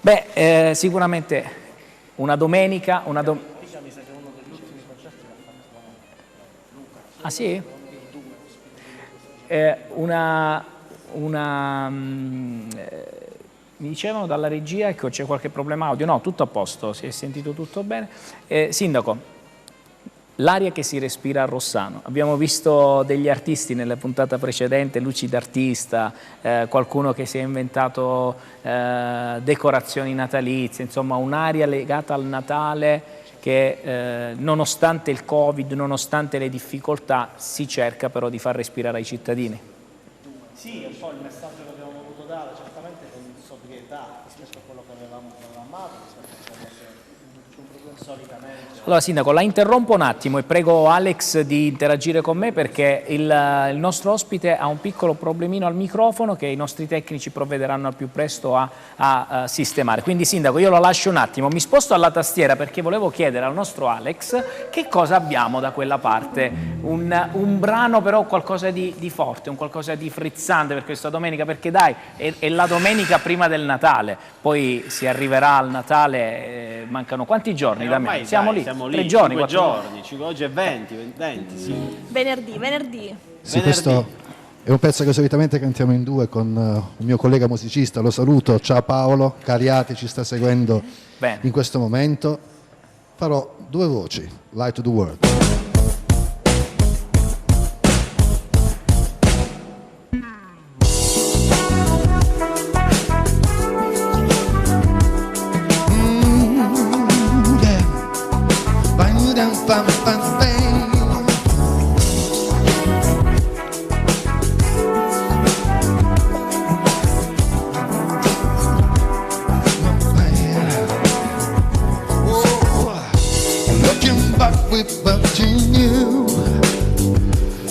Speaker 1: Beh, sicuramente una domenica, Ah sì? Mi dicevano dalla regia che c'è qualche problema audio. No, tutto a posto, si è sentito tutto bene. Sindaco, l'aria che si respira a Rossano. Abbiamo visto degli artisti nella puntata precedente, luci d'artista, qualcuno che si è inventato decorazioni natalizie, insomma un'aria legata al Natale che nonostante il Covid, nonostante le difficoltà, si cerca però di far respirare ai cittadini.
Speaker 3: Sì, è un po' il messaggio che abbiamo voluto dare, certamente con sobrietà rispetto a quello che avevamo programmato, rispetto a quello che solitamente...
Speaker 1: Allora Sindaco, la interrompo un attimo e prego Alex di interagire con me perché il nostro ospite ha un piccolo problemino al microfono che i nostri tecnici provvederanno al più presto a sistemare. Quindi Sindaco, io lo lascio un attimo, mi sposto alla tastiera perché volevo chiedere al nostro Alex che cosa abbiamo da quella parte. Un brano però, qualcosa di forte, un qualcosa di frizzante per questa domenica, perché dai, è la domenica prima del Natale, poi si arriverà al Natale, mancano quanti giorni?
Speaker 3: Ormai,
Speaker 1: siamo
Speaker 3: dai,
Speaker 1: lì.
Speaker 3: siamo lì,
Speaker 1: 3 giorni,
Speaker 3: 5 giorni, oggi è 20, sì.
Speaker 2: Venerdì.
Speaker 10: Sì, questo è un pezzo che solitamente cantiamo in due con un mio collega musicista, lo saluto, ciao Paolo Cariati, ci sta seguendo in questo momento. Farò 2 voci, Light to the World.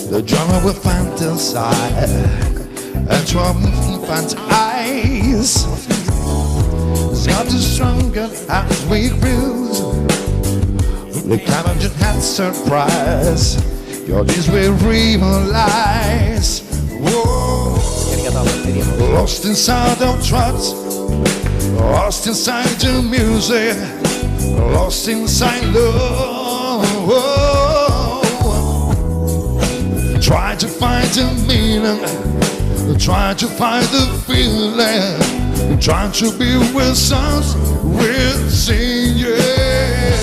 Speaker 9: The drummer will fantasize and fantasize. It's got the stronger as we cruise. The cabin had surprise. Your days will realize. Whoa. Lost inside the trance, lost inside the music, lost inside love. Try to find the meaning, try to find the feeling, try to be with us, we'll sing, yeah,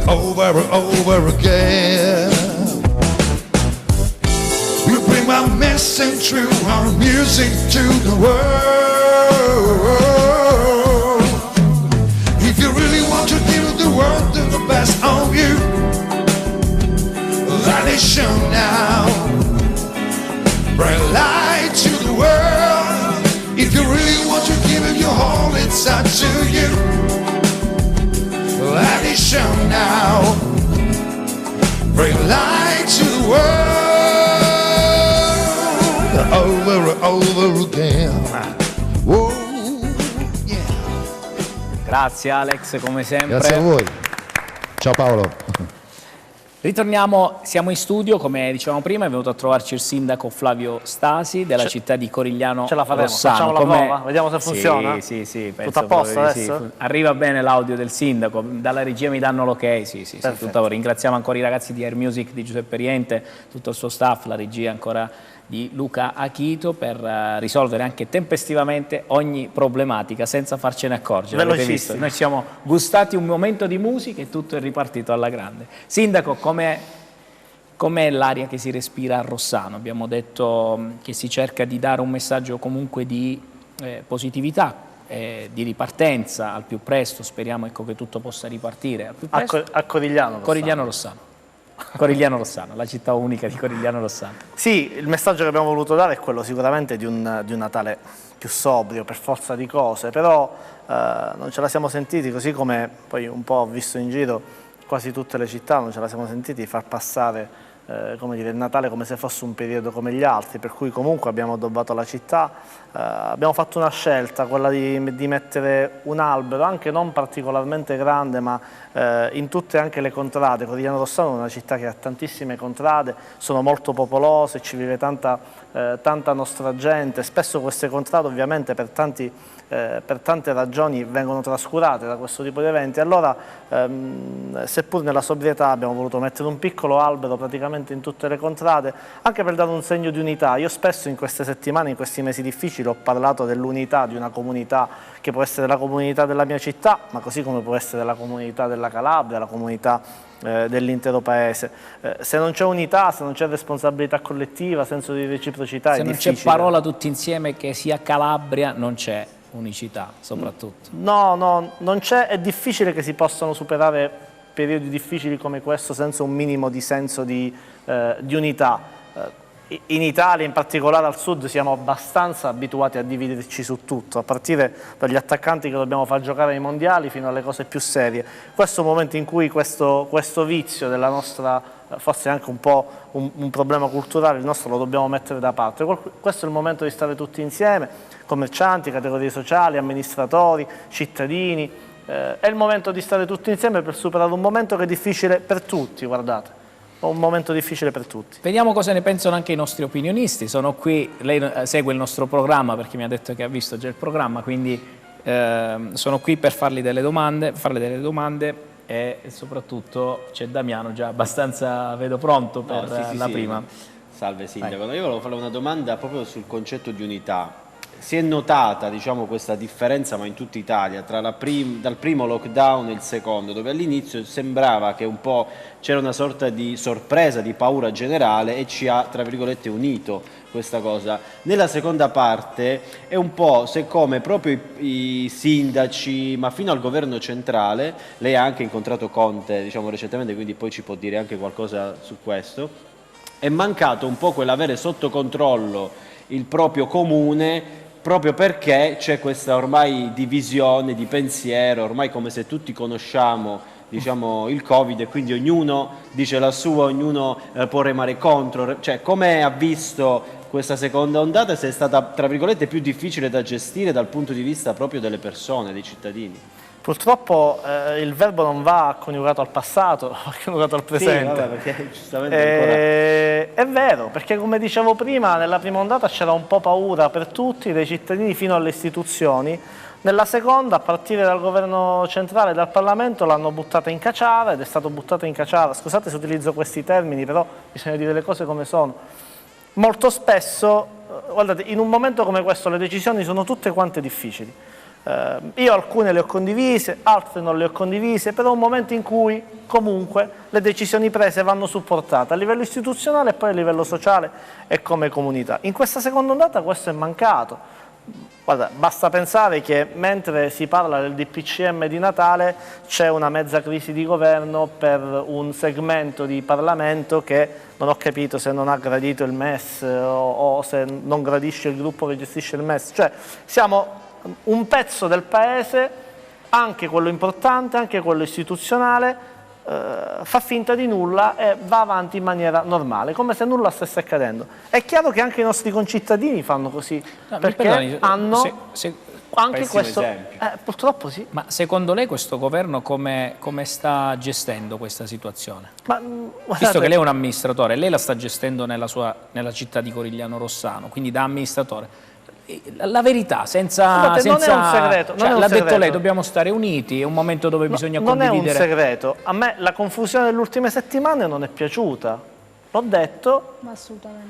Speaker 9: over and over again. We bring our message through our music to the world. If you really want to give the world the best of you, let it show now. Bring light to the world. If you really want to give it your all, it's up to you. Let it show now. Bring light to the world. Over and over again. Whoa, yeah.
Speaker 1: Grazie Alex, come sempre.
Speaker 10: Grazie a voi. Ciao Paolo.
Speaker 1: Ritorniamo, siamo in studio, come dicevamo prima, è venuto a trovarci il sindaco Flavio Stasi della città di Corigliano
Speaker 16: Ce la faremo,
Speaker 1: Rossano.
Speaker 16: facciamo la prova, vediamo se funziona.
Speaker 1: Sì, penso
Speaker 16: tutto a posto
Speaker 1: proprio di
Speaker 16: adesso?
Speaker 1: sì. Arriva bene l'audio del sindaco, dalla regia mi danno l'ok, sì, tutto. Ringraziamo ancora i ragazzi di Air Music, di Giuseppe Riente, tutto il suo staff, la regia ancora di Luca Achito per risolvere anche tempestivamente ogni problematica senza farcene accorgere. Avete visto? Noi siamo gustati un momento di musica e tutto è ripartito alla grande. Sindaco, com'è l'aria che si respira a Rossano? Abbiamo detto che si cerca di dare un messaggio comunque di positività, di ripartenza al più presto, speriamo che tutto possa ripartire al più presto.
Speaker 16: A Corigliano
Speaker 1: Rossano. Corigliano Rossano, la città unica di Corigliano Rossano.
Speaker 16: Sì, il messaggio che abbiamo voluto dare è quello sicuramente di un Natale più sobrio per forza di cose, però non ce la siamo sentiti, così come poi un po' ho visto in giro quasi tutte le città, non ce la siamo sentiti di far passare come dire, il Natale come se fosse un periodo come gli altri, per cui comunque abbiamo addobbato la città, abbiamo fatto una scelta, quella di mettere un albero, anche non particolarmente grande, ma in tutte anche le contrade. Corigliano Rossano è una città che ha tantissime contrade, sono molto popolose, ci vive tanta nostra gente, spesso queste contrade ovviamente per tante ragioni vengono trascurate da questo tipo di eventi, allora seppur nella sobrietà abbiamo voluto mettere un piccolo albero praticamente in tutte le contrade, anche per dare un segno di unità. Io spesso in queste settimane, in questi mesi difficili, ho parlato dell'unità di una comunità che può essere la comunità della mia città, ma così come può essere la comunità della Calabria, la comunità dell'intero paese. Se non c'è unità, se non c'è responsabilità collettiva, senso di reciprocità,
Speaker 1: se
Speaker 16: è
Speaker 1: non
Speaker 16: difficile.
Speaker 1: c'è parola tutti insieme che sia Calabria, non c'è unicità, soprattutto.
Speaker 16: No, non c'è, è difficile che si possano superare periodi difficili come questo senza un minimo di senso di unità. In Italia, in particolare al sud, siamo abbastanza abituati a dividerci su tutto, a partire dagli attaccanti che dobbiamo far giocare ai mondiali fino alle cose più serie. Questo è un momento in cui questo vizio della nostra, forse anche un po' un problema culturale, il nostro lo dobbiamo mettere da parte. Questo è il momento di stare tutti insieme, commercianti, categorie sociali, amministratori, cittadini. È il momento di stare tutti insieme per superare un momento che è difficile per tutti, guardate. Un momento difficile per tutti.
Speaker 1: Vediamo cosa ne pensano anche i nostri opinionisti. Sono qui, lei segue il nostro programma perché mi ha detto che ha visto già il programma, quindi sono qui per farle delle domande e soprattutto c'è Damiano già abbastanza, vedo, pronto per la prima.
Speaker 3: Salve Sindaco, io volevo farle una domanda proprio sul concetto di unità. Si è notata, diciamo, questa differenza, ma in tutta Italia, tra dal primo lockdown e il secondo, dove all'inizio sembrava che un po' c'era una sorta di sorpresa, di paura generale e ci ha, tra virgolette, unito questa cosa. Nella seconda parte è un po' siccome proprio i sindaci, ma fino al governo centrale, lei ha anche incontrato Conte, diciamo, recentemente, quindi poi ci può dire anche qualcosa su questo, è mancato un po' quell'avere sotto controllo il proprio comune, proprio perché c'è questa ormai divisione di pensiero, ormai come se tutti conosciamo, diciamo, il Covid e quindi ognuno dice la sua, ognuno può remare contro. Cioè, come ha visto questa seconda ondata, se è stata, tra virgolette, più difficile da gestire dal punto di vista proprio delle persone, dei cittadini?
Speaker 16: Purtroppo il verbo non va coniugato al passato, va coniugato al presente.
Speaker 3: Sì, vabbè, perché giustamente
Speaker 16: È vero, perché come dicevo prima, nella prima ondata c'era un po' paura per tutti, dai cittadini fino alle istituzioni. Nella seconda, a partire dal governo centrale e dal Parlamento, l'hanno buttata in caciara ed è stato buttato in caciara. Scusate se utilizzo questi termini, però bisogna dire le cose come sono. Molto spesso, guardate, in un momento come questo le decisioni sono tutte quante difficili. Io alcune le ho condivise, altre non le ho condivise, però è un momento in cui comunque le decisioni prese vanno supportate a livello istituzionale e poi a livello sociale e come comunità. In questa seconda ondata questo è mancato. Guarda, basta pensare che mentre si parla del DPCM di Natale c'è una mezza crisi di governo per un segmento di Parlamento che non ho capito se non ha gradito il MES o se non gradisce il gruppo che gestisce il MES. Cioè siamo un pezzo del paese, anche quello importante, anche quello istituzionale, fa finta di nulla e va avanti in maniera normale, come se nulla stesse accadendo. È chiaro che anche i nostri concittadini fanno così, perché hanno anche questo... purtroppo sì.
Speaker 1: Ma secondo lei questo governo come sta gestendo questa situazione? Visto che lei è un amministratore, lei la sta gestendo nella città di Corigliano Rossano, quindi da amministratore. La verità, senza
Speaker 16: non è un segreto.
Speaker 1: L'ha detto lei, dobbiamo stare uniti, è un momento dove bisogna condividere.
Speaker 16: Non è un segreto. A me la confusione delle ultime settimane non è piaciuta. L'ho detto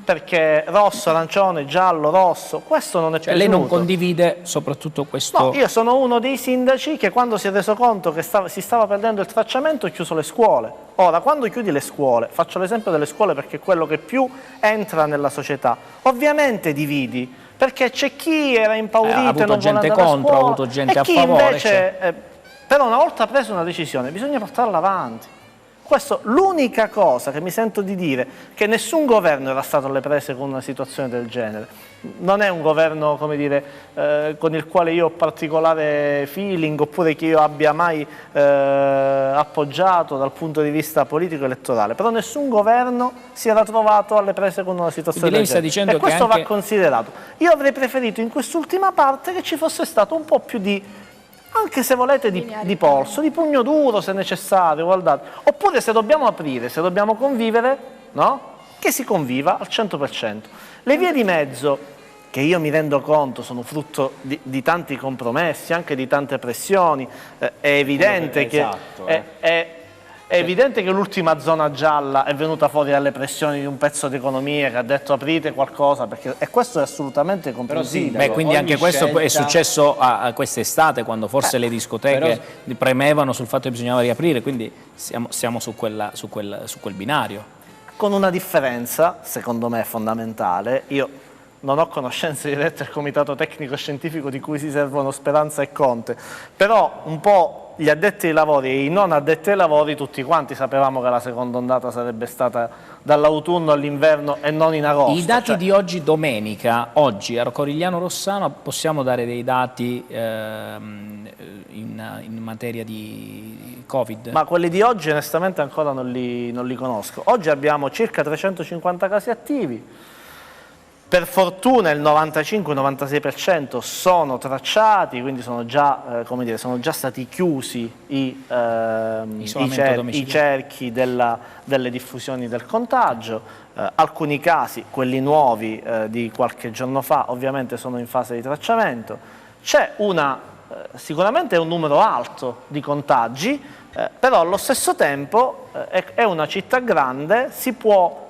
Speaker 16: perché rosso, arancione, giallo, rosso, questo non è piaciuto.
Speaker 1: Lei non condivide soprattutto questo?
Speaker 16: No, io sono uno dei sindaci che quando si è reso conto che si stava perdendo il tracciamento ha chiuso le scuole. Ora, quando chiudi le scuole, faccio l'esempio delle scuole perché è quello che più entra nella società, ovviamente dividi. Perché c'è chi era impaurito e non vuole andare a scuola,
Speaker 1: ha avuto gente
Speaker 16: e
Speaker 1: a
Speaker 16: chi
Speaker 1: favore,
Speaker 16: invece, però una volta presa una decisione bisogna portarla avanti. Questo, l'unica cosa che mi sento di dire, che nessun governo era stato alle prese con una situazione del genere. Non è un governo, come dire, con il quale io ho particolare feeling, oppure che io abbia mai appoggiato dal punto di vista politico-elettorale, però nessun governo si era trovato alle prese con una situazione del genere. E questo va considerato. Io avrei preferito in quest'ultima parte che ci fosse stato un po' più di, anche se volete, di polso, di pugno duro se necessario, guardate. Oppure se dobbiamo aprire, se dobbiamo convivere, no? Che si conviva al 100%. Le vie di mezzo, che io mi rendo conto sono frutto di tanti compromessi, anche di tante pressioni, è evidente che... È evidente che l'ultima zona gialla è venuta fuori dalle pressioni di un pezzo di economia che ha detto aprite qualcosa, e questo è assolutamente comprensibile.
Speaker 1: Quindi anche questo è successo a quest'estate, quando forse le discoteche premevano sul fatto che bisognava riaprire, quindi siamo su quel binario.
Speaker 16: Con una differenza, secondo me fondamentale, io non ho conoscenze dirette del comitato tecnico scientifico di cui si servono Speranza e Conte, però un po' gli addetti ai lavori e i non addetti ai lavori, tutti quanti sapevamo che la seconda ondata sarebbe stata dall'autunno all'inverno e non in agosto.
Speaker 1: I dati di oggi, domenica, oggi a Corigliano Rossano, possiamo dare dei dati in materia di Covid?
Speaker 16: Ma quelli di oggi onestamente ancora non li conosco. Oggi abbiamo circa 350 casi attivi. Per fortuna il 95-96% sono tracciati, quindi sono già, sono già stati chiusi i cerchi delle diffusioni del contagio. Alcuni casi, quelli nuovi di qualche giorno fa, ovviamente sono in fase di tracciamento. C'è sicuramente un numero alto di contagi, però allo stesso tempo è una città grande, si può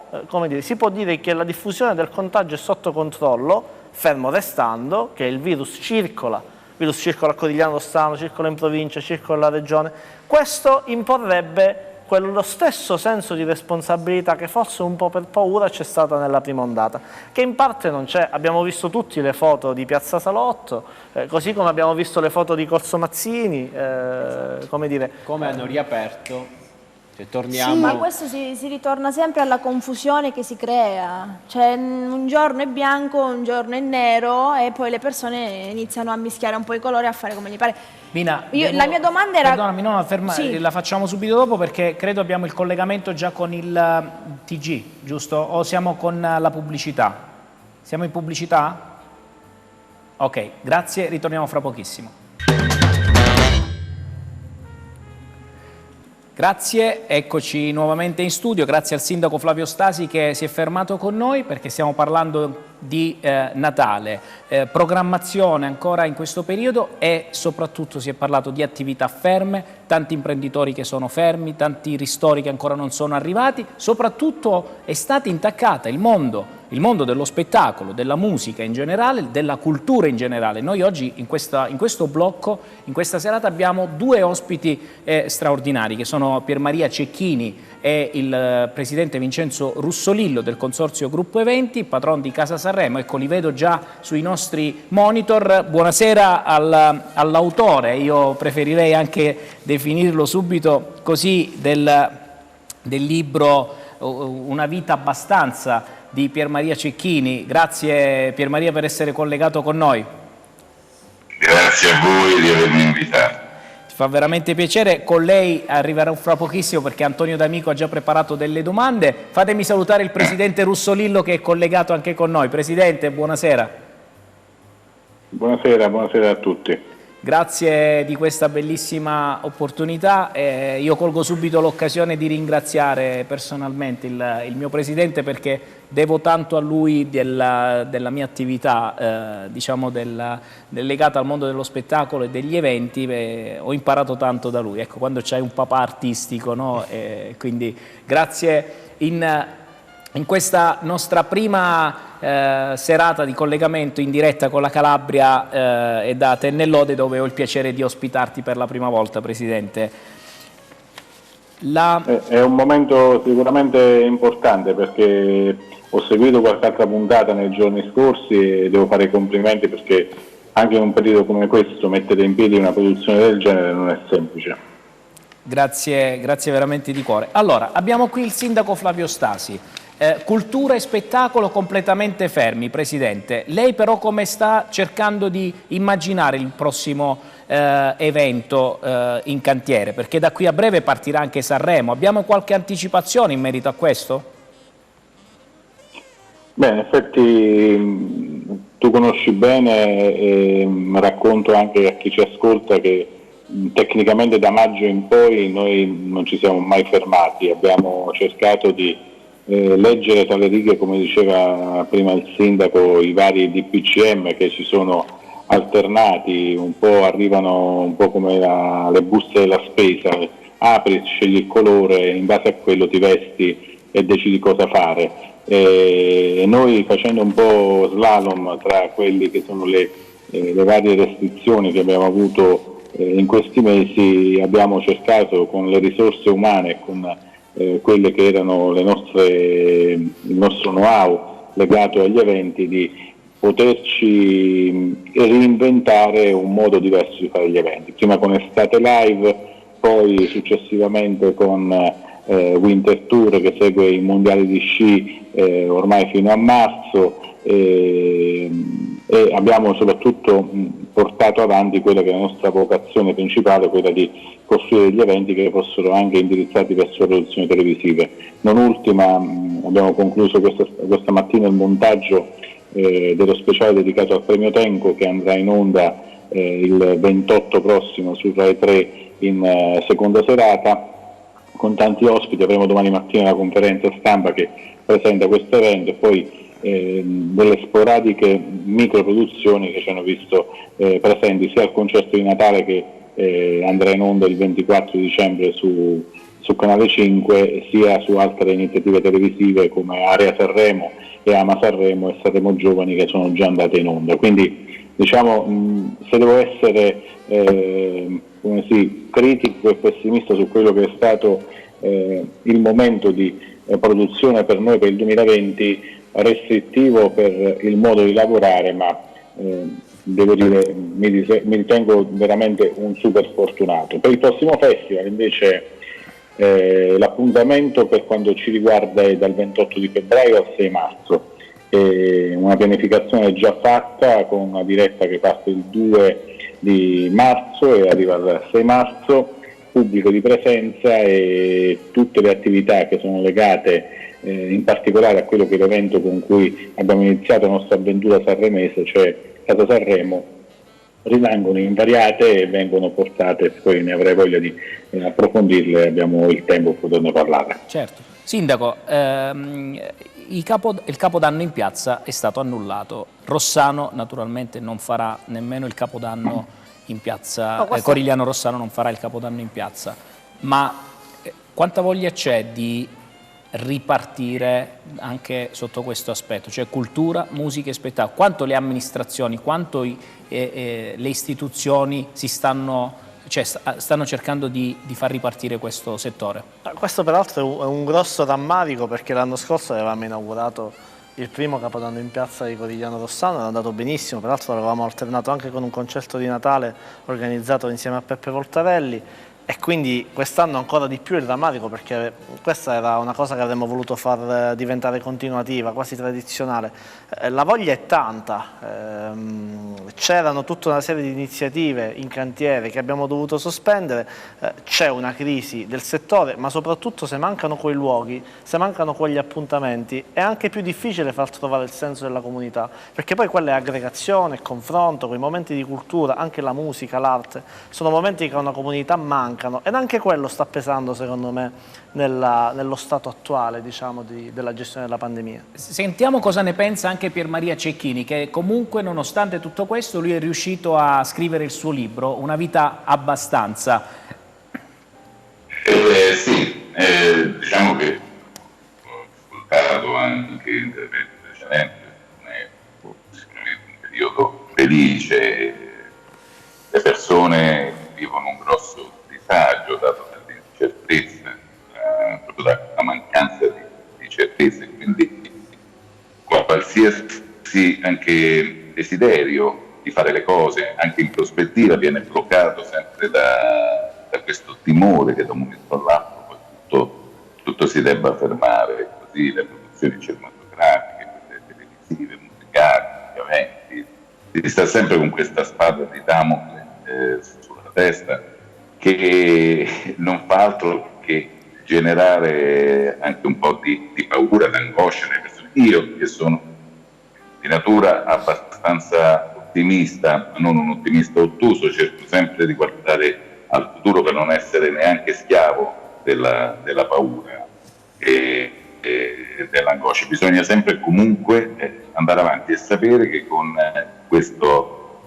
Speaker 16: dire che la diffusione del contagio è sotto controllo, fermo restando che il virus circola a Corigliano Rossano, circola in provincia, circola nella regione. Questo imporrebbe quello stesso senso di responsabilità che forse un po' per paura c'è stata nella prima ondata, che in parte non c'è. Abbiamo visto tutti le foto di Piazza Salotto, così come abbiamo visto le foto di Corso Mazzini,
Speaker 3: come hanno riaperto.
Speaker 2: Sì, ma questo si ritorna sempre alla confusione che si crea, cioè un giorno è bianco, un giorno è nero e poi le persone iniziano a mischiare un po' i colori, a fare come gli pare.
Speaker 1: Mina,
Speaker 2: la mia domanda era...
Speaker 1: Perdonami, sì. La facciamo subito dopo perché credo abbiamo il collegamento già con il TG, giusto? O siamo con la pubblicità? Siamo in pubblicità? Ok, grazie, ritorniamo fra pochissimo. Grazie, eccoci nuovamente in studio, grazie al sindaco Flavio Stasi che si è fermato con noi perché stiamo parlando di Natale, programmazione ancora in questo periodo e soprattutto si è parlato di attività ferme, tanti imprenditori che sono fermi, tanti ristori che ancora non sono arrivati, soprattutto è stata intaccata il mondo dello spettacolo, della musica in generale, della cultura in generale. Noi oggi in questo blocco, in questa serata abbiamo due ospiti straordinari che sono Pier Maria Cecchini e il presidente Vincenzo Russolillo del consorzio Gruppo Eventi, patron di Casa Sanremo. Ecco, li vedo già sui nostri monitor. Buonasera all'autore, io preferirei anche definirlo subito così, del libro Una vita abbastanza di Pier Maria Cecchini. Grazie Pier Maria per essere collegato con noi.
Speaker 17: Grazie a voi di avermi invitato.
Speaker 1: Ci fa veramente piacere, con lei arriverò fra pochissimo perché Antonio D'Amico ha già preparato delle domande. Fatemi salutare il presidente Russolillo che è collegato anche con noi. Presidente, buonasera.
Speaker 17: Buonasera a tutti.
Speaker 1: Grazie di questa bellissima opportunità. Io colgo subito l'occasione di ringraziare personalmente il mio presidente perché devo tanto a lui della mia attività, legata al mondo dello spettacolo e degli eventi. Ho imparato tanto da lui, ecco, quando c'hai un papà artistico, no? Quindi grazie in questa nostra prima serata di collegamento in diretta con la Calabria e da Tennellode, dove ho il piacere di ospitarti per la prima volta, Presidente.
Speaker 17: È un momento sicuramente importante perché ho seguito qualche altra puntata nei giorni scorsi e devo fare i complimenti perché anche in un periodo come questo mettere in piedi una produzione del genere non è semplice.
Speaker 1: Grazie veramente di cuore. Allora, abbiamo qui il sindaco Flavio Stasi. Cultura e spettacolo completamente fermi, Presidente. Lei però come sta cercando di immaginare il prossimo evento in cantiere? Perché da qui a breve partirà anche Sanremo. Abbiamo qualche anticipazione in merito a questo?
Speaker 17: Beh, in effetti tu conosci bene e racconto anche a chi ci ascolta che tecnicamente da maggio in poi noi non ci siamo mai fermati, abbiamo cercato di leggere tra le righe, come diceva prima il sindaco, i vari DPCM che ci sono alternati, un po' arrivano un po' come le buste della spesa, apri, scegli il colore, in base a quello ti vesti e decidi cosa fare. E noi, facendo un po' slalom tra quelli che sono le varie restrizioni che abbiamo avuto in questi mesi, abbiamo cercato con le risorse umane e con quelle che erano il nostro know-how legato agli eventi, di poterci reinventare un modo diverso di fare gli eventi, prima con Estate Live, poi successivamente con Winter Tour che segue i mondiali di sci ormai fino a marzo, e abbiamo soprattutto portato avanti quella che è la nostra vocazione principale, quella di costruire degli eventi che fossero anche indirizzati verso produzioni televisive. Non ultima, abbiamo concluso questa mattina il montaggio dello speciale dedicato al premio Tenco, che andrà in onda il 28 prossimo su Rai 3 in seconda serata, con tanti ospiti. Avremo domani mattina la conferenza stampa che presenta questo evento, e poi delle sporadiche microproduzioni che ci hanno visto presenti sia al concerto di Natale che andrà in onda il 24 dicembre su Canale 5, sia su altre iniziative televisive come Area Sanremo e Ama Sanremo e Sanremo Giovani, che sono già andate in onda. Quindi diciamo, se devo essere critico e pessimista su quello che è stato il momento di produzione per noi per il 2020, restrittivo per il modo di lavorare, ma devo dire mi ritengo veramente un super fortunato. Per il prossimo festival invece l'appuntamento per quanto ci riguarda è dal 28 di febbraio al 6 marzo, una pianificazione già fatta con una diretta che parte il 2 di marzo e arriva al 6 marzo, pubblico di presenza e tutte le attività che sono legate in particolare a quello che è l'evento con cui abbiamo iniziato la nostra avventura sanremese, cioè Casa Sanremo, rimangono invariate e vengono portate, poi ne avrei voglia di approfondirle, abbiamo il tempo per poterne parlare.
Speaker 1: Certo. Sindaco, il Capodanno in piazza è stato annullato, Rossano naturalmente non farà nemmeno il Capodanno in piazza, Corigliano Rossano non farà il Capodanno in piazza, ma quanta voglia c'è di ripartire anche sotto questo aspetto, cioè cultura, musica e spettacolo? Quanto le amministrazioni, quanto le istituzioni stanno cercando di far ripartire questo settore?
Speaker 16: Questo peraltro è un grosso rammarico, perché l'anno scorso avevamo inaugurato il primo Capodanno in piazza di Corigliano Rossano, era andato benissimo, peraltro l'avevamo alternato anche con un concerto di Natale organizzato insieme a Peppe Voltarelli. E quindi quest'anno ancora di più il rammarico, perché questa era una cosa che avremmo voluto far diventare continuativa, quasi tradizionale. La voglia è tanta, c'erano tutta una serie di iniziative in cantiere che abbiamo dovuto sospendere, c'è una crisi del settore, ma soprattutto se mancano quei luoghi, se mancano quegli appuntamenti, è anche più difficile far trovare il senso della comunità, perché poi quella è aggregazione, confronto, quei momenti di cultura, anche la musica, l'arte, sono momenti che a una comunità mancano. Ed anche quello sta pesando, secondo me, nello stato attuale, diciamo, della gestione della pandemia.
Speaker 1: Sentiamo cosa ne pensa anche Pier Maria Cecchini, che comunque, nonostante tutto questo, lui è riuscito a scrivere il suo libro, Una vita abbastanza.
Speaker 18: Sì, diciamo che ho ascoltato anche interventi precedenti, è sicuramente un periodo felice, le persone vivono un grosso disagio dato dall'incertezza, proprio dalla mancanza di certezze, quindi qualsiasi anche desiderio di fare le cose anche in prospettiva viene bloccato sempre
Speaker 17: da questo timore che da un momento all'altro poi tutto si debba fermare, così le produzioni cinematografiche, quelle televisive, musicali, gli eventi, si sta sempre con questa spada di Damocle sulla testa, che non fa altro che generare anche un po' di paura, d'angoscia nelle persone. Io, che sono di natura abbastanza ottimista, ma non un ottimista ottuso, cerco sempre di guardare al futuro per non essere neanche schiavo della paura e dell'angoscia. Bisogna sempre comunque andare avanti e sapere che con questo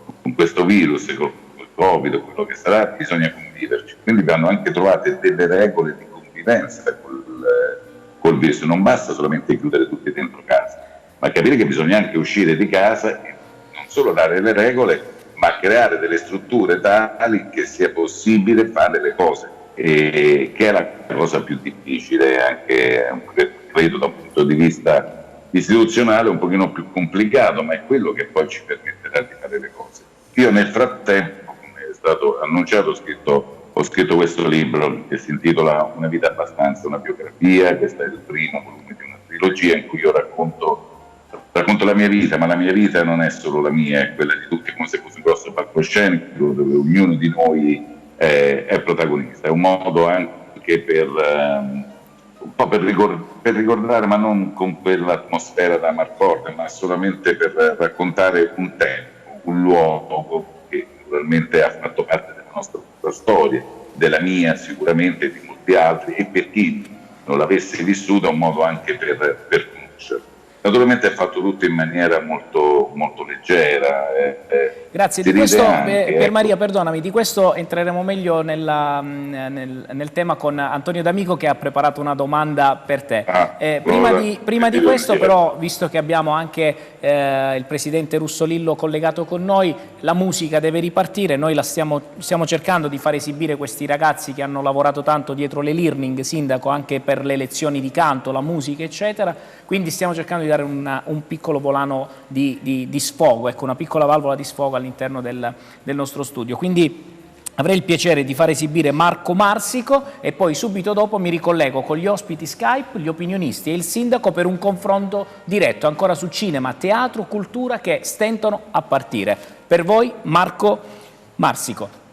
Speaker 17: virus, con il Covid, quello che sarà, bisogna conviverci. Quindi vanno anche trovate delle regole di convivenza col virus. Non basta solamente chiudere tutti dentro casa, ma capire che bisogna anche uscire di casa e non solo dare le regole, ma creare delle strutture tali che sia possibile fare le cose, che è la cosa più difficile, anche credo da un punto di vista istituzionale un pochino più complicato, ma è quello che poi ci permetterà di fare le cose. Io nel frattempo, come è stato annunciato, ho scritto questo libro che si intitola Una vita abbastanza, una biografia. Questo è il primo volume di una trilogia in cui io racconto la mia vita, ma la mia vita non è solo la mia, è quella di tutti, come se fosse un grosso palcoscenico dove ognuno di noi è protagonista. È un modo anche un po' per ricordare, ma non con quell'atmosfera da Marcord, ma solamente per raccontare un tempo, un luogo che naturalmente ha fatto parte della nostra storia, della mia sicuramente e di molti altri, e per chi non l'avesse vissuto è un modo anche per conoscerlo. Naturalmente è fatto tutto in maniera molto, molto leggera.
Speaker 1: Grazie, di questo, per Maria, perdonami, di questo entreremo meglio nel tema con Antonio D'Amico, che ha preparato una domanda per te. Prima di questo però, visto che abbiamo anche il presidente Russolillo collegato con noi, la musica deve ripartire. Noi stiamo cercando di far esibire questi ragazzi che hanno lavorato tanto dietro le learning, sindaco, anche per le lezioni di canto, la musica eccetera, quindi stiamo cercando di dare un piccolo volano di sfogo, ecco, una piccola valvola di sfogo all'interno del nostro studio. Quindi avrei il piacere di far esibire Marco Marsico e poi subito dopo mi ricollego con gli ospiti Skype, gli opinionisti e il sindaco per un confronto diretto ancora su cinema, teatro, cultura che stentano a partire. Per voi Marco Marsico.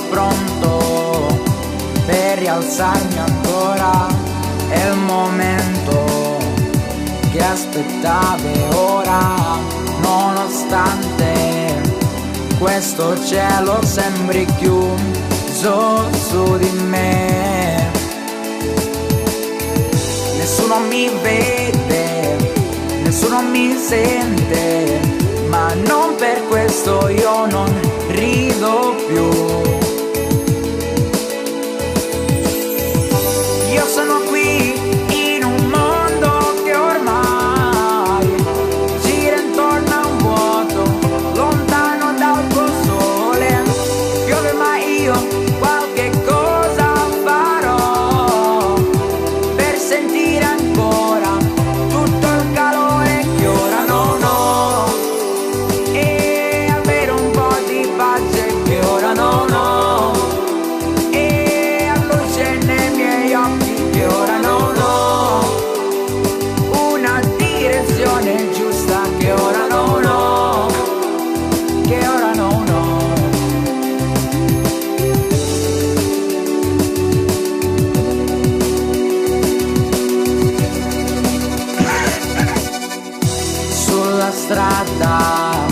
Speaker 19: Pronto per rialzarmi ancora, è il momento che aspettavi ora, nonostante questo cielo sembri chiuso su di me. Nessuno mi vede, nessuno mi sente, ma non per questo io non rido più. Io sono qui in un mondo che ormai gira intorno a un vuoto, lontano dal tuo sole. Piove ma io qualche cosa farò per sentire ancora tutto il calore che ora non ho, e avere un po' di pace che ora non ho, e a luce nei miei occhi che ora non ho, una direzione giusta che ora non ho, che ora non ho. Sulla strada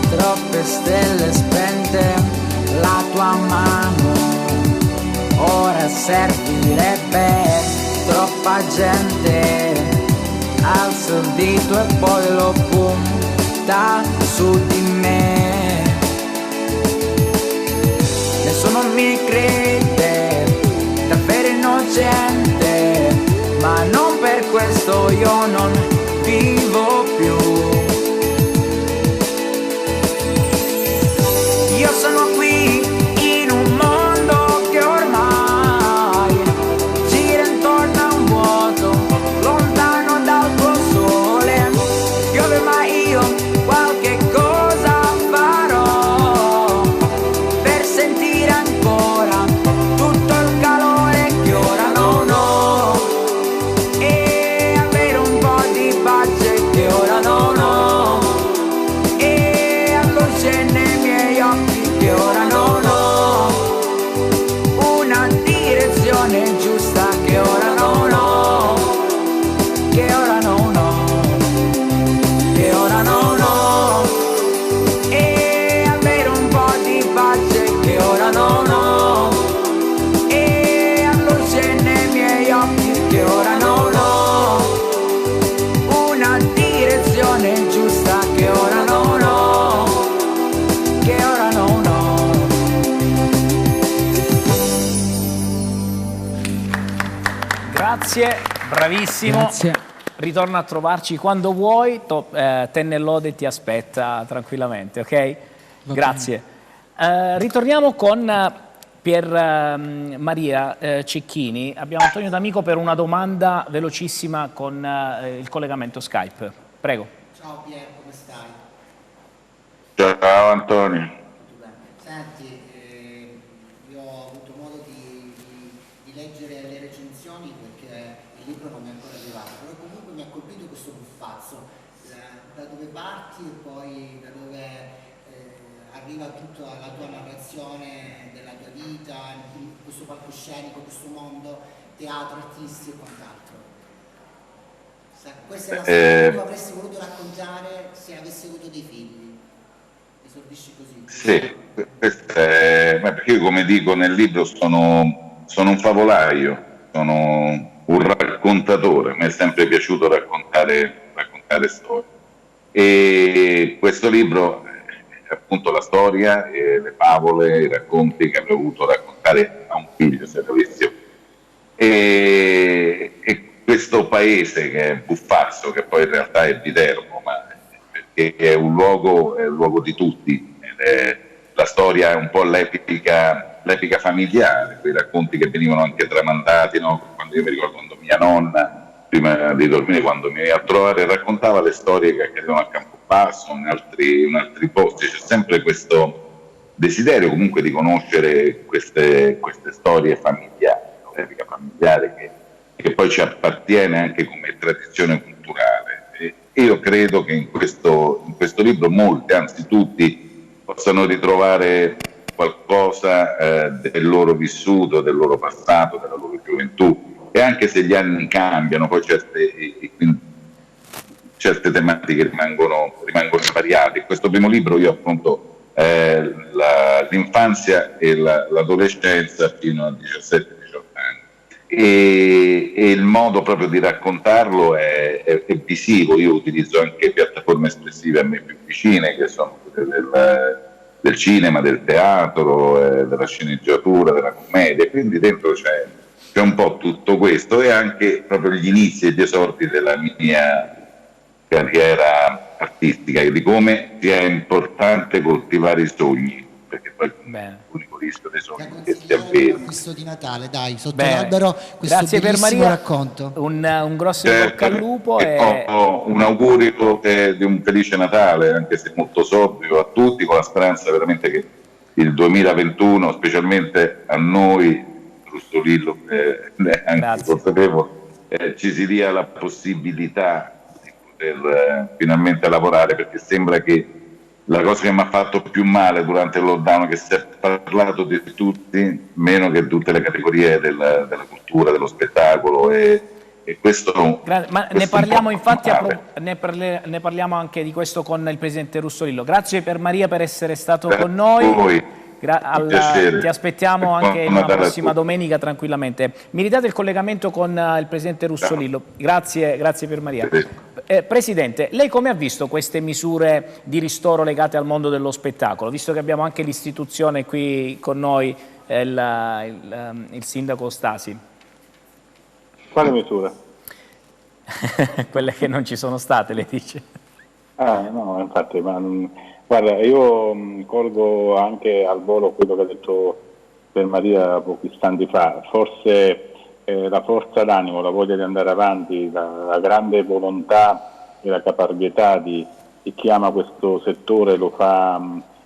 Speaker 19: troppe stelle spente, la tua mano ora servirebbe. Troppa gente alza il dito e poi lo punta su di me. Nessuno mi crede, davvero innocente, ma non per questo io non vivo più. Io sono qui in un mondo
Speaker 1: Grazie, bravissimo.
Speaker 20: Grazie.
Speaker 1: Ritorna a trovarci quando vuoi, Tenne Lode ti aspetta tranquillamente, ok? Grazie. Ritorniamo con Pier Maria Cecchini. Abbiamo Antonio D'Amico per una domanda velocissima con il collegamento Skype. Prego.
Speaker 7: Ciao Pier, come stai?
Speaker 18: Ciao Antonio.
Speaker 7: Senti, io ho avuto modo di leggere le recensioni perché il libro non mi è ancora arrivato, però comunque mi ha colpito questo buffazzo, da dove parti e poi da dove arriva tutta la tua narrazione della tua vita, questo palcoscenico, questo mondo, teatro, artisti e quant'altro. Questa è la storia che tu avresti voluto raccontare se avessi avuto dei figli. Esordisci così.
Speaker 18: Sì, perché io, come dico nel libro, sono un favolaio, sono un raccontatore, mi è sempre piaciuto raccontare storie. E questo libro è appunto la storia, le favole, i racconti che avrei voluto raccontare a un figlio se l'avessi avuto. E questo paese che è Buffazzo, che poi in realtà è Viterbo, ma perché è un luogo di tutti, la storia è un po' l'epica familiare, quei racconti che venivano anche tramandati, no? Quando io mi ricordo quando mia nonna, prima di dormire, quando mi veniva a trovare, raccontava le storie che accadevano a Campobasso, in altri posti. C'è sempre questo desiderio comunque di conoscere queste storie familiari, l'epica familiare che poi ci appartiene anche come tradizione culturale. E io credo che in questo libro molti, anzi tutti, possano ritrovare qualcosa del loro vissuto, del loro passato, della loro gioventù, e anche se gli anni cambiano, poi certe tematiche rimangono invariate. In questo primo libro io affronto l'infanzia e l'adolescenza fino a 17-18 anni, e il modo proprio di raccontarlo è visivo. Io utilizzo anche piattaforme espressive a me più vicine, che sono quelle del cinema, del teatro, della sceneggiatura, della commedia, quindi dentro c'è un po' tutto questo, e anche proprio gli inizi e gli esordi della mia carriera artistica, e di come sia importante coltivare i sogni, perché poi l'unico rischio dei sogni che si avveri.
Speaker 7: Questo di Natale, dai, sotto l'albero, questo
Speaker 1: grazie per
Speaker 7: bellissimo
Speaker 1: Maria.
Speaker 7: racconto.
Speaker 1: Un grosso in bocca al lupo
Speaker 18: e un augurio di un felice Natale, anche se molto sobrio, a tutti, con la speranza veramente che il 2021, specialmente a noi, Russolillo, anche consapevole, ci si dia la possibilità di poter finalmente lavorare, perché sembra che la cosa che mi ha fatto più male durante il lockdown è che si è parlato di tutti, meno che tutte le categorie della cultura, dello spettacolo, e questo...
Speaker 1: Ma ne parliamo infatti, ne parliamo anche di questo con il Presidente Russolillo. Grazie per Maria per essere stato con noi. Ti aspettiamo anche in una prossima domenica tranquillamente. Mi ridate il collegamento con il Presidente Russolillo. Grazie per Maria. Presidente, lei come ha visto queste misure di ristoro legate al mondo dello spettacolo? Visto che abbiamo anche l'istituzione qui con noi, il Sindaco Stasi.
Speaker 17: Quale misura?
Speaker 1: Quelle che non ci sono state, lei dice.
Speaker 17: No, infatti, guarda, io colgo anche al volo quello che ha detto per Maria pochi istanti fa. Forse la forza d'animo, la voglia di andare avanti, la grande volontà e la caparbietà di chi ama questo settore lo fa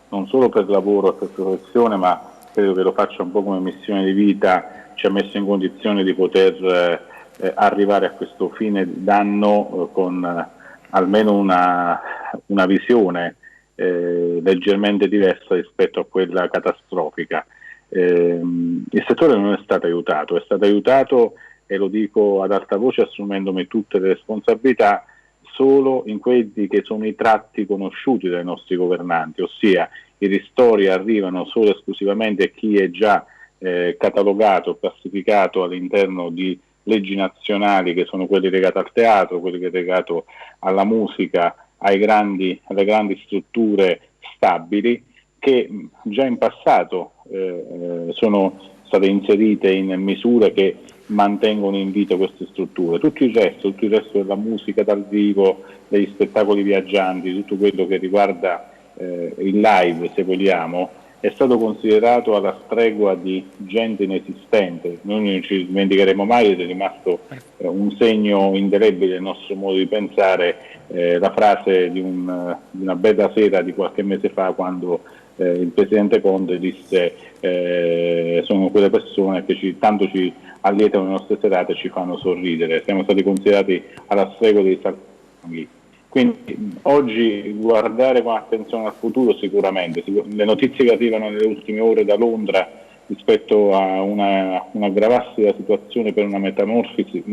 Speaker 17: non solo per lavoro e per professione, ma credo che lo faccia un po' come missione di vita. Ci ha messo in condizione di poter arrivare a questo fine d'anno con almeno una visione leggermente diversa rispetto a quella catastrofica. Il settore non è stato aiutato, e lo dico ad alta voce assumendomi tutte le responsabilità, solo in quelli che sono i tratti conosciuti dai nostri governanti, ossia i ristori arrivano solo e esclusivamente a chi è già catalogato, classificato all'interno di leggi nazionali, che sono quelli legati al teatro, quelli che legati alla musica, alle grandi strutture stabili, che già in passato sono state inserite in misure che mantengono in vita queste strutture. Tutto il resto della musica dal vivo, degli spettacoli viaggianti, tutto quello che riguarda il live, se vogliamo, è stato considerato alla stregua di gente inesistente. Noi non ci dimenticheremo mai, ed è rimasto un segno indelebile nel nostro modo di pensare, la frase di una bella sera di qualche mese fa, quando il Presidente Conte disse sono quelle persone che tanto ci allietano le nostre serate e ci fanno sorridere. Siamo stati considerati alla stregua dei salvaghi. Quindi oggi guardare con attenzione al futuro sicuramente. Le notizie che arrivano nelle ultime ore da Londra rispetto a una gravissima situazione per una metamorfosi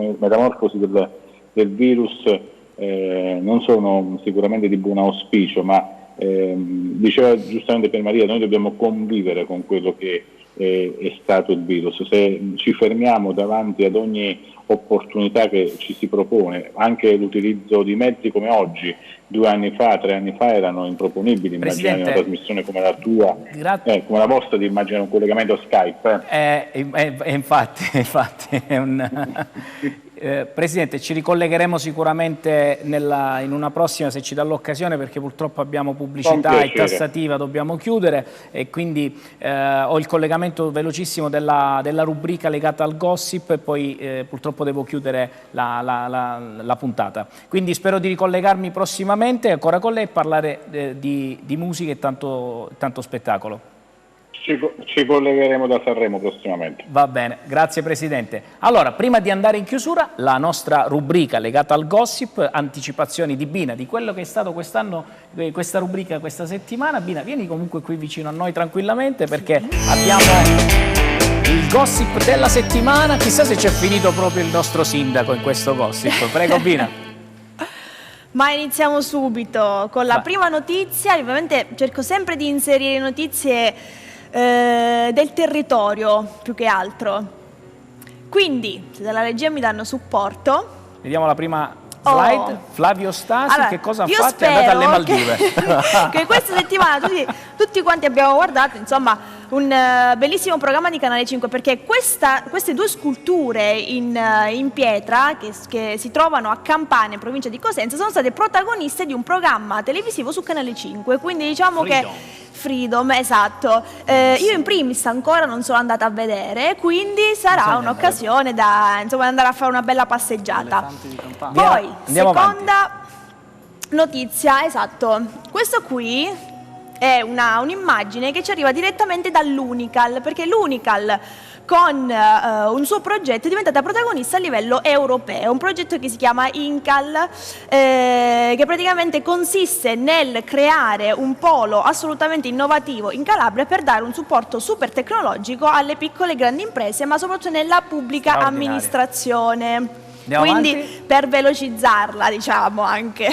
Speaker 17: del virus non sono sicuramente di buon auspicio, ma diceva giustamente Pier Maria, noi dobbiamo convivere con quello che è stato il virus. Se ci fermiamo davanti ad ogni opportunità che ci si propone, anche l'utilizzo di mezzi come oggi, 2 anni fa, 3 anni fa erano improponibili. Immaginare una trasmissione come la tua, come la vostra, di immaginare un collegamento Skype.
Speaker 1: Infatti è un... Presidente, ci ricollegheremo sicuramente in una prossima, se ci dà l'occasione, perché purtroppo abbiamo pubblicità e tassativa, dobbiamo chiudere, e quindi ho il collegamento velocissimo della rubrica legata al gossip, e poi purtroppo devo chiudere la puntata. Quindi spero di ricollegarmi prossimamente ancora con lei e parlare di musica e tanto spettacolo.
Speaker 17: Ci collegheremo da Sanremo prossimamente.
Speaker 1: Va bene, grazie Presidente. Allora, prima di andare in chiusura, la nostra rubrica legata al gossip, anticipazioni di Bina, di quello che è stato quest'anno, questa rubrica questa settimana. Bina, vieni comunque qui vicino a noi tranquillamente, perché abbiamo il gossip della settimana. Chissà se c'è finito proprio il nostro sindaco in questo gossip. Prego Bina.
Speaker 2: Ma iniziamo subito con la prima notizia. Ovviamente cerco sempre di inserire notizie del territorio più che altro. Quindi, se dalla regia mi danno supporto,
Speaker 1: vediamo la prima slide. Flavio Stasi,
Speaker 2: allora,
Speaker 1: che cosa ha fatto? È andata alle Maldive.
Speaker 2: Che questa settimana tutti quanti abbiamo guardato, insomma, un bellissimo programma di Canale 5, perché queste 2 sculture in pietra che si trovano a Campania, in provincia di Cosenza, sono state protagoniste di un programma televisivo su Canale 5, quindi diciamo che Freedom, esatto. Io in primis ancora non sono andata a vedere, quindi sarà un'occasione da andare a fare una bella passeggiata. Poi, seconda notizia, esatto, questo qui è un'immagine che ci arriva direttamente dall'Unical, perché l'Unical con un suo progetto è diventata protagonista a livello europeo, un progetto che si chiama INCAL, che praticamente consiste nel creare un polo assolutamente innovativo in Calabria per dare un supporto super tecnologico alle piccole e grandi imprese, ma soprattutto nella pubblica amministrazione. Quindi per velocizzarla, diciamo, anche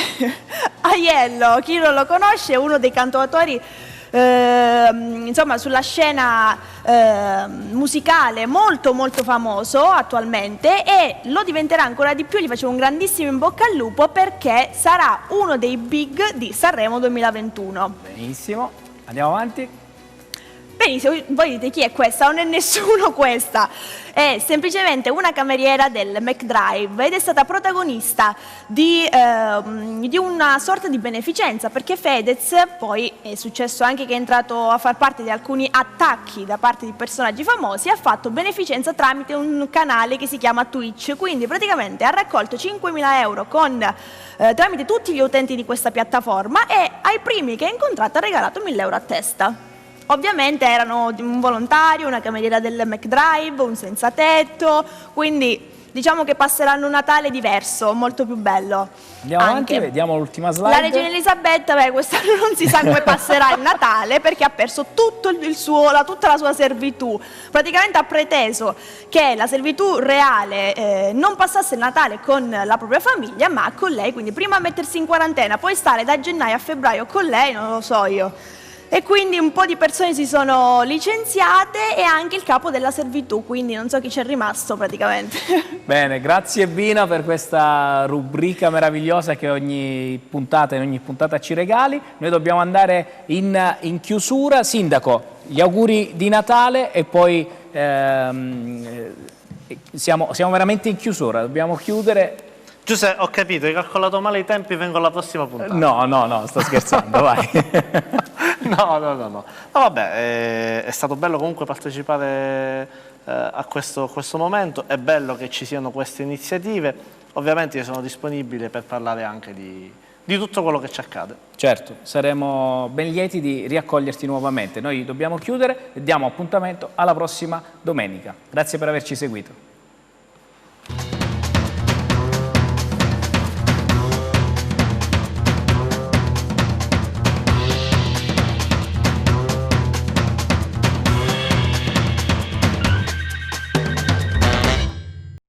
Speaker 2: Aiello, chi non lo conosce, è uno dei cantautori insomma, sulla scena musicale molto molto famoso attualmente, e lo diventerà ancora di più. Gli faccio un grandissimo in bocca al lupo, perché sarà uno dei big di Sanremo 2021.
Speaker 1: Benissimo, andiamo avanti.
Speaker 2: Benissimo, voi dite chi è questa? Non è nessuno questa, è semplicemente una cameriera del McDrive, ed è stata protagonista di una sorta di beneficenza, perché Fedez poi è successo anche che è entrato a far parte di alcuni attacchi da parte di personaggi famosi, ha fatto beneficenza tramite un canale che si chiama Twitch, quindi praticamente ha raccolto 5.000 euro tramite tutti gli utenti di questa piattaforma, e ai primi che ha incontrato ha regalato 1.000 euro a testa. Ovviamente erano un volontario, una cameriera del McDrive, un senza tetto, quindi diciamo che passeranno un Natale diverso, molto più bello.
Speaker 1: Andiamo avanti, vediamo l'ultima slide.
Speaker 2: La regina Elisabetta, quest'anno non si sa come passerà il Natale, perché ha perso tutta la sua servitù. Praticamente ha preteso che la servitù reale non passasse il Natale con la propria famiglia, ma con lei, quindi prima mettersi in quarantena, poi stare da gennaio a febbraio con lei, non lo so io. E quindi un po' di persone si sono licenziate, e anche il capo della servitù, quindi non so chi c'è rimasto praticamente.
Speaker 1: Bene, grazie Bina per questa rubrica meravigliosa che in ogni puntata ci regali. Noi dobbiamo andare in chiusura. Sindaco, gli auguri di Natale, e poi Siamo veramente in chiusura, dobbiamo chiudere.
Speaker 16: Giuseppe, ho capito, hai calcolato male i tempi, vengo alla prossima puntata.
Speaker 1: No, sto scherzando, vai.
Speaker 16: No, vabbè, è stato bello comunque partecipare a questo momento, è bello che ci siano queste iniziative, ovviamente io sono disponibile per parlare anche di tutto quello che ci accade.
Speaker 1: Certo, saremo ben lieti di riaccoglierti nuovamente. Noi dobbiamo chiudere e diamo appuntamento alla prossima domenica. Grazie per averci seguito.